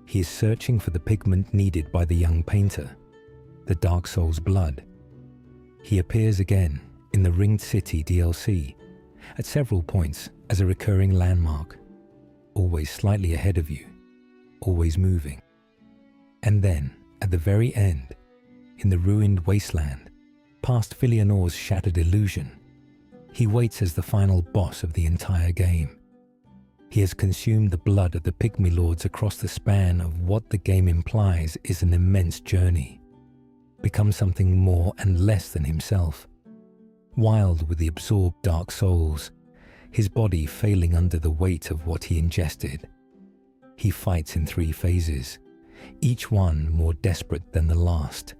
He is searching for the pigment needed by the young painter, the Dark Souls blood. He appears again in the Ringed City DLC at several points as a recurring landmark, always slightly ahead of you, always moving. And then, at the very end, in the ruined wasteland, past Filianore's shattered illusion, he waits as the final boss of the entire game. He has consumed the blood of the Pygmy Lords across the span of what the game implies is an immense journey, become something more and less than himself. Wild with the absorbed Dark Souls, his body failing under the weight of what he ingested. He fights in 3 phases, each one more desperate than the last,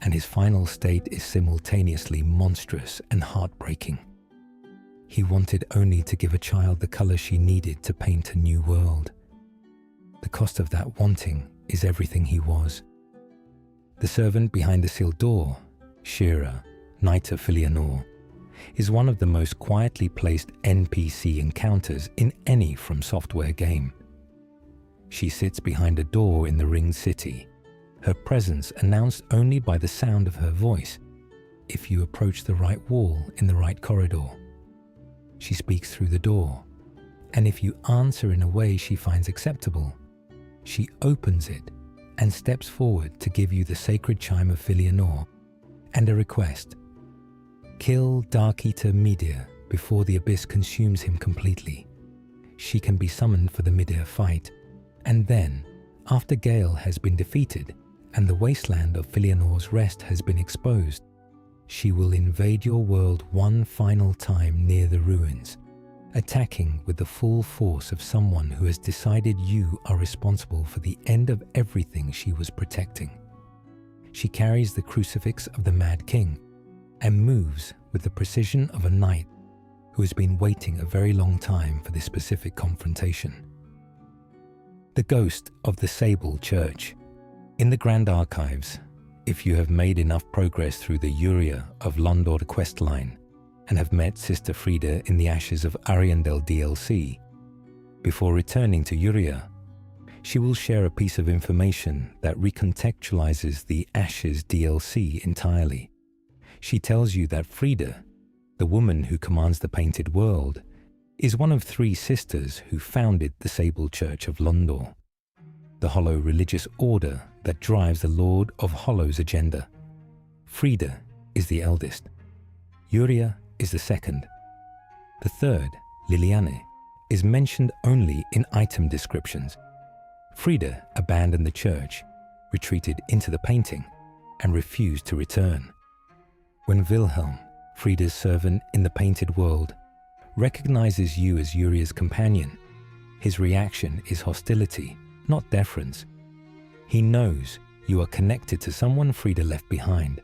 and his final state is simultaneously monstrous and heartbreaking. He wanted only to give a child the color she needed to paint a new world. The cost of that wanting is everything he was. The servant behind the sealed door, Shira, Knight of Filianore, is one of the most quietly placed NPC encounters in any From Software game. She sits behind a door in the Ringed City, her presence announced only by the sound of her voice if you approach the right wall in the right corridor. She speaks through the door, and if you answer in a way she finds acceptable, she opens it and steps forward to give you the sacred chime of Filianor and a request. Kill Dark Eater Midir before the abyss consumes him completely. She can be summoned for the Midir fight, and then, after Gale has been defeated and the wasteland of Filianor's Rest has been exposed, she will invade your world one final time near the ruins, attacking with the full force of someone who has decided you are responsible for the end of everything she was protecting. She carries the crucifix of the Mad King and moves with the precision of a knight who has been waiting a very long time for this specific confrontation. The Ghost of the Sable Church. In the Grand Archives, if you have made enough progress through the Uria of Londor questline and have met Sister Frida in the Ashes of Ariandel DLC, before returning to Uria, she will share a piece of information that recontextualizes the Ashes DLC entirely. She tells you that Frida, the woman who commands the Painted World, is one of 3 sisters who founded the Sable Church of Londor, the hollow religious order that drives the Lord of Hollow's agenda. Frida is the eldest. Uria is the second. The third, Liliane, is mentioned only in item descriptions. Frida abandoned the church, retreated into the painting, and refused to return. When Wilhelm, Frida's servant in the Painted World, recognizes you as Uria's companion, his reaction is hostility, not deference. He knows you are connected to someone Frida left behind.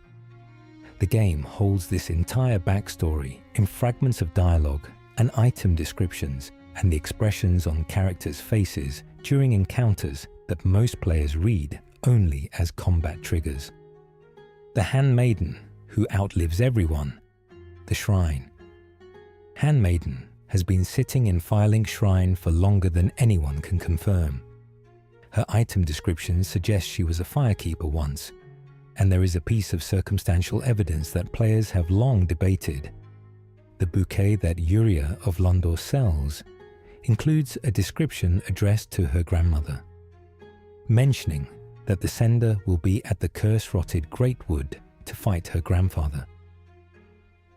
The game holds this entire backstory in fragments of dialogue and item descriptions and the expressions on characters' faces during encounters that most players read only as combat triggers. The handmaiden who outlives everyone, the shrine. Handmaiden has been sitting in Filing Shrine for longer than anyone can confirm. Her item description suggests she was a firekeeper once, and there is a piece of circumstantial evidence that players have long debated. The bouquet that Uria of Londor sells includes a description addressed to her grandmother, mentioning that the sender will be at the curse-rotted Greatwood to fight her grandfather.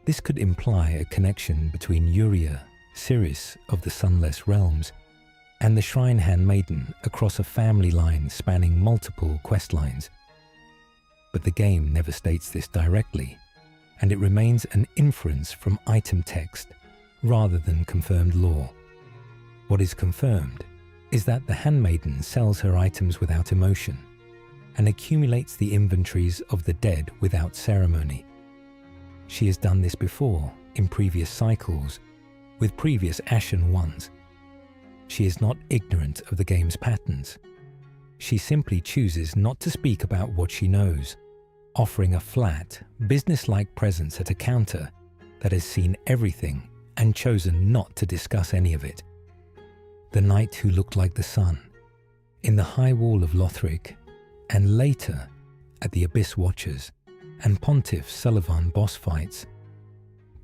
This could imply a connection between Uria, Siris of the Sunless Realms, and the Shrine Handmaiden across a family line spanning multiple quest lines. But the game never states this directly, and it remains an inference from item text rather than confirmed lore. What is confirmed is that the Handmaiden sells her items without emotion and accumulates the inventories of the dead without ceremony. She has done this before in previous cycles with previous Ashen ones. She is not ignorant of the game's patterns. She simply chooses not to speak about what she knows, offering a flat, business-like presence at a counter that has seen everything and chosen not to discuss any of it. The knight who looked like the sun, in the high wall of Lothric, and later at the Abyss Watchers and Pontiff Sullivan boss fights.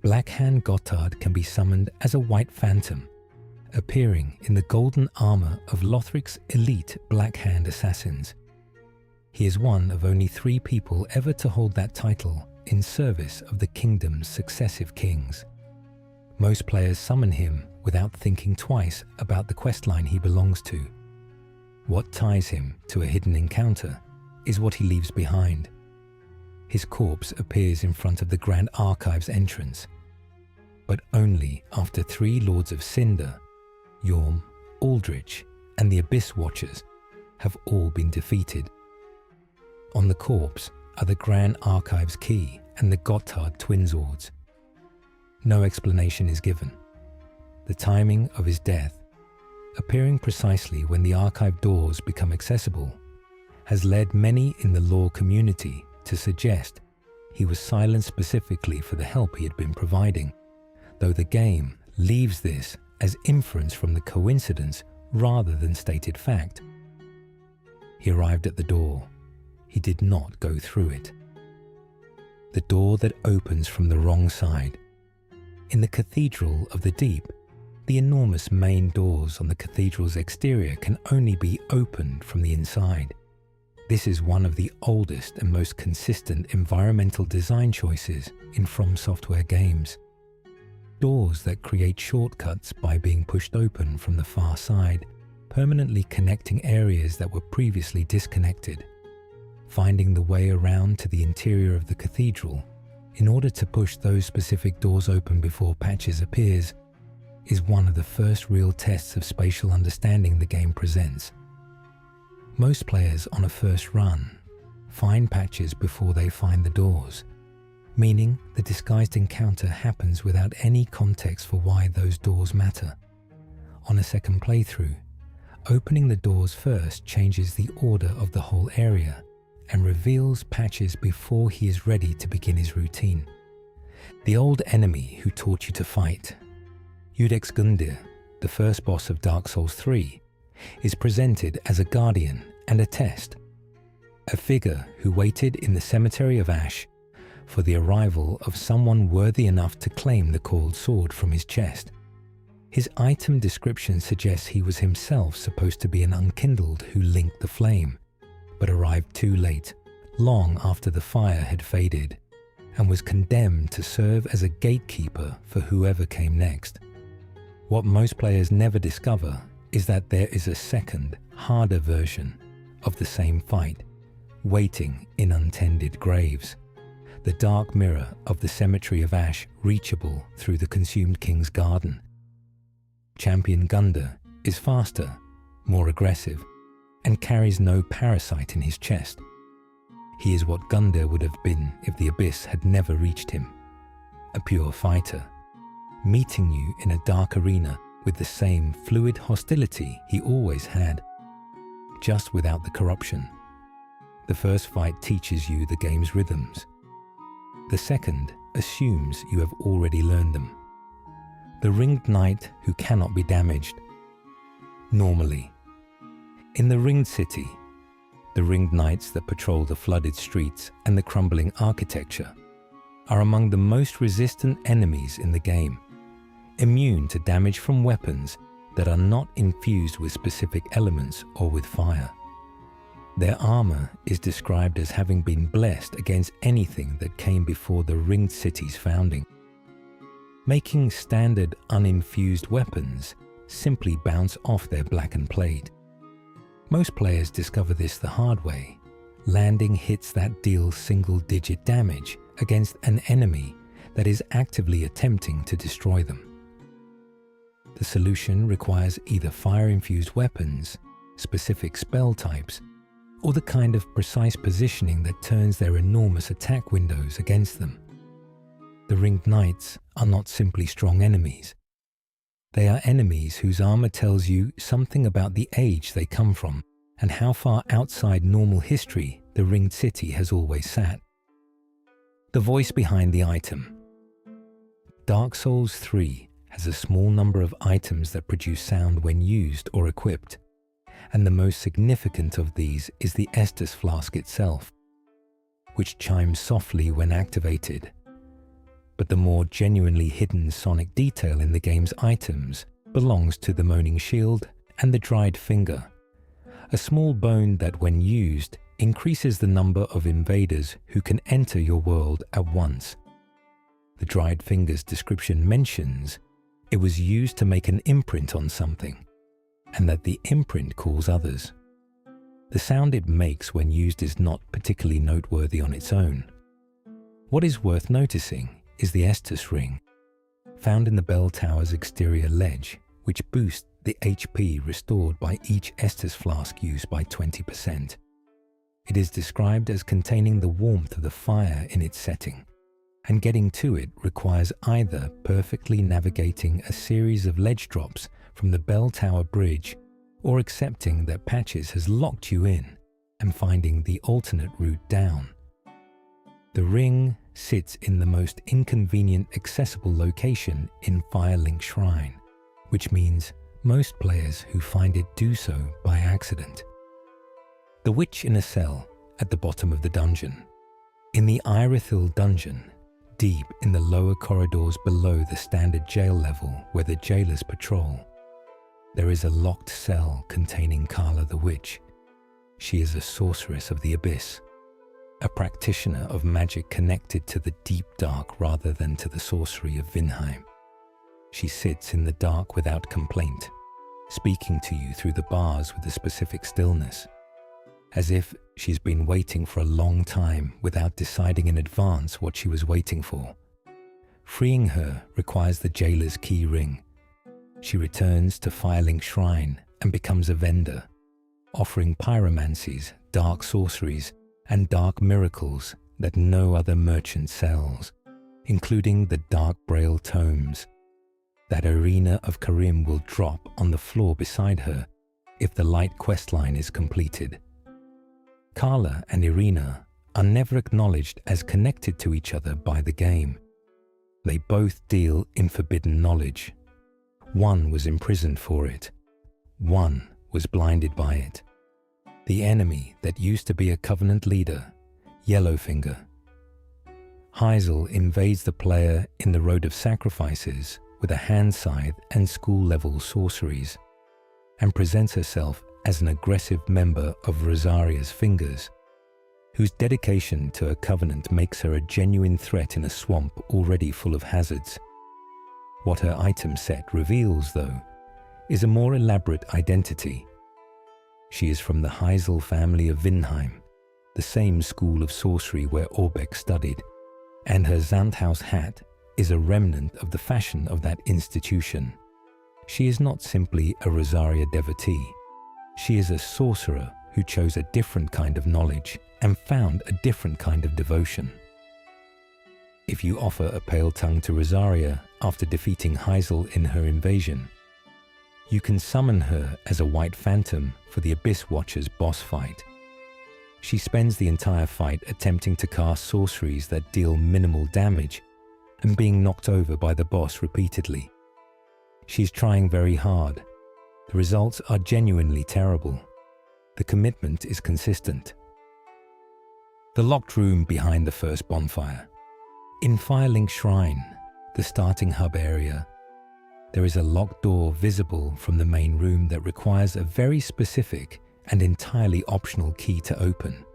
Blackhand Gotthard can be summoned as a white phantom, appearing in the golden armor of Lothric's elite Blackhand assassins. He is one of only 3 people ever to hold that title in service of the kingdom's successive kings. Most players summon him without thinking twice about the questline he belongs to. What ties him to a hidden encounter is what he leaves behind. His corpse appears in front of the Grand Archives entrance, but only after 3 Lords of Cinder, Yorm, Aldrich, and the Abyss Watchers have all been defeated. On the corpse are the Grand Archives key and the Gotthard twin swords. No explanation is given. The timing of his death, appearing precisely when the archive doors become accessible, has led many in the lore community to suggest he was silenced specifically for the help he had been providing, though the game leaves this as inference from the coincidence rather than stated fact. He arrived at the door. he did not go through it. The door that opens from the wrong side. In the Cathedral of the Deep, the enormous main doors on the cathedral's exterior can only be opened from the inside. This is one of the oldest and most consistent environmental design choices in From Software games. Doors that create shortcuts by being pushed open from the far side, permanently connecting areas that were previously disconnected. Finding the way around to the interior of the cathedral in order to push those specific doors open before Patches appears is one of the first real tests of spatial understanding the game presents. Most players on a first run find Patches before they find the doors, meaning the disguised encounter happens without any context for why those doors matter. On a second playthrough, opening the doors first changes the order of the whole area and reveals Patches before he is ready to begin his routine. The old enemy who taught you to fight, Udex Gundyr, the first boss of Dark Souls 3, is presented as a guardian and a test, a figure who waited in the Cemetery of Ash for the arrival of someone worthy enough to claim the coiled sword from his chest. His item description suggests he was himself supposed to be an unkindled who linked the flame, but arrived too late, long after the fire had faded, and was condemned to serve as a gatekeeper for whoever came next. What most players never discover is that there is a second, harder version of the same fight, waiting in untended graves. The dark mirror of the Cemetery of Ash reachable through the consumed king's garden. Champion Gundyr is faster, more aggressive, and carries no parasite in his chest. He is what Gundyr would have been if the abyss had never reached him. A pure fighter, meeting you in a dark arena with the same fluid hostility he always had, just without the corruption. The first fight teaches you the game's rhythms. The second assumes you have already learned them. The ringed knight who cannot be damaged. Normally. In the ringed city, the ringed knights that patrol the flooded streets and the crumbling architecture are among the most resistant enemies in the game, immune to damage from weapons that are not infused with specific elements or with fire. Their armor is described as having been blessed against anything that came before the ringed city's founding, making standard uninfused weapons simply bounce off their blackened plate. Most players discover this the hard way. Landing hits that deal single-digit damage against an enemy that is actively attempting to destroy them. The solution requires either fire-infused weapons, specific spell types, or the kind of precise positioning that turns their enormous attack windows against them. The ringed knights are not simply strong enemies. They are enemies whose armor tells you something about the age they come from and how far outside normal history the ringed city has always sat. The voice behind the item. Dark Souls 3 has a small number of items that produce sound when used or equipped, and the most significant of these is the Estus flask itself, which chimes softly when activated. But the more genuinely hidden sonic detail in the game's items belongs to the Moaning Shield and the Dried Finger, a small bone that when used increases the number of invaders who can enter your world at once. The Dried Finger's description mentions it was used to make an imprint on something, and that the imprint calls others. The sound it makes when used is not particularly noteworthy on its own. What is worth noticing is the Estus ring, found in the bell tower's exterior ledge, which boosts the HP restored by each Estus flask used by 20%. It is described as containing the warmth of the fire in its setting, and getting to it requires either perfectly navigating a series of ledge drops from the bell tower bridge or accepting that Patches has locked you in and finding the alternate route down. The ring sits in the most inconvenient accessible location in Firelink Shrine, which means most players who find it do so by accident. The Witch in a Cell at the bottom of the dungeon. In the Irithil dungeon, deep in the lower corridors below the standard jail level where the jailers patrol, there is a locked cell containing Carla the Witch. She is a sorceress of the abyss, a practitioner of magic connected to the deep dark rather than to the sorcery of Vinheim. She sits in the dark without complaint, speaking to you through the bars with a specific stillness, as if she's been waiting for a long time without deciding in advance what she was waiting for. Freeing her requires the jailer's key ring. She returns to Firelink Shrine and becomes a vendor, offering pyromancies, dark sorceries, and dark miracles that no other merchant sells, including the Dark Braille tomes. That Arena of Karim will drop on the floor beside her if the light questline is completed. Carla and Irina are never acknowledged as connected to each other by the game. They both deal in forbidden knowledge. One was imprisoned for it. One was blinded by it. The enemy that used to be a Covenant leader, Yellowfinger. Heisel invades the player in the Road of Sacrifices with a hand scythe and school-level sorceries, and presents herself as an aggressive member of Rosaria's Fingers, whose dedication to a Covenant makes her a genuine threat in a swamp already full of hazards. What her item set reveals, though, is a more elaborate identity. She is from the Heisel family of Vinheim, the same school of sorcery where Orbeck studied, and her Zandhaus hat is a remnant of the fashion of that institution. She is not simply a Rosaria devotee. She is a sorcerer who chose a different kind of knowledge and found a different kind of devotion. If you offer a pale tongue to Rosaria after defeating Heisel in her invasion, you can summon her as a white phantom for the Abyss Watcher's boss fight. She spends the entire fight attempting to cast sorceries that deal minimal damage and being knocked over by the boss repeatedly. She's trying very hard. The results are genuinely terrible. The commitment is consistent. The locked room behind the first bonfire. In Firelink Shrine, the starting hub area, there is a locked door visible from the main room that requires a very specific and entirely optional key to open.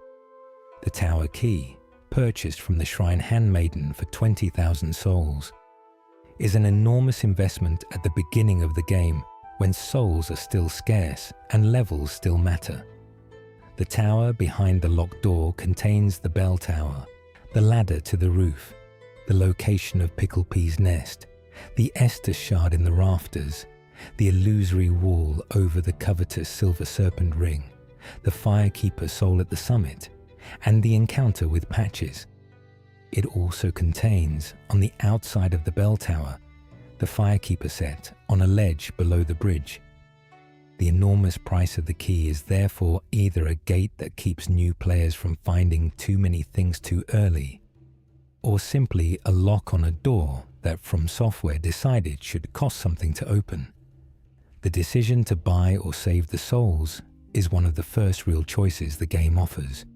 The tower key, purchased from the Shrine Handmaiden for 20,000 souls, is an enormous investment at the beginning of the game when souls are still scarce and levels still matter. The tower behind the locked door contains the bell tower, the ladder to the roof, the location of Picklepea's nest, the Estus shard in the rafters, the illusory wall over the covetous Silver Serpent ring, the Firekeeper soul at the summit, and the encounter with Patches. It also contains, on the outside of the bell tower, the Firekeeper set on a ledge below the bridge. The enormous price of the key is therefore either a gate that keeps new players from finding too many things too early, or simply a lock on a door that From Software decided should cost something to open. The decision to buy or save the souls is one of the first real choices the game offers.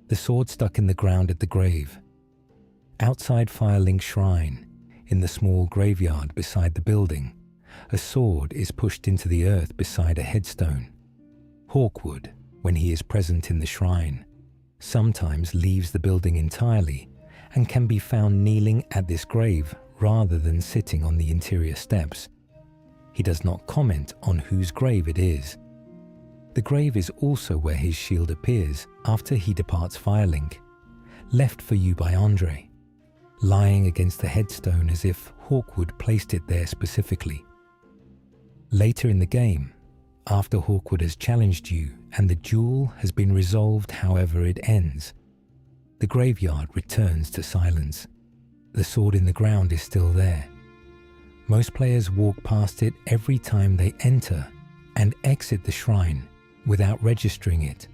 The sword stuck in the ground at the grave. Outside Firelink Shrine, in the small graveyard beside the building, a sword is pushed into the earth beside a headstone. Hawkwood, when he is present in the shrine, sometimes leaves the building entirely and can be found kneeling at this grave rather than sitting on the interior steps. He does not comment on whose grave it is. The grave is also where his shield appears after he departs Firelink, left for you by Andre, lying against the headstone as if Hawkwood placed it there specifically. Later in the game, after Hawkwood has challenged you and the duel has been resolved however it ends, the graveyard returns to silence. The sword in the ground is still there. Most players walk past it every time they enter and exit the shrine without registering it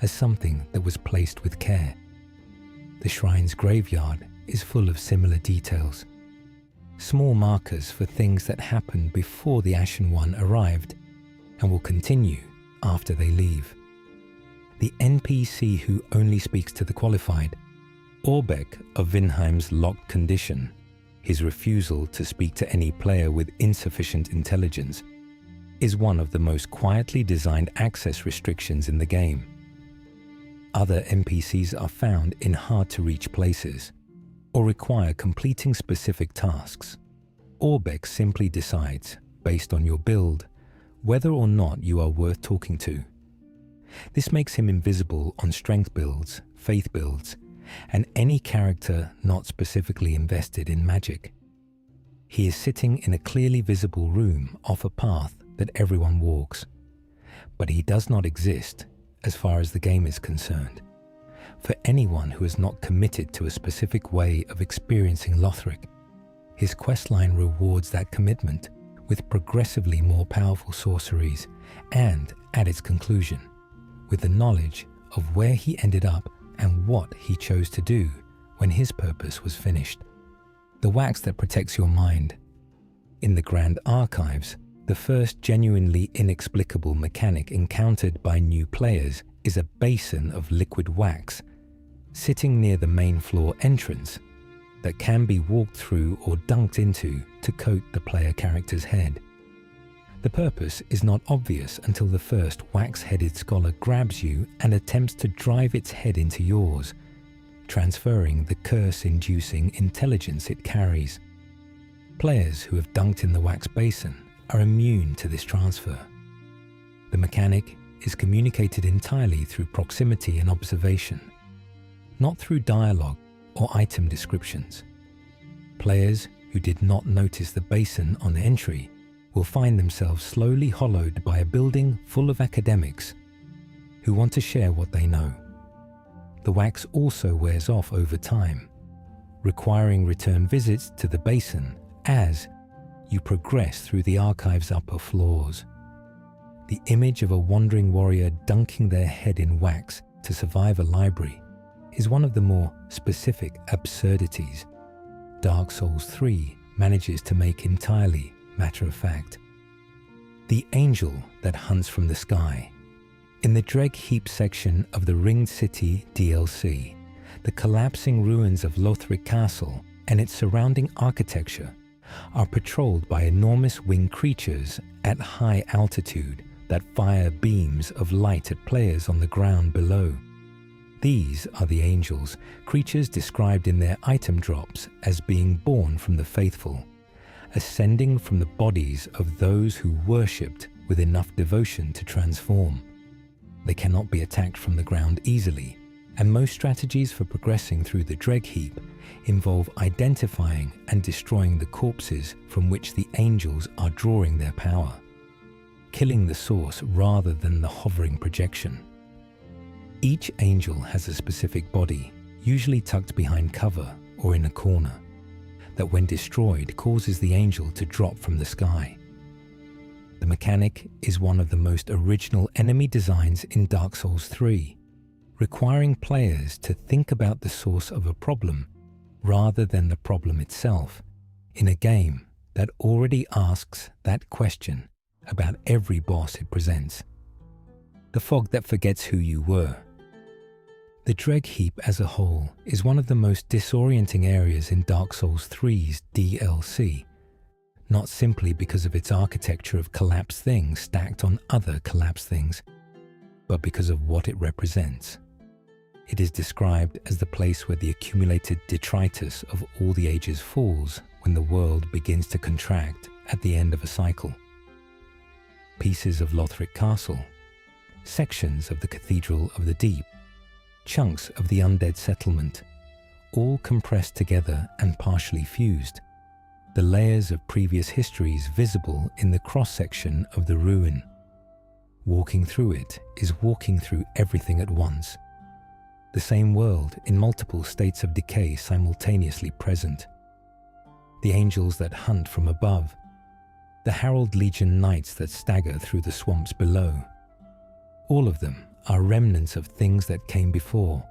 as something that was placed with care. The shrine's graveyard is full of similar details. Small markers for things that happened before the Ashen One arrived and will continue after they leave. the NPC who only speaks to the qualified. Orbeck of Vinheim's locked condition, his refusal to speak to any player with insufficient intelligence, is one of the most quietly designed access restrictions in the game. Other NPCs are found in hard-to-reach places or require completing specific tasks. Orbeck simply decides, based on your build, whether or not you are worth talking to. This makes him invisible on strength builds, faith builds, and any character not specifically invested in magic. He is sitting in a clearly visible room off a path that everyone walks, but he does not exist as far as the game is concerned. For anyone who is not committed to a specific way of experiencing Lothric, his questline rewards that commitment with progressively more powerful sorceries and, at its conclusion, with the knowledge of where he ended up and what he chose to do when his purpose was finished. The wax that protects your mind. In the Grand Archives, the first genuinely inexplicable mechanic encountered by new players is a basin of liquid wax sitting near the main floor entrance that can be walked through or dunked into to coat the player character's head. The purpose is not obvious until the first wax-headed scholar grabs you and attempts to drive its head into yours, transferring the curse-inducing intelligence it carries. Players who have dunked in the wax basin are immune to this transfer. The mechanic is communicated entirely through proximity and observation, not through dialogue or item descriptions. Players who did not notice the basin on entry will find themselves slowly hollowed by a building full of academics who want to share what they know. The wax also wears off over time, requiring return visits to the basin as you progress through the archive's upper floors. The image of a wandering warrior dunking their head in wax to survive a library is one of the more specific absurdities Dark Souls 3 manages to make entirely matter-of-fact. The angel that hunts from the sky. In the Dreg Heap section of the Ringed City DLC, the collapsing ruins of Lothric Castle and its surrounding architecture are patrolled by enormous winged creatures at high altitude that fire beams of light at players on the ground below. These are the angels, creatures described in their item drops as being born from the faithful, ascending from the bodies of those who worshipped with enough devotion to transform. They cannot be attacked from the ground easily, and most strategies for progressing through the Dreg Heap involve identifying and destroying the corpses from which the angels are drawing their power, killing the source rather than the hovering projection. Each angel has a specific body, usually tucked behind cover or in a corner, that when destroyed causes the angel to drop from the sky. The mechanic is one of the most original enemy designs in Dark Souls 3, requiring players to think about the source of a problem rather than the problem itself, in a game that already asks that question about every boss it presents. The fog that forgets who you were. The Dreg Heap as a whole is one of the most disorienting areas in Dark Souls 3's DLC, not simply because of its architecture of collapsed things stacked on other collapsed things, but because of what it represents. It is described as the place where the accumulated detritus of all the ages falls when the world begins to contract at the end of a cycle. Pieces of Lothric Castle, sections of the Cathedral of the Deep, chunks of the undead settlement, all compressed together and partially fused, the layers of previous histories visible in the cross-section of the ruin. Walking through it is walking through everything at once. The same world in multiple states of decay simultaneously present. The angels that hunt from above. The Herald Legion knights that stagger through the swamps below. All of them are remnants of things that came before,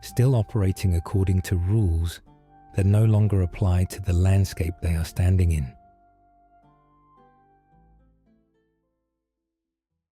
still operating according to rules that no longer apply to the landscape they are standing in.